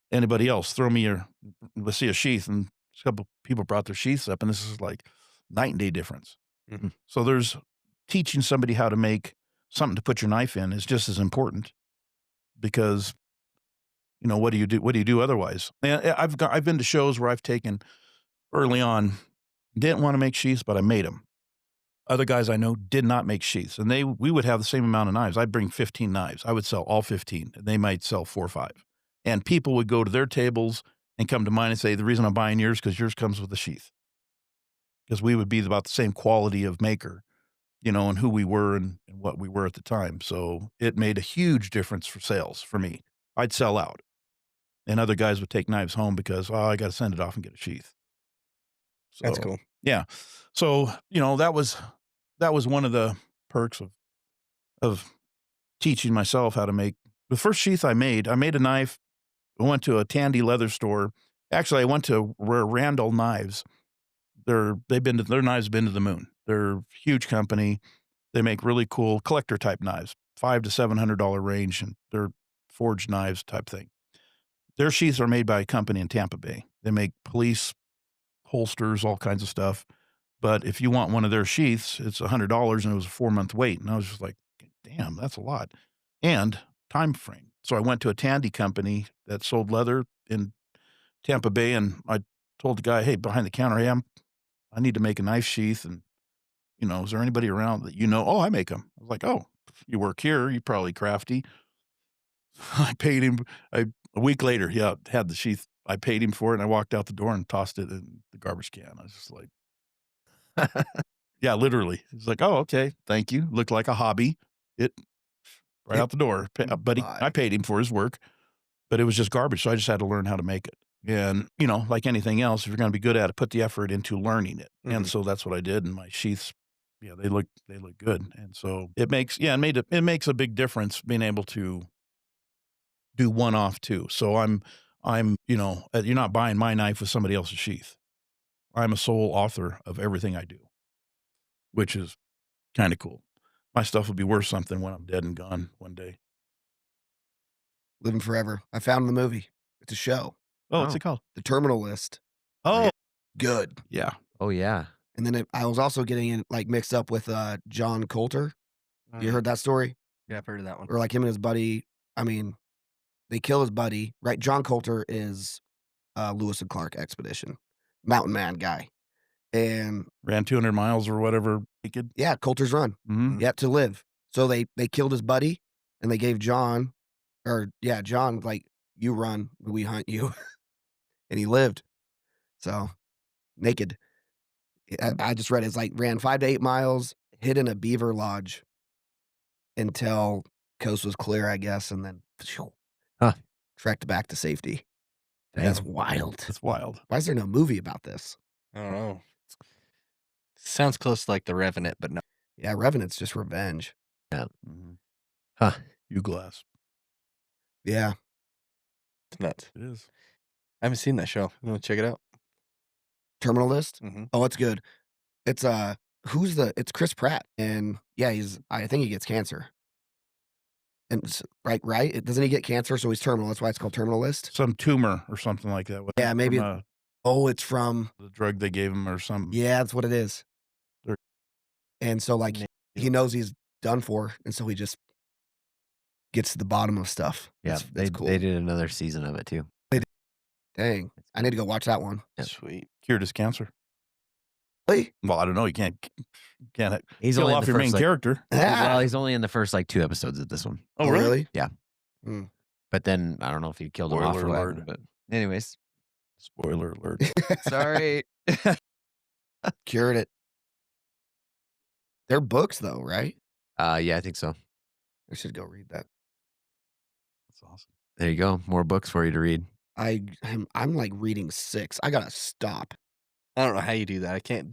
anybody else, let's see a sheath. And a couple people brought their sheaths up, and this is like night and day difference. Mm-hmm. So there's teaching somebody how to make something to put your knife in is just as important because, you know, what do you do otherwise? And I've been to shows where I've taken early on, didn't want to make sheaths, but I made them. Other guys I know did not make sheaths, and we would have the same amount of knives. I'd bring 15 knives. I would sell all 15, and they might sell 4 or 5. And people would go to their tables and come to mine and say, the reason I'm buying yours because yours comes with a sheath. Because we would be about the same quality of maker, you know, and who we were and what we were at the time. So it made a huge difference for sales for me. I'd sell out, and other guys would take knives home because, I got to send it off and get a sheath. So, that's cool. Yeah. So, you know, that was one of the perks of teaching myself how to make. The first sheath I made a knife. I went to a Tandy leather store. Actually, I went to Randall Knives. Their knives have been to the moon. They're a huge company. They make really cool collector type knives, $500 to $700 range, and they're forged knives type thing. Their sheaths are made by a company in Tampa Bay. They make police holsters, all kinds of stuff. But if you want one of their sheaths, it's $100, and it was a 4-month wait. And I was just like, damn, that's a lot. And time frame. So I went to a Tandy company that sold leather in Tampa Bay, and I told the guy, hey, behind the counter, hey, I need to make a knife sheath, and, you know, is there anybody around that you know? Oh, I make them. I was like, oh, you work here, you're probably crafty. I paid him. A week later, he had the sheath. I paid him for it, and I walked out the door and tossed it in the garbage can. I was just like, yeah, literally. He's like, oh, okay, thank you. Looked like a hobby. Out the door. But I paid him for his work, but it was just garbage. So I just had to learn how to make it. And, you know, like anything else, if you're going to be good at it, put the effort into learning it. Mm-hmm. And so that's what I did. And my sheaths, yeah, they look good. And so it makes a big difference being able to do one off too. So I'm, you know, you're not buying my knife with somebody else's sheath. I'm a sole author of everything I do, which is kind of cool. My stuff will be worth something when I'm dead and gone one day. Living Forever. I found the movie. It's a show. Oh, what's it called? The Terminal List. Oh, good. Yeah. Oh, yeah. And then I was also getting in mixed up with John Coulter. You heard that story? Yeah, I've heard of that one. Or like him and his buddy. I mean, they kill his buddy, right? John Coulter is Lewis and Clark expedition, mountain man guy, and ran 200 miles or whatever. Yeah, Coulter's Run. Mm-hmm. Yet to live. So they killed his buddy, and they gave John, like, you run, we hunt you, and he lived. So naked. I just read it's like ran 5 to 8 miles, hid in a beaver lodge until coast was clear, I guess, and then trekked back to safety. That's wild. That's wild. Why is there no movie about this? I don't know. Sounds close to like The Revenant, but no. Yeah, Revenant's just revenge. Yeah. Mm-hmm. Huh. You glass. Yeah. It's nuts. It is. I haven't seen that show. You want to check it out? Terminal List? Mm-hmm. Oh, it's good. It's it's Chris Pratt, and yeah, I think he gets cancer. And right? Doesn't he get cancer? So he's terminal. That's why it's called Terminal List. Some tumor or something like that. Yeah, maybe. From, It's from the drug they gave him or something. Yeah, that's what it is. And so like he knows he's done for, and so he just gets to the bottom of stuff. Yeah, That's cool. They did another season of it too. Dang, I need to go watch that one. Yeah. Sweet. Cured his cancer. Really? Well, I don't know. You can't He's kill only in off the your first, main character. Well, he's only in the first like 2 episodes of this one. Oh, really? Yeah. Mm. But then I don't know if he killed him off or Spoiler what. alert. But anyways, Spoiler alert. sorry. Cured it. They're books though, right? Yeah, I think so. I should go read that. That's awesome. There you go. More books for you to read. I'm like reading 6. I gotta stop. I don't know how you do that. I can't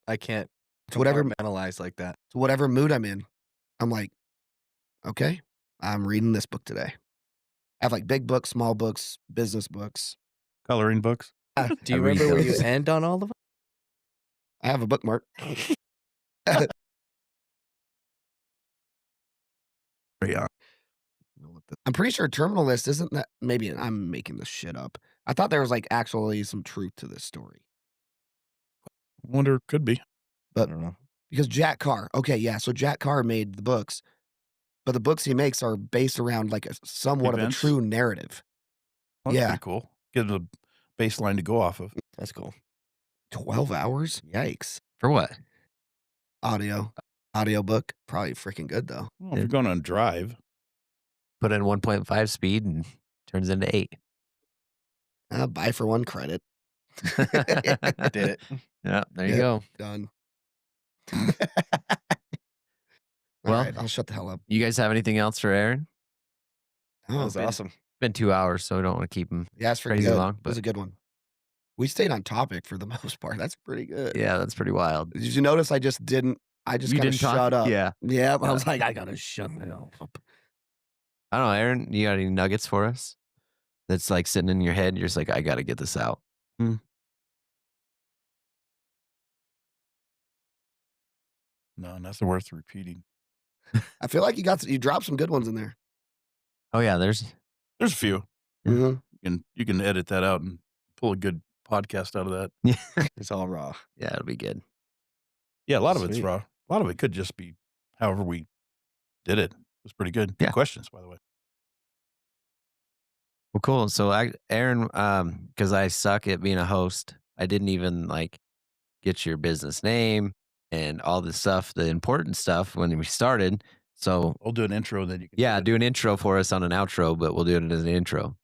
I can't Whatever analyze like that. So whatever mood I'm in, I'm like, okay, I'm reading this book today. I have like big books, small books, business books. Coloring books. Do you remember where you end on all of them? I have a bookmark. Yeah. I'm pretty sure Terminal List isn't that. Maybe I'm making this shit up. I thought there was like actually some truth to this story. Wonder, could be. But I don't know. Because Jack Carr. Okay, yeah. So Jack Carr made the books, but the books he makes are based around like somewhat Events? of a true narrative. Well, that's Yeah. pretty cool. Get a baseline to go off of. That's cool. 12 hours? Yikes. For what? Audiobook. Probably freaking good though. Well, if you're going on drive, Put in 1.5 speed and turns into 8. Buy for 1 credit. I did it. Yeah, there you Yeah. go. Done. Well- All right, I'll shut the hell up. You guys have anything else for Aaron? That was awesome. It's been 2 hours, so we don't want to keep him. Yeah, it's pretty Crazy good. long, It was a good one. We stayed on topic for the most part. That's pretty good. Yeah, that's pretty wild. Did you notice I just You kind of didn't talk? shut up? Yeah. Yeah, I was like, I gotta shut the hell up. I don't know, Aaron, you got any nuggets for us? That's like sitting in your head. You're just like, I got to get this out. no, nothing worth repeating. I feel like you dropped some good ones in there. Oh, yeah, there's There's a few. Mm-hmm. You can edit that out and pull a good podcast out of that. It's all raw. Yeah, it'll be good. Yeah, a lot of it's Sweet. raw. A lot of it could just be however we did it. It was pretty good. Yeah. Good questions, by the way. Well, cool. So Aaron, because I suck at being a host, I didn't even like get your business name and all the stuff, the important stuff when we started. So I'll do an intro, then you can. yeah, it. do an intro for us on an outro, but we'll do it as an intro.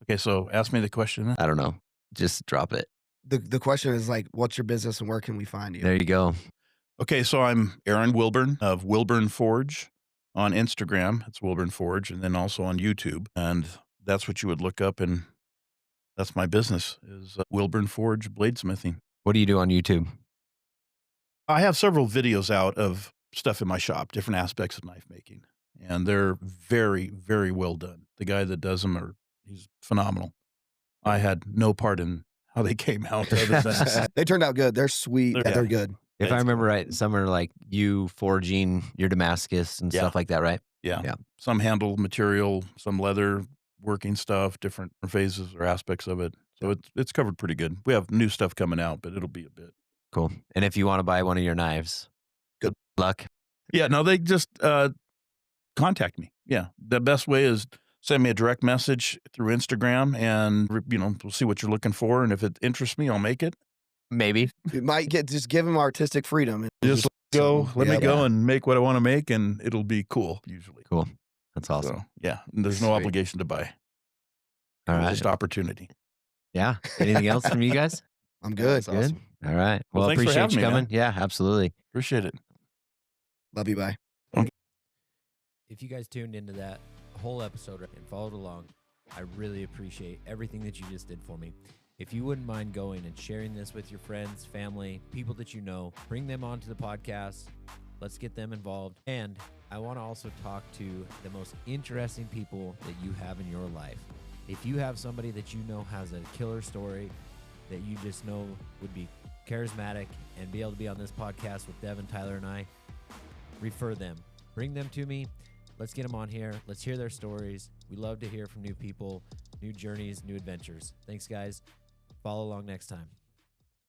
Okay, so ask me the question. Then. I don't know. Just drop it. The question is like, what's your business and where can we find you? There you go. Okay, so I'm Aaron Wilburn of Wilburn Forge on Instagram. It's Wilburn Forge, and then also on YouTube, and that's what you would look up, and that's my business is Wilburn Forge bladesmithing. What do you do on YouTube? I have several videos out of stuff in my shop, different aspects of knife making, and they're very, very well done. The guy that does them he's phenomenal. I had no part in how they came out other than They turned out good. They're sweet. Yeah. They're good. If I remember right, some are like you forging your Damascus and Yeah. stuff like that, right? yeah, Yeah. some handle material, some leather working stuff, different phases or aspects of it. So it's covered pretty good. We have new stuff coming out, but it'll be a bit. Cool. And if you want to buy one of your knives, good luck. Yeah, no, they just contact me. Yeah, the best way is send me a direct message through Instagram, and we'll see what you're looking for, and if it interests me, I'll make it. Maybe. You might just give them artistic freedom. Just let me go Yeah. and make what I want to make, and it'll be cool. Usually, Cool. That's awesome. So, yeah, and there's no Sweet. obligation to buy. All right. Just opportunity. Yeah. Anything else from you guys? I'm good. That's awesome. All right. Well, Well, thanks for appreciate having you me, man. coming. Yeah, absolutely. Appreciate it. Love you. Bye. If you guys tuned into that whole episode and followed along, I really appreciate everything that you just did for me. If you wouldn't mind going and sharing this with your friends, family, people that you know, bring them onto the podcast. Let's get them involved. And I want to also talk to the most interesting people that you have in your life. If you have somebody that you know has a killer story that you just know would be charismatic and be able to be on this podcast with Devin, Tyler, and I, refer them. Bring them to me. Let's get them on here. Let's hear their stories. We love to hear from new people, new journeys, new adventures. Thanks, guys. Follow along next time.